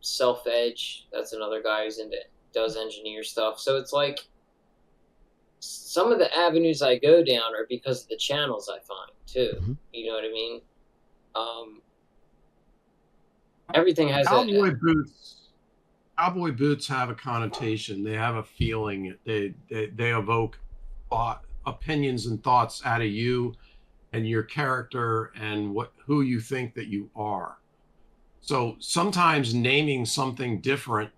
Self Edge, that's another guy who's does engineer stuff. So it's like some of the avenues I go down are because of the channels I find too. Mhm. You know what I mean? Everything has Cowboy boots have a connotation. They have a feeling. They evoke opinions and thoughts out of you and your character and who you think that you are. So sometimes naming something different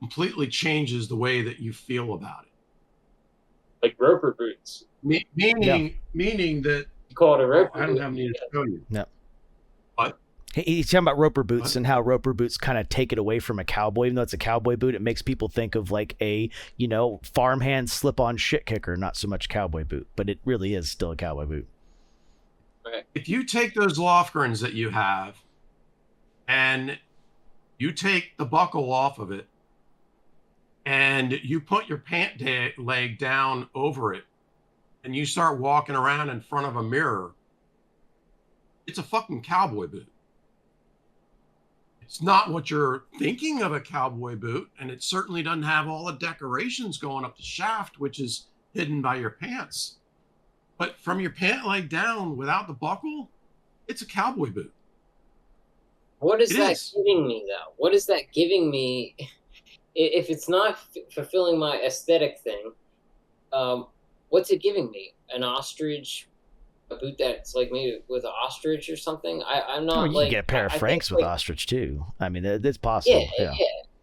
completely changes the way that you feel about it. like roper boots. Meaning that You call it a roper I don't boot. have any to show you. No. What? He's talking about roper boots What? and how roper boots kind of take it away from a cowboy. Even though it's a cowboy boot, it makes people think of like a, farmhand slip-on shit kicker, not so much cowboy boot. But it really is still a cowboy boot. Right. If you take those Lofgrens that you have and you take the buckle off of it and you put your pant leg down over it and you start walking around in front of a mirror, it's a fucking cowboy boot. It's not what you're thinking of a cowboy boot, and it certainly doesn't have all the decorations going up the shaft, which is hidden by your pants. But from your pant leg down without the buckle, it's a cowboy boot. What is It that is. giving me, though? What is that giving me? If it's not fulfilling my aesthetic thing, what's it giving me? An ostrich, a boot that's like maybe with an ostrich or something? I'm not you like. can get a pair of I Franks think, with like, ostrich too. I mean, that's possible. yeah.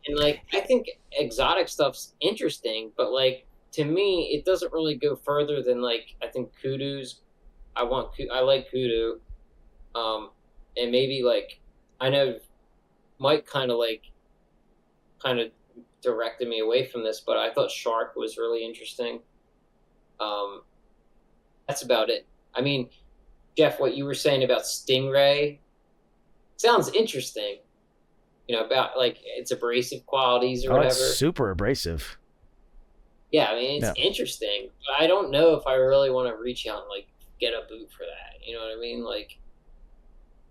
And like, I think exotic stuff's interesting, but like to me, it doesn't really go further than like I think kudu's. I like kudu, and maybe like I know Mike kind of directed me away from this, but I thought shark was really interesting. That's about it. I mean, Jeff, what you were saying about stingray sounds interesting. About like its abrasive qualities or Oh, whatever. it's super abrasive. Yeah, I mean, it's interesting, but I don't know if I really want to reach out and like get a boot for that. You know what I mean? Like,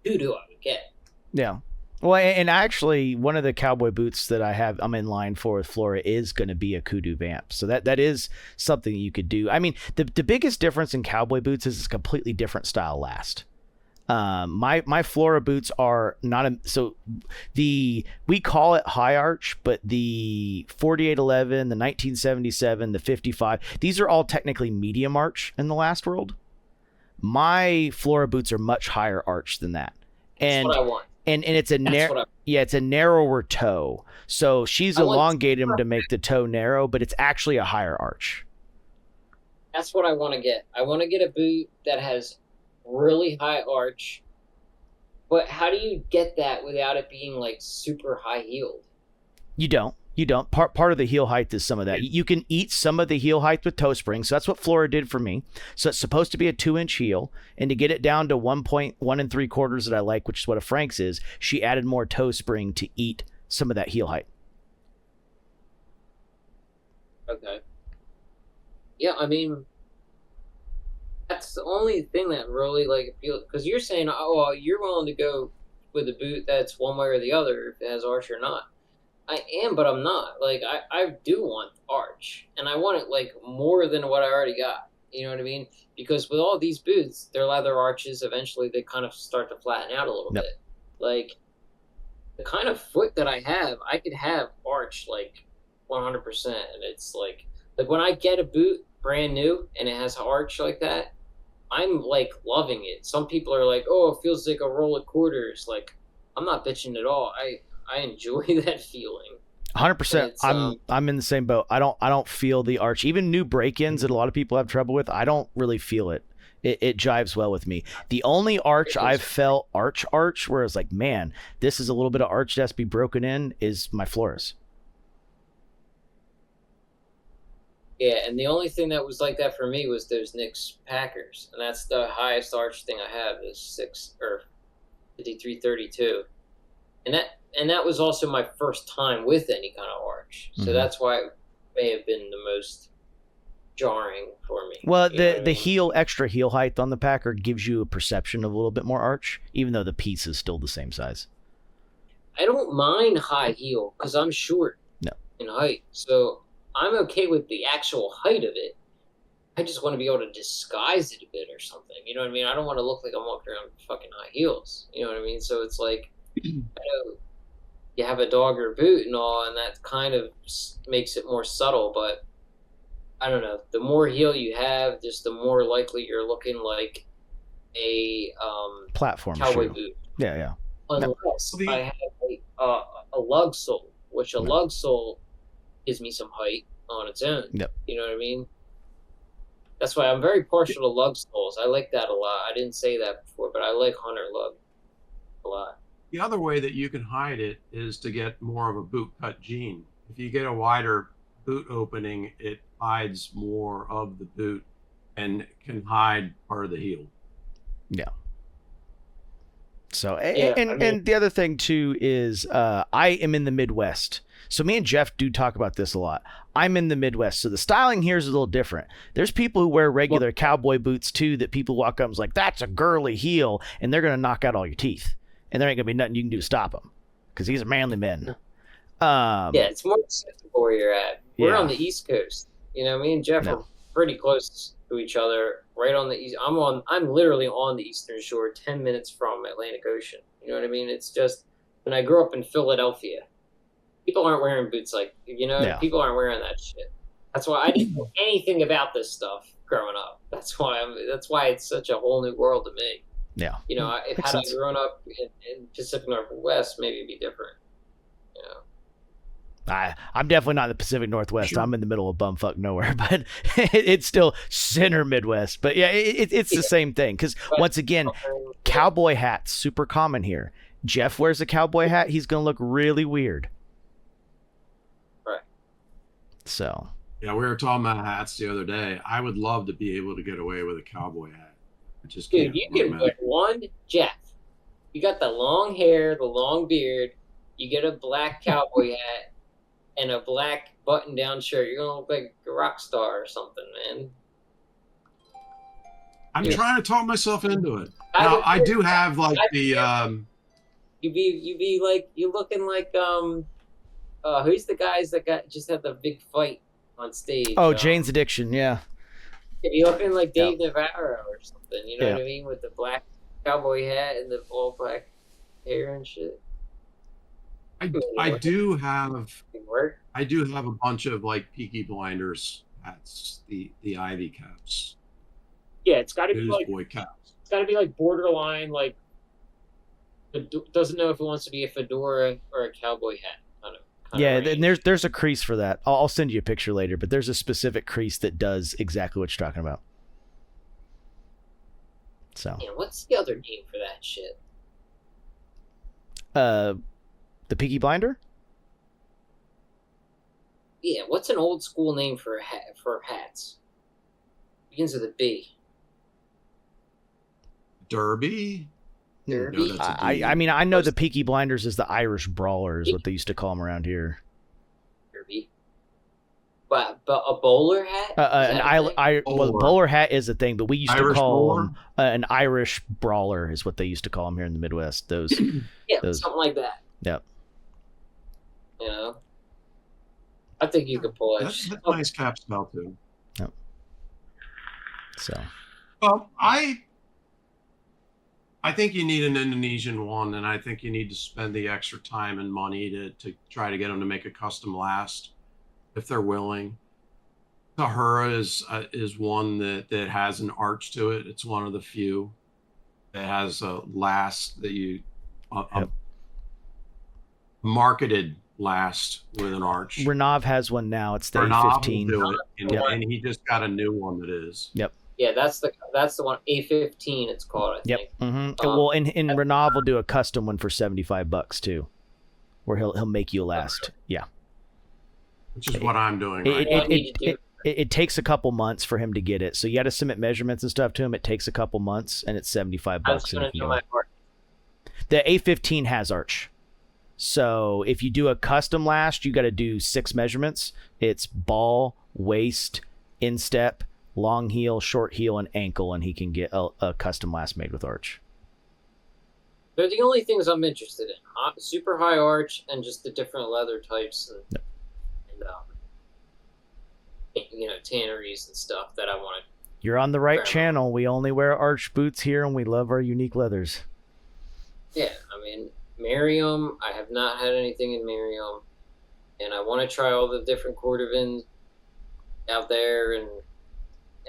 who do I would get? Yeah. Well, and actually, one of the cowboy boots that I'm in line for with Flora is going to be a kudu vamp. So that is something you could do. I mean, the biggest difference in cowboy boots is it's a completely different style last. My Flora boots are not we call it high arch, but the 4811, the 1977, the 55, these are all technically medium arch in the last world. My Flora boots are much higher arch than that. And That's what I want. And it's it's a narrower toe. So she's elongated them to make the toe narrow, but it's actually a higher arch. That's what I want to get. I want to get a boot that has really high arch. But how do you get that without it being like super high heeled? You don't. You don't. Part of the heel height is some of that. You can eat some of the heel height with toe springs. So that's what Flora did for me. So it's supposed to be a 2-inch heel, and to get it down to 1.1 3/4 that I like, which is what a Frank's is, she added more toe spring to eat some of that heel height. Okay. Yeah, I mean, that's the only thing that really like appeals. Because you're saying, oh, well, you're willing to go with a boot that's one way or the other, if it has arch or not. I am, but I'm not. Like, I do want arch, and I want it like more than what I already got. You know what I mean? Because with all these boots, their leather arches, eventually they kind of start to flatten out a little bit. Like, the kind of foot that I have, I could have arch like 100%, and it's like when I get a boot brand new and it has arch like that, I'm like loving it. Some people are like, "Oh, it feels like a roll of quarters." Like, I'm not bitching at all. I enjoy that feeling. 100%. I'm in the same boat. I don't feel the arch. Even new break-ins that a lot of people have trouble with, I don't really feel it. It jives well with me. The only arch I've felt arch where it's like, man, this is a little bit of arch that has to be broken in, is my Floras. Yeah, and the only thing that was like that for me was those Knicks Packers, and that's the highest arch thing I have is 5332, and that was also my first time with any kind of arch, so that's why it may have been the most jarring for me. Well, the heel extra heel height on the Packer gives you a perception of a little bit more arch, even though the piece is still the same size. I don't mind high heel because I'm short in height, so I'm okay with the actual height of it. I just want to be able to disguise it a bit or something. You know what I mean? I don't want to look like I'm walking around with fucking high heels. You know what I mean? So it's like, I know you have a dogger boot and all, and that kind of makes it more subtle, but I don't know. The more heel you have, just the more likely you're looking like a platform cowboy shoe. boot. Yeah. Unless I have a lug sole, which a lug sole gives me some height on its own. Yep. You know what I mean? That's why I'm very partial to lug soles. I like that a lot. I didn't say that before, but I like Hunter lug a lot. The other way that you can hide it is to get more of a boot cut jean. If you get a wider boot opening, it hides more of the boot and can hide part of the heel. Yeah. So, and the other thing too is I am in the Midwest. So me and Jeff do talk about this a lot. I'm in the Midwest, so the styling here is a little different. There's people who wear regular cowboy boots too that people walk up and is like, that's a girly heel, and they're going to knock out all your teeth. And there ain't going to be nothing you can do to stop them because these are manly men. Yeah, it's more acceptable where you're at. We're on the East Coast. You know, me and Jeff are pretty close to each other, right on the east. I'm literally on the Eastern Shore, 10 minutes from Atlantic Ocean. You know what I mean? It's just, when I grew up in Philadelphia, people aren't wearing boots like, people aren't wearing that shit. That's why I didn't know anything about this stuff growing up. That's why it's such a whole new world to me. Yeah. You know, had I grown up in Pacific Northwest, maybe it'd be different. You know. I'm definitely not in the Pacific Northwest. Sure. I'm in the middle of bumfuck nowhere, but it's still center Midwest. But yeah, it's the same thing. Because once again, cowboy hats, super common here. Jeff wears a cowboy hat. He's going to look really weird. Right. So. Yeah, we were talking about hats the other day. I would love to be able to get away with a cowboy hat. Dude, you can put one, Jeff. You got the long hair, the long beard. You get a black cowboy hat and a black button-down shirt. You're gonna look like a rock star or something, man. I'm trying to talk myself into it. Now, I do have like the. You be like, you looking like who's the guys that just had the big fight on stage? Oh, Jane's Addiction, yeah. You're looking like Dave Navarro or something, you know what I mean? With the black cowboy hat and the all black hair and shit. I do have a bunch of like Peaky Blinders hats, the Ivy caps. Yeah, it's got to be like boy caps. It's got to be like borderline, like doesn't know if it wants to be a fedora or a cowboy hat. Yeah, and there's a crease for that. I'll send you a picture later, but there's a specific crease that does exactly what you're talking about. So. Yeah, what's the other name for that shit? The Peaky Blinder? Yeah, what's an old school name for hats? Begins with a B. Derby? Derby? No, that's a D. I mean, I know the Peaky Blinders is the Irish Brawler is what they used to call them around here. Derby. But a bowler hat? Well, the bowler hat is a thing, but we used Irish to call bowler? them an Irish Brawler is what they used to call them here in the Midwest. Those, Yeah, something like that. Yep. You know, I think you could pull it. That's a nice cap spell too. Yep. So. Well, I think you need an Indonesian one, and I think you need to spend the extra time and money to try to get them to make a custom last, if they're willing. Tahura is one that has an arch to it. It's one of the few that has a last that you marketed last with an arch. Renav has one now. It's the Renav A15. will do it, and he just got a new one that is. Yep. Yeah, that's the one. A15, it's called. I think. Mm-hmm. Well, in Renav will do a custom one for $75 too, where he'll make you a last. Yeah. Which is what I'm doing. It takes a couple months for him to get it, so you got to submit measurements and stuff to him. It takes a couple months, and it's $75. The A15 has arch, so if you do a custom last, you got to do 6 measurements. It's ball, waist, instep, long heel, short heel, and ankle, and he can get a custom last made with arch. They're the only things I'm interested in: super high arch and just the different leather types and tanneries and stuff that I want to. You're on the right channel. We only wear arch boots here, and we love our unique leathers. Yeah, I mean, Merriam, I have not had anything in Merriam, and I want to try all the different cordovans out there and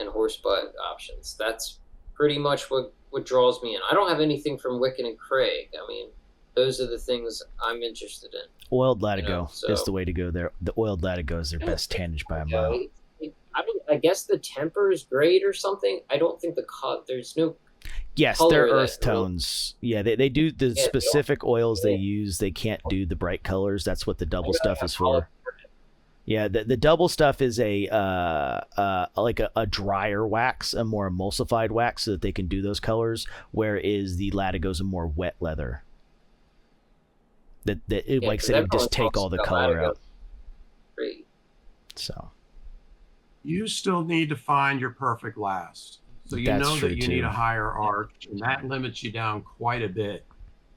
horsebutt options. That's pretty much what draws me in. I don't have anything from Wicken and Craig. I mean, those are the things I'm interested in. Oiled Latigo is the way to go there. The oiled Latigo is their best tannage by a mile. I guess the temper is great or something. I don't think there's no. Yes, they're earth tones. Yeah, they do the specific oils they use. They can't do the bright colors. That's what the double stuff is for. Yeah, the double stuff is like a drier wax, a more emulsified wax, so that they can do those colors. Whereas the Latigo's a more wet leather. Like I said, it would just take all the color out. Great. So. You still need to find your perfect last. So you know that you need a higher arch, and that limits you down quite a bit.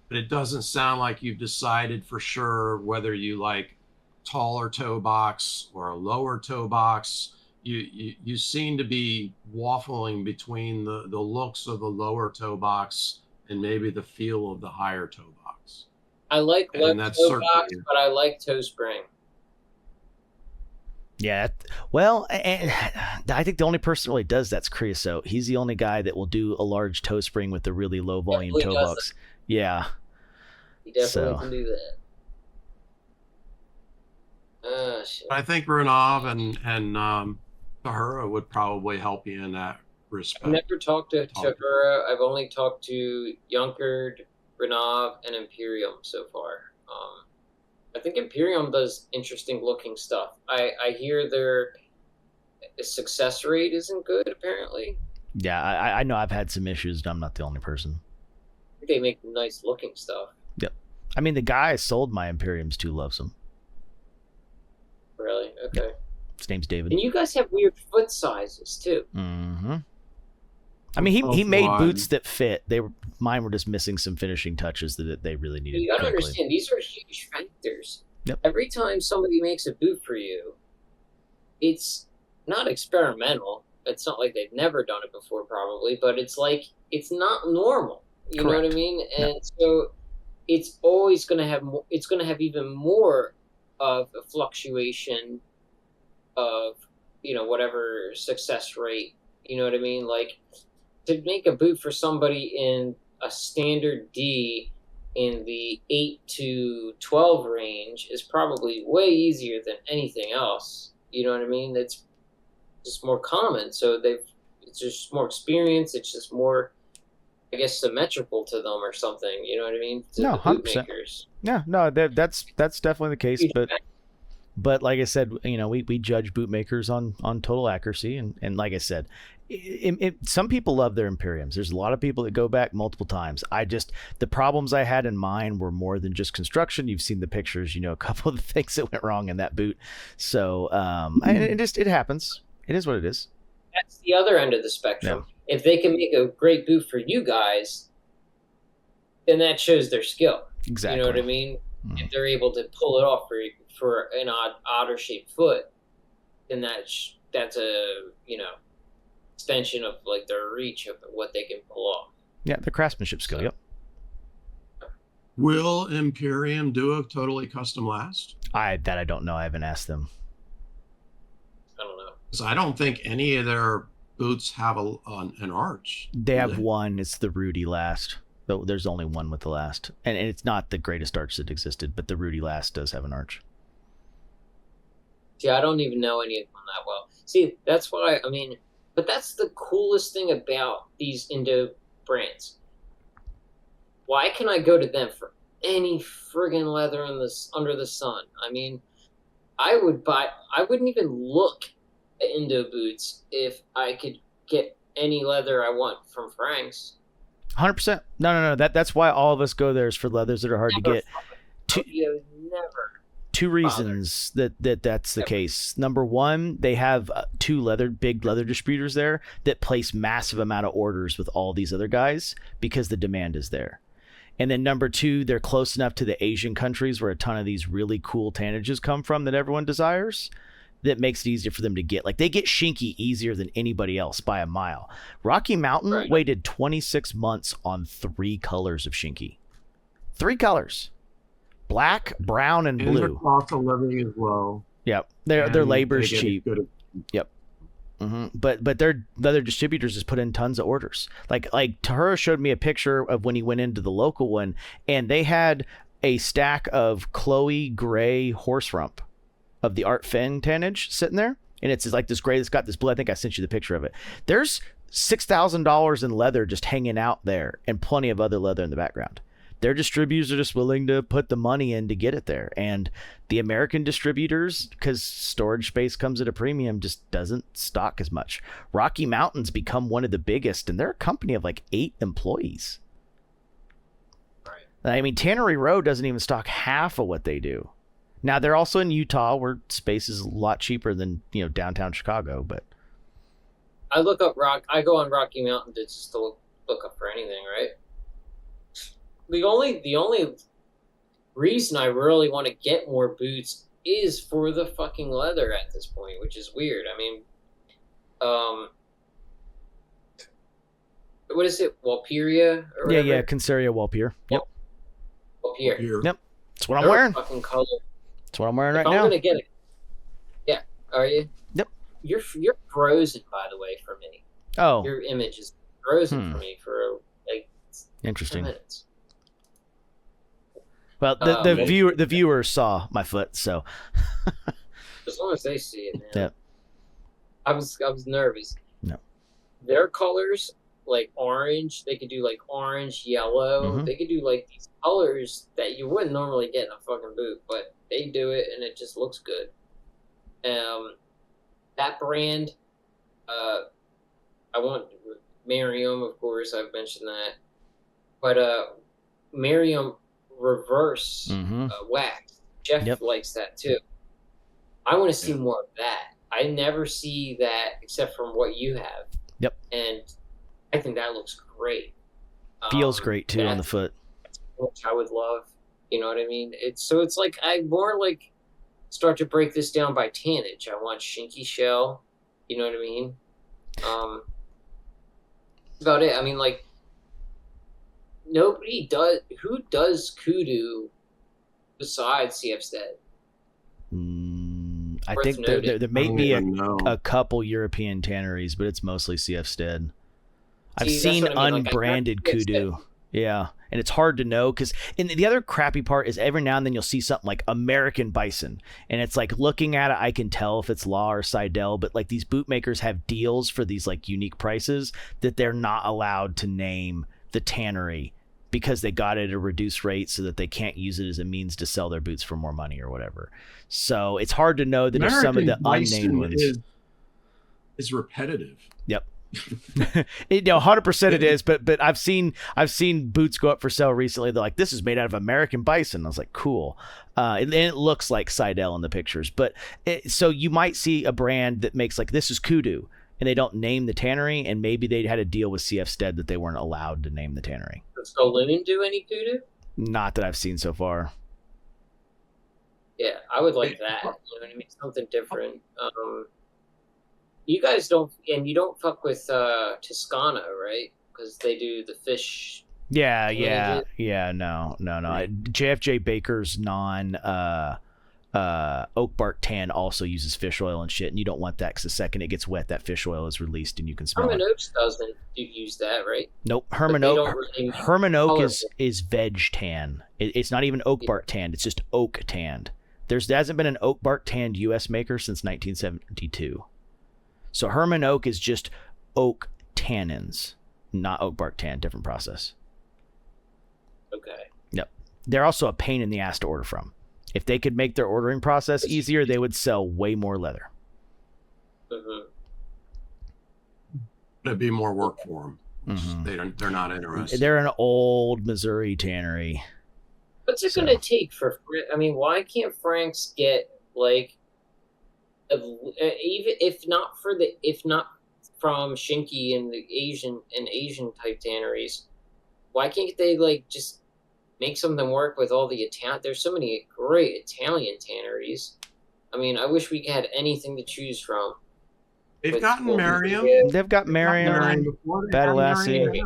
But it doesn't sound like you've decided for sure whether you like taller toe box or a lower toe box. You seem to be waffling between the looks of the lower toe box and maybe the feel of the higher toe box. I like toe box, but I like toe spring. Yeah, well, and I think the only person that really does that's Creosote. He's the only guy that will do a large toe spring with a really low volume toe box. Yeah, he definitely can do that. Shit. I think Renav and Tahura would probably help you in that respect. I've never talked to Tahura. I've only talked to Junkard, Renav, and Imperium so far. I think Imperium does interesting looking stuff. I hear their success rate isn't good, apparently. Yeah, I know I've had some issues, and I'm not the only person. They make nice looking stuff. Yep. I mean, the guy I sold my Imperiums to loves them. Really? Okay. Yep. His name's David. And you guys have weird foot sizes, too. Mm-hmm. I mean, he made boots that fit. Mine were just missing some finishing touches that they really needed. You gotta understand, these are huge factors. Yep. Every time somebody makes a boot for you, it's not experimental. It's not like they've never done it before, probably, but it's like it's not normal. You know what I mean? And so it's always going to have. It's going to have even more of a fluctuation of whatever success rate. You know what I mean? Like, to make a boot for somebody in a standard D in the 8 to 12 range is probably way easier than anything else. You know what I mean? It's just more common. So it's just more experience. It's just more, I guess, symmetrical to them or something. You know what I mean? To no, the boot makers. Yeah, no, that's definitely the case. But like I said, we judge bootmakers on total accuracy, and like I said, some people love their Imperiums. There's a lot of people that go back multiple times. The problems I had in mine were more than just construction. You've seen the pictures, a couple of the things that went wrong in that boot. So it happens. It is what it is. That's the other end of the spectrum. Yeah. If they can make a great boot for you guys, then that shows their skill. Exactly. You know what I mean? Mm. If they're able to pull it off for an odder shaped foot, then that's a extension of like their reach of what they can pull off. Yeah, the craftsmanship skill. Yep. Will Imperium do a totally custom last? I don't know. I haven't asked them. I don't know. Because I don't think any of their boots have an arch. They have one. It's the Rudy last. Though there's only one with the last, and it's not the greatest arch that existed, but the Rudy last does have an arch. See, I don't even know any of them that well. See, that's why but that's the coolest thing about these Indo brands. Why can I go to them for any friggin' leather under the sun? I mean, I wouldn't even look at Indo boots if I could get any leather I want from Frank's. 100%. No. That's why all of us go there, is for leathers that are hard to get. Two reasons that's the case. Number one, they have two big leather distributors there that place massive amount of orders with all these other guys because the demand is there. And then number two, they're close enough to the Asian countries where a ton of these really cool tannages come from that everyone desires, that makes it easier for them to get. Like, they get Shinky easier than anybody else by a mile. Rocky Mountain waited 26 months on 3 colors of Shinky. 3 colors. Black, brown, and blue. And the cost of living is low. Yep. Their labor's cheap. Yep. Mm-hmm. But their leather distributors just put in tons of orders. Like Tahura showed me a picture of when he went into the local one, and they had a stack of Chloe gray horse rump of the Art Finn tannage sitting there, and it's like this gray that's got this blue. I think I sent you the picture of it. There's $6,000 in leather just hanging out there, and plenty of other leather in the background. Their distributors are just willing to put the money in to get it there, and the American distributors, because storage space comes at a premium, just doesn't stock as much. Rocky Mountain's become one of the biggest, and they're a company of like 8 employees. Right. I mean, Tannery Row doesn't even stock half of what they do. Now, they're also in Utah, where space is a lot cheaper than, downtown Chicago, but I go on Rocky Mountain to just to look up for anything, right? The only reason I really want to get more boots is for the fucking leather at this point, which is weird. I mean, what is it? Walperia? Or whatever? Yeah, Consaria Walpier. Yep. Walpier. Yep. That's what I'm wearing. Fucking color. That's what I'm wearing right now. I'm gonna get it. Yeah. Are you? Yep. You're frozen, by the way, for me. Oh. Your image is frozen for me for like interesting 10 minutes. Well, the viewer saw my foot, so as long as they see it, man. Yeah. I was nervous. No. Their colors, like orange, they could do like orange, yellow. Mm-hmm. They could do like these colors that you wouldn't normally get in a fucking boot, but they do it and it just looks good. That brand, I want Merriam, of course, I've mentioned that, but Merriam reverse wax. Jeff likes that too. I want to see more of that. I never see that except from what you have. Yep. And I think that looks great. Feels great too on the foot. Which I would love. You know what I mean? It's like I more like start to break this down by tannage. I want Shinky shell. You know what I mean? About it. I mean, like, nobody does. Who does kudu besides CF Stead? I think there may be a couple European tanneries, but it's mostly CF Stead. I've seen unbranded kudu. Yeah, and it's hard to know because the other crappy part is every now and then you'll see something like American Bison, and it's like looking at it, I can tell if it's Law or Seidel, but like these bootmakers have deals for these like unique prices that they're not allowed to name the tannery because they got it at a reduced rate so that they can't use it as a means to sell their boots for more money or whatever. So it's hard to know that if some of the unnamed ones is repetitive. Yep. 100% it is, but I've seen boots go up for sale recently. They're like, this is made out of American bison. I was like, cool. And it looks like Seidel in the pictures, but so you might see a brand that makes like, this is kudu, and they don't name the tannery, and maybe they had a deal with CF Stead that they weren't allowed to name the tannery. Does Saloon do any kudu? Not that I've seen so far. Yeah, I would like that. You know what I mean? Something different. You guys don't, and you don't fuck with Toscana, right? Because they do the fish. Yeah. No. JFJ Baker's oak bark tan also uses fish oil and shit, and you don't want that because the second it gets wet, that fish oil is released and you can smell Herman it. Oaks doesn't use that, right? Nope. Herman Oak is veg tan. It's not even oak bark tanned. It's just oak tanned. There hasn't been an oak bark tanned U.S. maker since 1972. So Herman Oak is just oak tannins, not oak bark tan. Different process. Okay. Yep. They're also a pain in the ass to order from. If they could make their ordering process easier, they would sell way more leather. Mm-hmm. It'd be more work for them. Mm-hmm. They're not interested. They're an old Missouri tannery. What's it going to take for? I mean, why can't Frank's get like, even if not from Shinky and the Asian type tanneries, why can't they like just make something work with all the Italian? There's so many great Italian tanneries. I mean, I wish we had anything to choose from. They've gotten Merriam. They've got Merriam, Badalassi.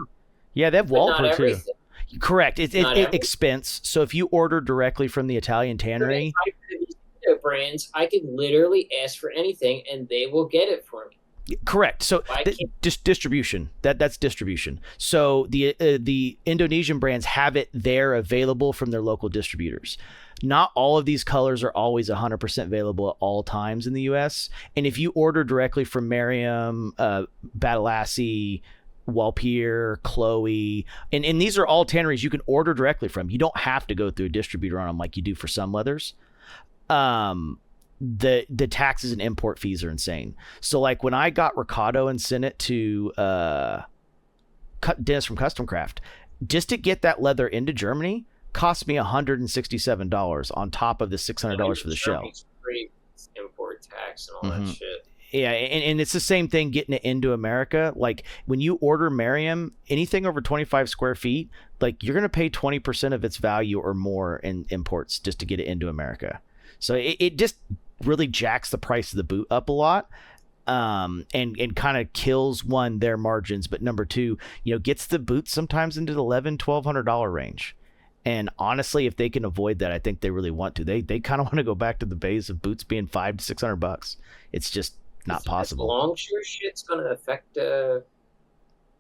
Yeah, they have Walter too. Correct. It's expense. So if you order directly from the Italian tannery, brands, I could literally ask for anything and they will get it for me. Correct. So distribution. That's distribution. So the Indonesian brands have it there available from their local distributors. Not all of these colors are always 100% available at all times in the US. And if you order directly from Merriam, Badalassi, Walpier, Chloe, and these are all tanneries you can order directly from. You don't have to go through a distributor on them like you do for some leathers. The taxes and import fees are insane. So like when I got Riccardo and sent it to Dennis from Custom Craft, just to get that leather into Germany cost me $167 on top of the $600 for the shell. Import tax and all that shit. Yeah, and it's the same thing getting it into America. Like when you order Merriam, anything over 25 square feet, like you're going to pay 20% of its value or more in imports just to get it into America. So it just really jacks the price of the boot up a lot, and kind of kills their margins, but number two, gets the boots sometimes into the $1,100-$1,200 range. And honestly, if they can avoid that, I think they really want to. They kind of want to go back to the days of boots being $500 to $600. It's just not possible. Longshoe shit's going to affect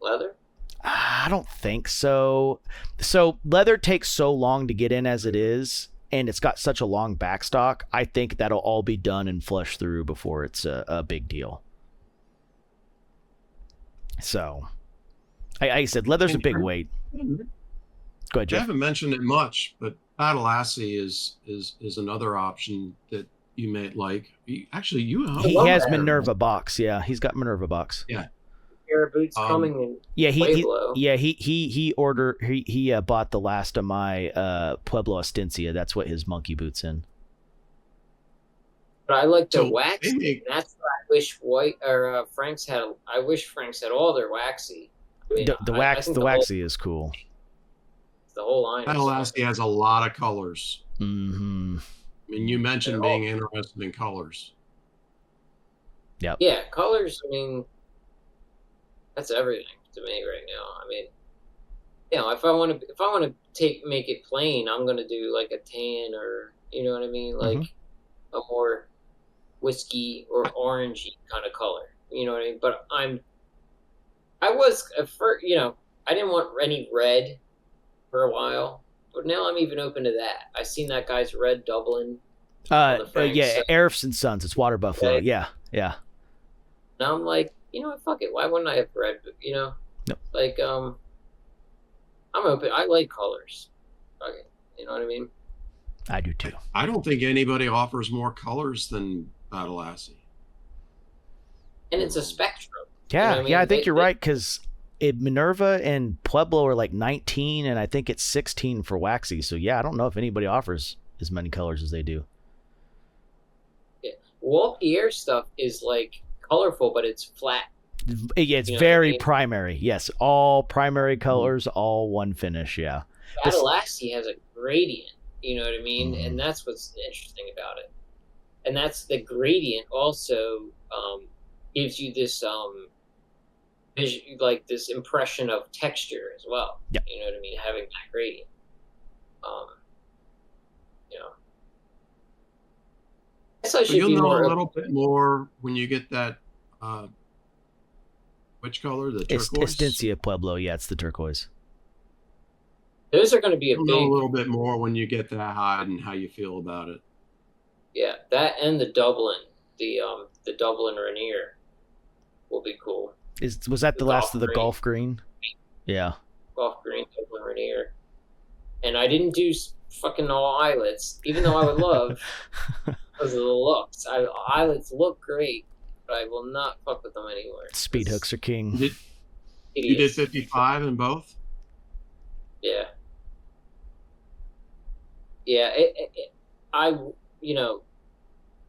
leather? I don't think so. So leather takes so long to get in as it is, and it's got such a long backstock. I think that'll all be done and flushed through before it's a big deal. So, like I said, leather's a big weight. Go ahead, Jeff. I haven't mentioned it much, but Badalassi is another option that you may like. He has Minerva box. Yeah, he's got Minerva box. Yeah. Pair of boots coming in. Yeah, he bought the last of my Pueblo Estencia. That's what his monkey boots in. But I like the wax. That's what I wish Frank's had. I wish Frank's had all their waxy. I mean, the waxy is cool. The whole line. Badalassi has a lot of colors. Mm-hmm. I mean, you mentioned being interested in colors. Yep. Yeah, colors. I mean, that's everything to me right now. I mean, if I want to make it plain, I'm gonna do like a tan, or you know what I mean, like a more whiskey or orangey kind of color. You know what I mean? But I didn't want any red for a while, but now I'm even open to that. I seen that guy's red Dublin. Arifs and Sons. It's Water Buffalo. Okay. Yeah. Now I'm like, fuck it. Why wouldn't I have red? Yep. Like I'm open. I like colors. Okay, you know what I mean? I do too. I don't think anybody offers more colors than Badalassi. And it's a spectrum. Yeah, what I yeah, I mean? think you're right, because Minerva and Pueblo are like 19, and I think it's 16 for Waxy. So yeah, I don't know if anybody offers as many colors as they do. Yeah. Walt Pierre stuff is like colorful, but it's flat. Yeah, it's You know what I very mean? primary. Yes, all primary colors, all one finish. Yeah. Badalassi has a gradient. You know what I mean? Mhm. And that's what's interesting about it. And that's the gradient also gives you this like this impression of texture as well. Yep. You know what I mean? Having that gradient. You know. I guess I So should you'll be know more a little bit more when you get that. Which color? The turquoise. Estancia Pueblo. Yeah, it's the turquoise. Those are going to be a You'll know a big, little bit more when you get that hide and how you feel about it. yeah. That and the Dublin, the Dublin Rainier, will be cool. Was that the last golf of the green. golf green? Yeah. Golf green Dublin Rainier, and I didn't do fucking all eyelets, even though I would love because of the looks. Eyelets look great, but I will not fuck with them anymore. Speed hooks are king. You did 55 in both? Yeah. Yeah,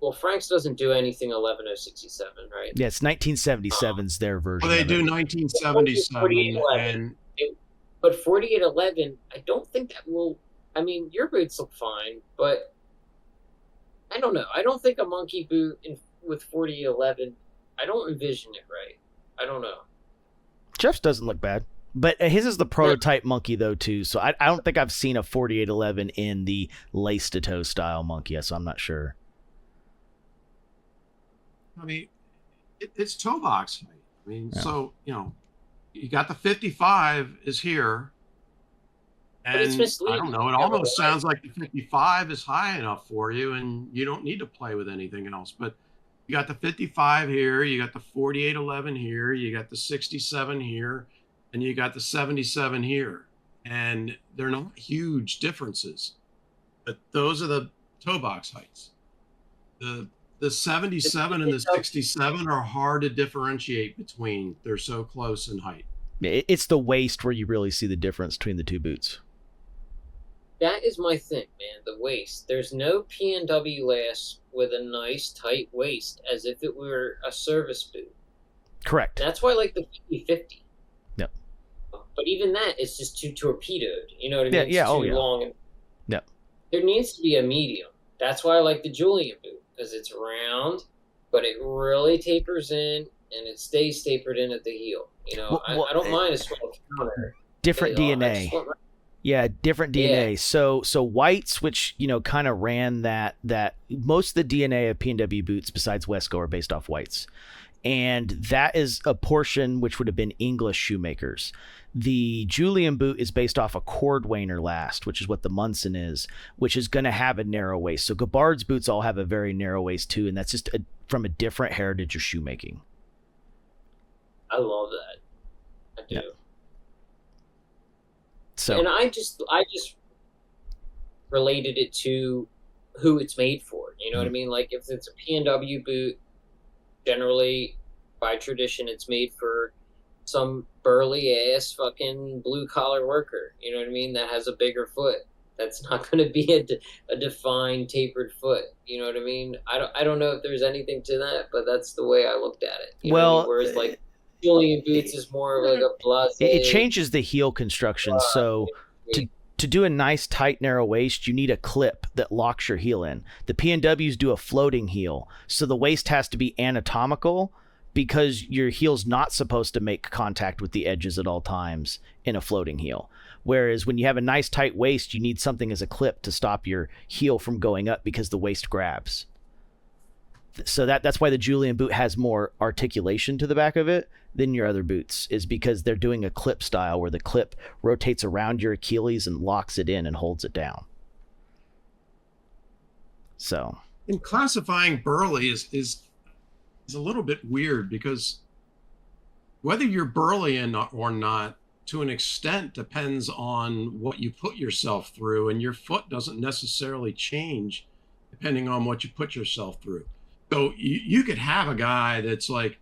well, Frank's doesn't do anything 11067, right? Yeah, it's 1977's their version. Well, they of do it. 1977, 4811. and But 4811, I don't think that will. I mean, your boots look fine, but I don't know. I don't think a monkey boot with 4811. I don't envision it right. I don't know. Jeff's doesn't look bad, but his is the prototype monkey though too. So I don't think I've seen a 4811 in the lace to toe style monkey, so I'm not sure. I mean, it's toe box height. I mean, Yeah. so you got the 55 is here, But it's and misleading. I don't know. It almost sounds like the 55 is high enough for you, and you don't need to play with anything else. But you got the 55 here, you got the 4811 here, you got the 67 here, and you got the 77 here, and they're not huge differences, but those are the toe box heights. The 77 and the 67 are hard to differentiate between. They're so close in height. It's the waist where you really see the difference between the two boots. That is my thing, man. The waist. There's no P&W lace with a nice tight waist, as if it were a service boot. Correct. That's why I like the 50/50. Yep. But even that is just too torpedoed. You know what I mean? Yeah, It's too long. And Yep. there needs to be a medium. That's why I like the Julian boot, because it's round, but it really tapers in, and it stays tapered in at the heel. I don't mind a small counter. Different DNA. Yeah, different DNA. Yeah. So whites, which kind of ran that most of the DNA of P&W boots besides Wesco are based off whites, and that is a portion which would have been English shoemakers. The Julian boot is based off a Cordwainer last, which is what the Munson is, which is going to have a narrow waist. So Gabbard's boots all have a very narrow waist too, and that's just from a different heritage of shoemaking. I love that. I do. Yeah. So, and I just related it to who it's made for. You know what I mean? Like if it's a P&W boot, generally by tradition, it's made for some burly ass fucking blue collar worker. You know what I mean? That has a bigger foot. That's not going to be a defined tapered foot. You know what I mean? I don't know if there's anything to that, but that's the way I looked at it. Whereas like Julian boots is more of like a blasé. It changes the heel construction. So to do a nice tight narrow waist, you need a clip that locks your heel in. The P&Ws do a floating heel, so the waist has to be anatomical because your heel's not supposed to make contact with the edges at all times in a floating heel. Whereas when you have a nice tight waist, you need something as a clip to stop your heel from going up because the waist grabs. So that's why the Julian boot has more articulation to the back of it than your other boots, is because they're doing a clip style where the clip rotates around your Achilles and locks it in and holds it down. So, and classifying burly is a little bit weird, because whether you're burly or not, to an extent depends on what you put yourself through, and your foot doesn't necessarily change depending on what you put yourself through. So you could have a guy that's like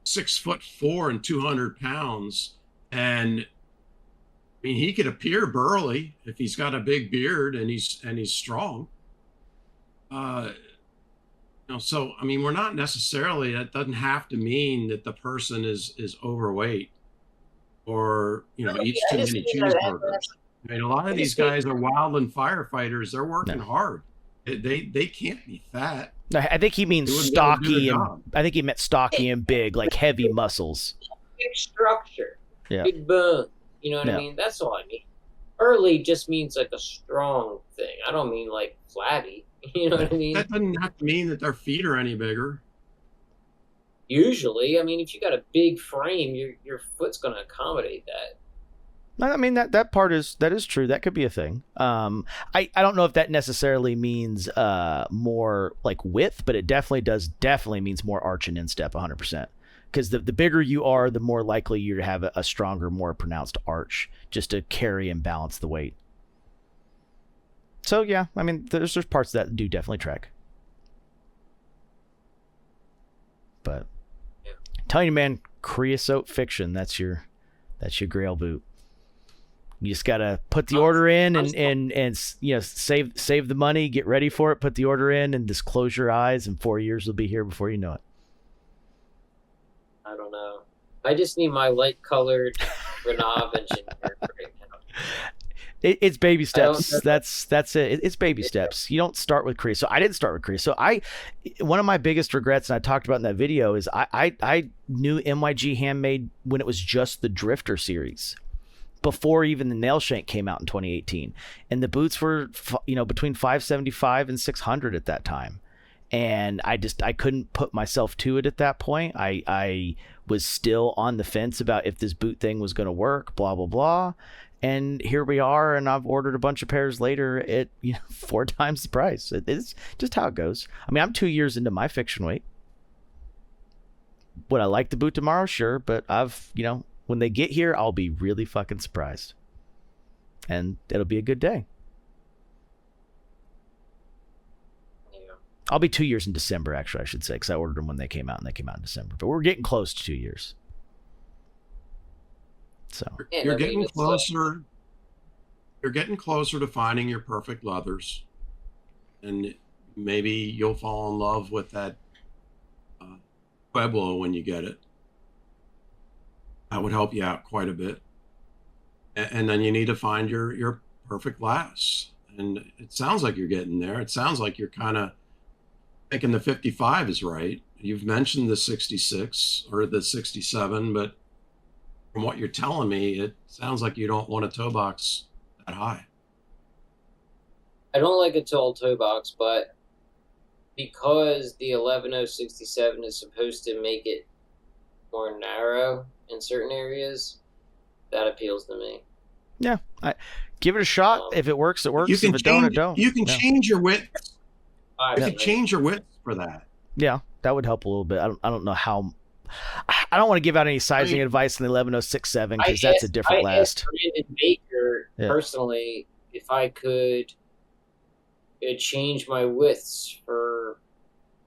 6'4" and 200 pounds, and I mean, he could appear burly if he's got a big beard and he's strong. So I mean, we're not necessarily, that doesn't have to mean that the person is overweight or eats too many cheeseburgers. I mean, a lot of these guys are wildland firefighters. They're working hard. They can't be fat. I think he means stocky, and I think he meant stocky and big, like heavy muscles. Big structure, yeah, big bone. You know what I mean? That's all I mean. Burly just means like a strong thing. I don't mean like flabby. You know what I mean? That doesn't have to mean that their feet are any bigger. Usually, I mean, if you got a big frame, your foot's going to accommodate that. I mean, that part is true. That could be a thing. I don't know if that necessarily means more like width, but it definitely means more arch and instep 100%. Because the bigger you are, the more likely you're to have a stronger, more pronounced arch just to carry and balance the weight. So yeah, I mean, there's parts that do definitely track. But telling you, man, creosote fiction, that's your grail boot. You just gotta put the order in and save the money, get ready for it, put the order in, and just close your eyes, and 4 years will be here before you know it. I don't know. I just need my light colored Renav engineer right now. It's baby steps. That's it. It's baby steps. You don't start with creosote. I didn't start with creosote. One of my biggest regrets, and I talked about in that video, is I knew MYG Handmade when it was just the Drifter series, before even the nail shank came out in 2018, and the boots were between 575 and 600 at that time, and I couldn't put myself to it at that point. I was still on the fence about if this boot thing was going to work, blah blah blah. And here we are, and I've ordered a bunch of pairs later at 4 times the price. It's just how it goes. I mean, I'm 2 years into my fiction weight. Would I like the boot tomorrow? Sure, but when they get here, I'll be really fucking surprised, and it'll be a good day. Yeah. I'll be 2 years in December, actually, I should say, because I ordered them when they came out, and they came out in December. But we're getting close to 2 years. So you're getting closer. You're getting closer to finding your perfect leathers, and maybe you'll fall in love with that Pueblo when you get it. That would help you out quite a bit. And then you need to find your perfect glass. And it sounds like you're getting there. It sounds like you're kind of thinking the 55 is right. You've mentioned the 66 or the 67, but from what you're telling me, it sounds like you don't want a toe box that high. I don't like a tall toe box, but because the 11067 is supposed to make it more narrow in certain areas, that appeals to me. Yeah, give it a shot. If it works, it works. If it don't, it don't. You can change your width. You Yeah. can change your width for that. Yeah, that would help a little bit. I don't know how. I don't want to give out any sizing advice in the 11067 because that's a different last. I asked Brandon Baker personally if I could change my widths for,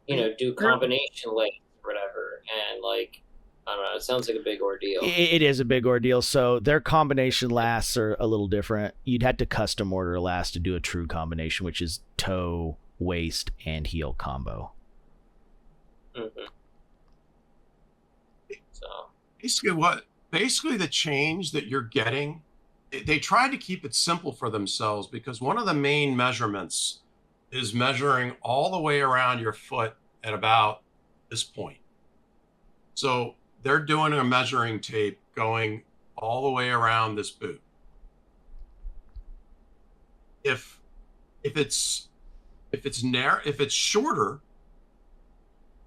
do combination length or whatever, and I don't know. It sounds like a big ordeal. It is a big ordeal. So their combination lasts are a little different. You'd have to custom order a last to do a true combination, which is toe, waist, and heel combo. Mm-hmm. So basically the change that you're getting, they tried to keep it simple for themselves because one of the main measurements is measuring all the way around your foot at about this point. So they're doing a measuring tape going all the way around this boot. If it's shorter,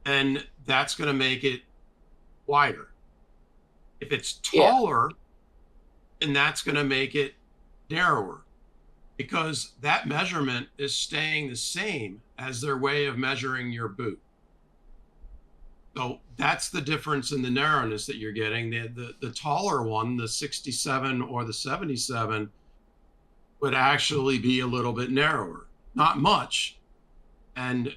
then that's going to make it wider. If it's taller, then that's going to make it narrower, because that measurement is staying the same as their way of measuring your boot. So that's the difference in the narrowness that you're getting. The taller one, the 67 or the 77, would actually be a little bit narrower. Not much, and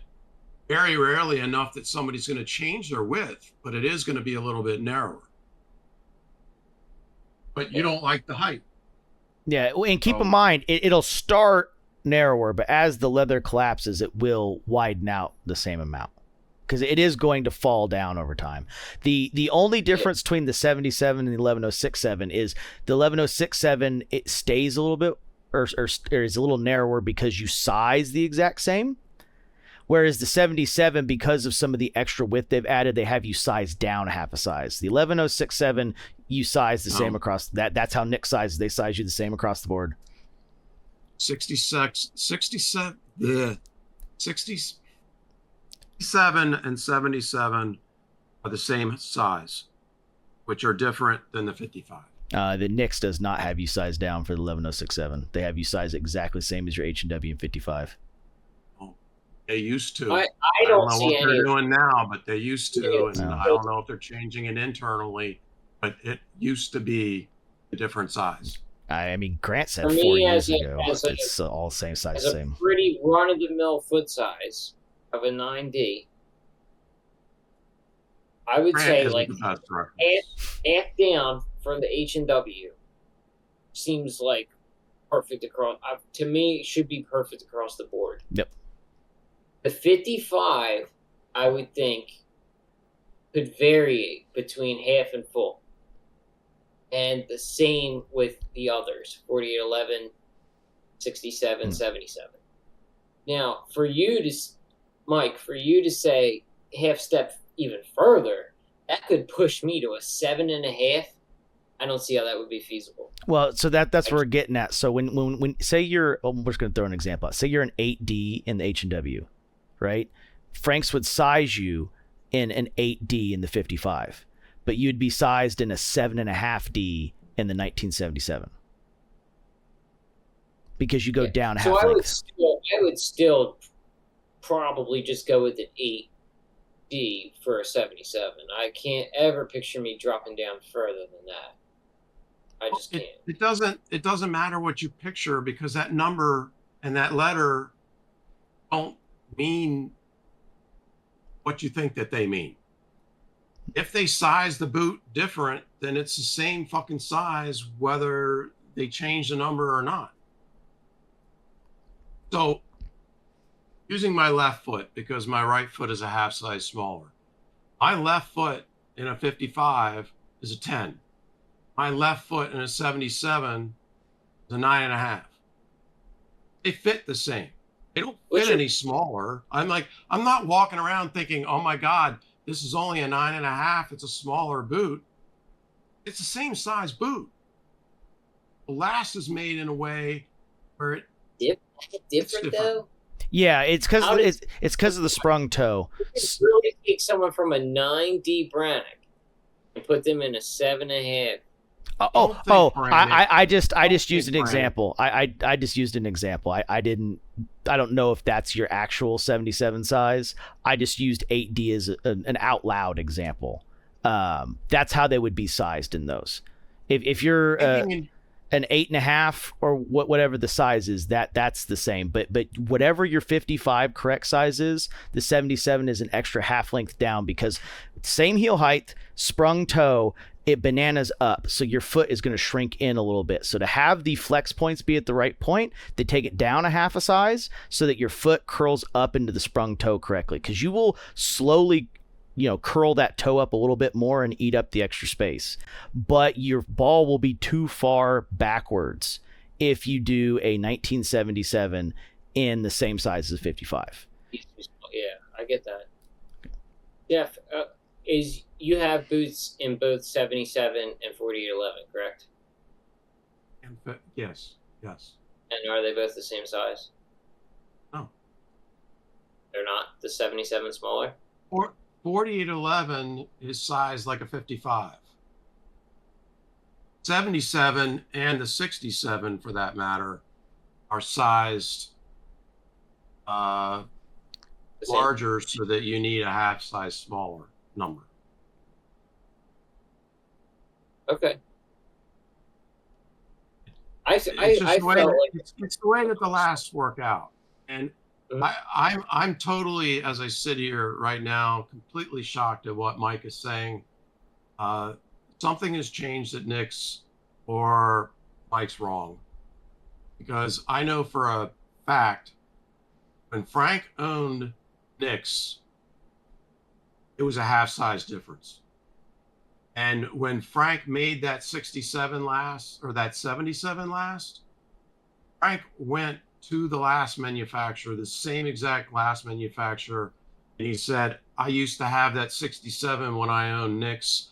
very rarely enough that somebody's going to change their width, but it is going to be a little bit narrower. But you don't like the height. Yeah, and keep in So- mind, it'll start narrower, but as the leather collapses, it will widen out the same amount because it is going to fall down over time. The only difference between the 77 and the 11067 is the 11067, it stays a little bit or is a little narrower because you size the exact same. Whereas the 77, because of some of the extra width they've added, they have you size down half a size. The 11067, you size the same across that. That's how Nick sizes. They size you the same across the board. 67 and 77 are the same size, which are different than the 55. The Nix does not have you size down for the 11067. They have you size exactly the same as your H&W and 55. They used to. I don't don't know see what any. they're doing now, but they used to, Yeah. and No. I don't know if they're changing it internally, but it used to be a different size. I mean, Grant said For me, 4 years as a- ago. as a- It's all same size, As a same. pretty run-of-the-mill foot size of a 9D, I would Grant say isn't like the best reference. half down for the H&W seems like perfect across. To me, it should be perfect across the board. Yep. The 55, I would think, could vary between half and full. And the same with the others, 4811, 67, 77. Now, for you to, Mike, for you to say half step even further, that could push me to a 7.5. I don't see how that would be feasible. Well, so that's what we're getting at. So when say you're, we're just going to throw an example out. Say you're an 8D in the H&W, right? Franks would size you in an 8D in the 55, but you'd be sized in a 7.5D in the 1977 because you go down half So I length. would still probably just go with an 8D for a 77. I can't ever picture me dropping down further than that. I just can't. It doesn't matter what you picture because that number and that letter don't mean what you think that they mean. If they size the boot different, then it's the same fucking size whether they change the number or not. So using my left foot, because my right foot is a half size smaller, my left foot in a 55 is a 10. My left foot in a 77 is a 9.5. They fit the same. They don't fit any smaller. I'm not walking around thinking, oh my God, this is only a 9.5. It's a smaller boot. It's the same size boot. The last is made in a way where Different though? Yeah, it's because How does- it's because of the sprung toe. You can really take someone from a 9D Brannock and put them in a 7.5. I just used an think example. I just used an example. I don't know if that's your actual 77 size. I just used 8D as an out loud example. That's how they would be sized in those. If you're an 8.5 or whatever the size is, that's the same. But whatever your 55 correct size is, the 77 is an extra half length down because same heel height, sprung toe, it bananas up, so your foot is going to shrink in a little bit. So to have the flex points be at the right point, they take it down a half a size so that your foot curls up into the sprung toe correctly, because you will slowly curl that toe up a little bit more and eat up the extra space, but your ball will be too far backwards if you do a 1977 in the same size as 55. Yeah, I get that. Jeff, you have boots in both 77 and 4811, correct? Yes. And are they both the same size? No. They're not? The 77 smaller? 4811 is sized like a 55. 77 and the 67, for that matter, are sized The same. larger so that you need a half size smaller. number. Okay. It's just I the way felt that, like it's the way that the lasts work out. And Mhm. I'm totally, as I sit here right now, completely shocked at what Mike is saying. Something has changed at Nick's, or Mike's wrong. Because I know for a fact when Frank owned Nick's, it was a half size difference. And when Frank made that 67 last, or that 77 last, Frank went to the last manufacturer, the same exact last manufacturer, and he said, I used to have that 67 when I owned Nick's.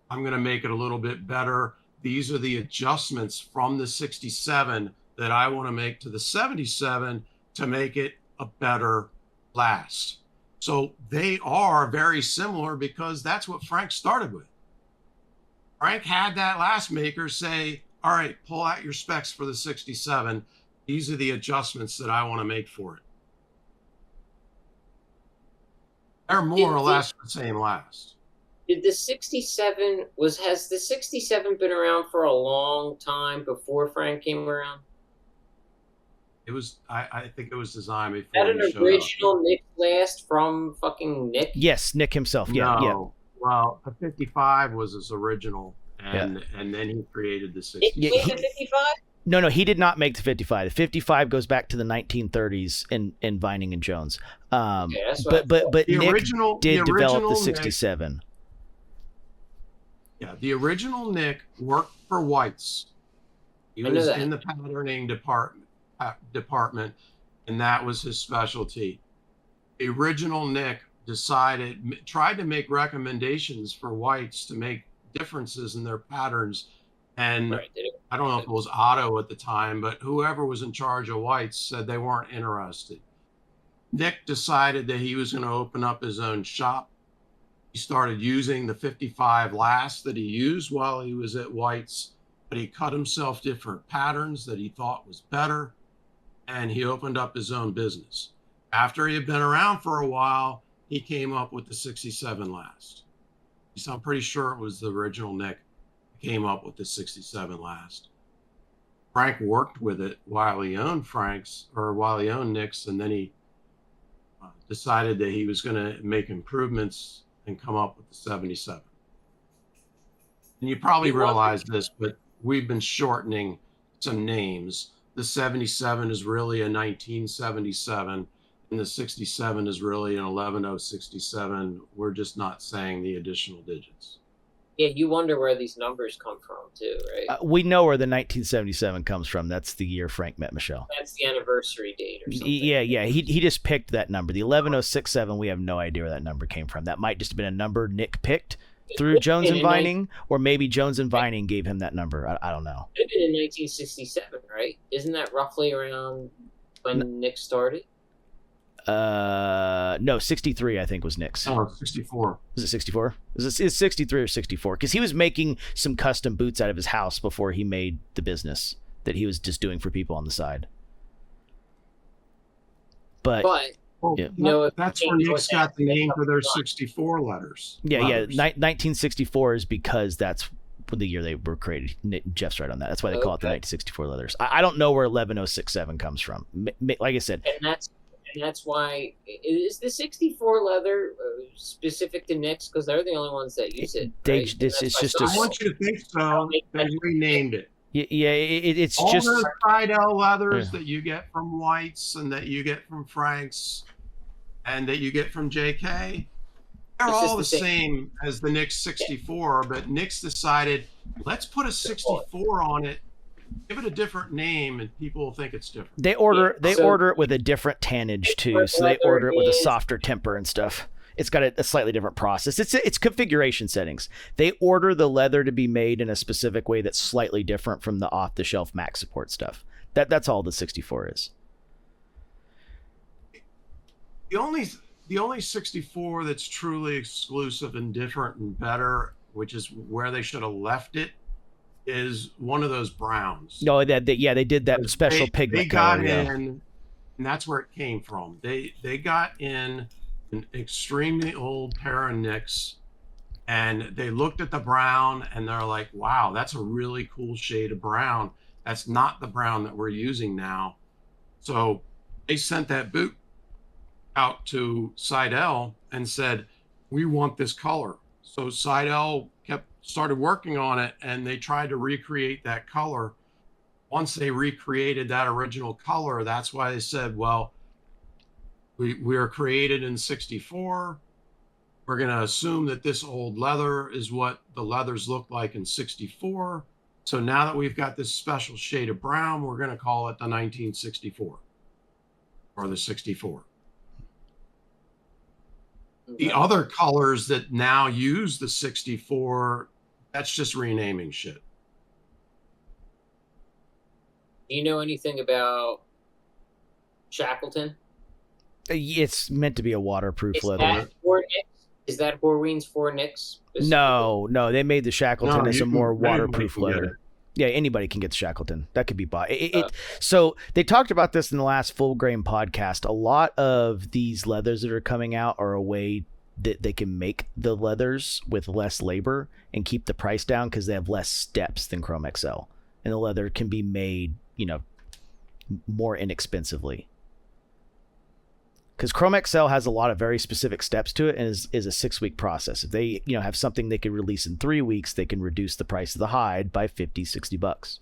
I'm going to make it a little bit better. These are the adjustments from the 67 that I want to make to the 77 to make it a better last. So they are very similar because that's what Frank started with. Frank had that last maker say, all right, pull out your specs for the 67. These are the adjustments that I want to make for it. They're more or less the same last. Did the 67 has the 67 been around for a long time before Frank came around? It was, I think it was designed Is before that he an showed original up. Nick last from fucking Nick? Yes, Nick himself. Yeah, yeah. No, well, the 55 was his original, and then he created the Nick 60. made the 55? No, he did not make the 55. The 55 goes back to the 1930s in Vining and Jones. Okay, that's what But The Nick original- did the develop original the Nick- 67. Yeah, the original Nick worked for White's. He I know was that. in the patterning department, and that was his specialty. The original Nick tried to make recommendations for White's to make differences in their patterns. And Right, did it? I don't know if it was Otto at the time, but whoever was in charge of White's said they weren't interested. Nick decided that he was going to open up his own shop. He started using the 55 last that he used while he was at White's, but he cut himself different patterns that he thought was better, and he opened up his own business. After he had been around for a while, he came up with the 67 last. So I'm pretty sure it was the original Nick who came up with the 67 last. Frank worked with it while he owned Nick's, and then he decided that he was going to make improvements and come up with the 77. And you probably realize this, but we've been shortening some names. The 77 is really a 1977, and the 67 is really an 11067. We're just not saying the additional digits. Yeah, you wonder where these numbers come from too, right? We know where the 1977 comes from. That's the year Frank met Michelle. That's the anniversary date or something. Yeah. He just picked that number. The 11067, we have no idea where that number came from. That might just have been a number Nick picked through Jones and Vining, or maybe Jones and Vining gave him that number. I don't know. It been in 1967, right? Isn't that roughly around when Nick started? No, 63 I think was Nick's. Oh, 64. Was it 64? It's 63 or 64? Because he was making some custom boots out of his house before he made the business that he was just doing for people on the side. But Well, yeah. That's where Nick's got the name for their 64 letters. yeah, 1964 is because that's the year they were created. Jeff's right on that. That's why they call it the 1964 letters. I don't know where 11067 comes from. Like I said, and that's why is the 64 leather specific to Nick's, because they're the only ones that use it. Right? It's just I want you to think so. They renamed it. Yeah, it's All just those Tridel leathers that you get from White's and that you get from Frank's and that you get from JK, they're all the same as the Nick's 64, but Nick's decided, let's put a 64 on it, give it a different name, and people will think it's different. They order it with a different tannage too, so they order it with a softer temper and stuff. It's got a slightly different process. It's configuration settings. They order the leather to be made in a specific way that's slightly different from the off-the-shelf Mac support stuff. That's all the 64 is. The only 64 that's truly exclusive and different and better, which is where they should have left it, is one of those browns. No, they did that special pigment color. They got in, and that's where it came from. They got in an extremely old pair of Nick's and they looked at the brown and they're like, wow, that's a really cool shade of brown. That's not the brown that we're using now. So they sent that boot out to Seidel and said, we want this color. So Seidel started working on it, and they tried to recreate that color. Once they recreated that original color, that's why they said, well, we are created in 64. We're going to assume that this old leather is what the leathers looked like in 64. So now that we've got this special shade of brown, we're going to call it the 1964 or the 64. The other colors that now use the 64, that's just renaming shit. Do you know anything about Shackleton? It's meant to be a waterproof Is leather. that for Nicks? Is that Horween's for Nicks? No, they made the Shackleton as a more waterproof anybody can get leather. it. Yeah, anybody can get the Shackleton. That could be bought. So they talked about this in the last Full Grain podcast. A lot of these leathers that are coming out are a way that they can make the leathers with less labor and keep the price down because they have less steps than Chrome XL. And the leather can be made, more inexpensively. Because Chrome XL has a lot of very specific steps to it and is a 6-week process. If they, have something they can release in 3 weeks, they can reduce the price of the hide by $50-$60.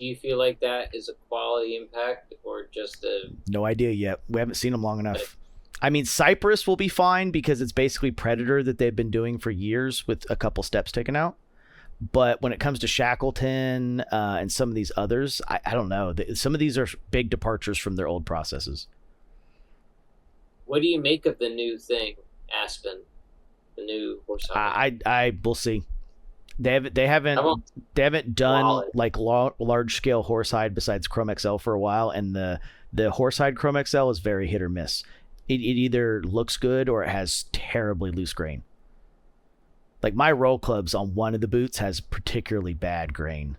Do you feel like that is a quality impact or just a... No idea yet. We haven't seen them long enough. I mean, Cypress will be fine because it's basically Predator that they've been doing for years with a couple steps taken out. But when it comes to Shackleton and some of these others, I don't know. Some of these are big departures from their old processes. What do you make of the new thing, Aspen? The new horse hide? I will see. They haven't done like large scale horsehide besides Chrome XL for a while, and the horsehide Chrome XL is very hit or miss. It either looks good or it has terribly loose grain. Like my roll clubs on one of the boots has particularly bad grain.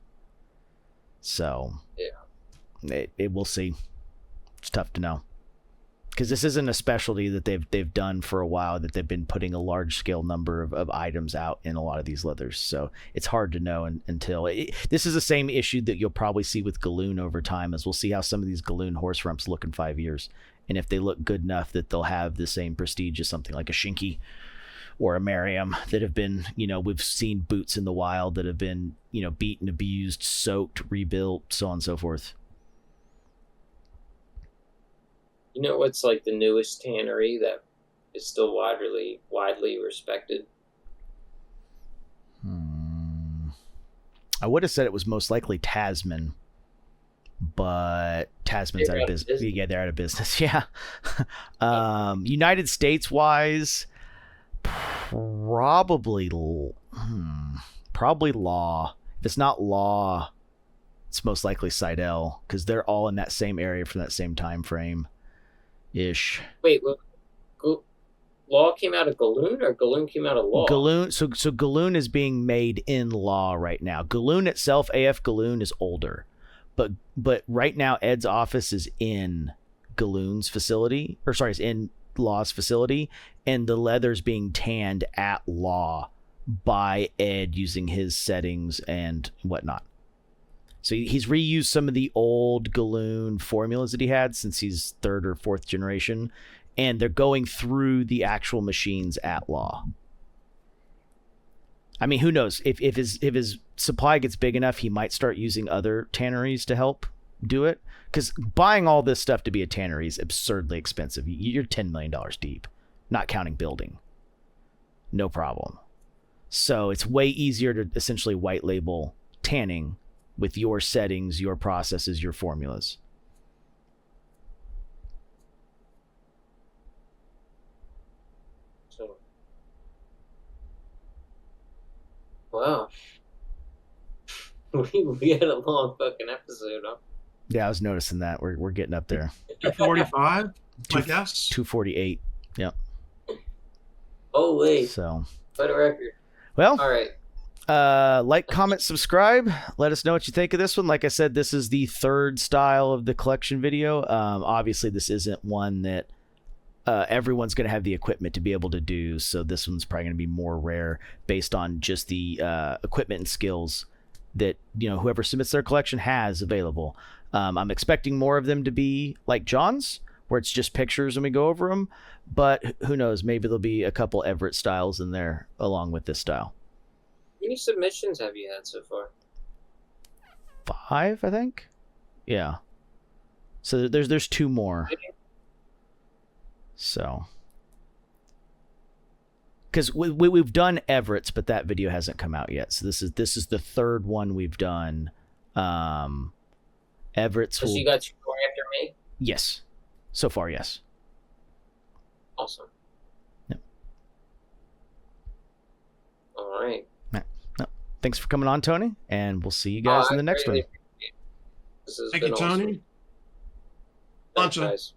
So yeah, it we'll see. It's tough to know because this isn't a specialty that they've done for a while. That they've been putting a large scale number of items out in a lot of these leathers. So it's hard to know until this is the same issue that you'll probably see with Galloon over time. As we'll see how some of these Galloon horse rumps look in 5 years, and if they look good enough that they'll have the same prestige as something like a Shinky or a Merriam that have been, we've seen boots in the wild that have been, beaten, abused, soaked, rebuilt, so on and so forth. You know what's like the newest tannery that is still widely respected? I would have said it was most likely Tasman, but Tasman's out of business. Yeah, they're out of business. Yeah. United States wise, probably Law. If it's not Law, it's most likely Seidel because they're all in that same area from that same time frame ish. Wait, Law came out of Galloon or Galloon came out of Law? Galloon. So Galloon is being made in Law right now. Galloon itself, AF Galloon, is older, but right now Ed's office is in Galloon's facility, is in Law's facility, and the leather's being tanned at Law by Ed using his settings and whatnot. So he's reused some of the old Galloon formulas that he had since he's 3rd or 4th generation, and they're going through the actual machines at Law. I mean, who knows? If his supply gets big enough, he might start using other tanneries to help do it. Because buying all this stuff to be a tannery is absurdly expensive. You're $10 million deep, not counting building. No problem. So it's way easier to essentially white label tanning with your settings, your processes, your formulas. So, wow. We had a long fucking episode, huh? Yeah, I was noticing that. We're getting up there. 245, I guess. 248. Yep. Oh, wait. So. What a record. Well. All right. Like, comment, subscribe. Let us know what you think of this one. Like I said, this is the 3rd style of the collection video. Obviously, this isn't one that everyone's going to have the equipment to be able to do. So this one's probably going to be more rare based on just the equipment and skills that, you know, whoever submits their collection has available. I'm expecting more of them to be like John's, where it's just pictures and we go over them. But who knows? Maybe there'll be a couple Everett styles in there along with this style. How many submissions have you had so far? 5, I think. Yeah. So there's 2 more. So, because we've done Everett's, but that video hasn't come out yet. So this is the 3rd one we've done. Everett's. So you got 2 more after me? Yes. So far, yes. Awesome. Yep. All right. No. Thanks for coming on, Tony, and we'll see you guys in the next one. This has Thank been you, Tony. awesome. Thanks, Luncha. guys.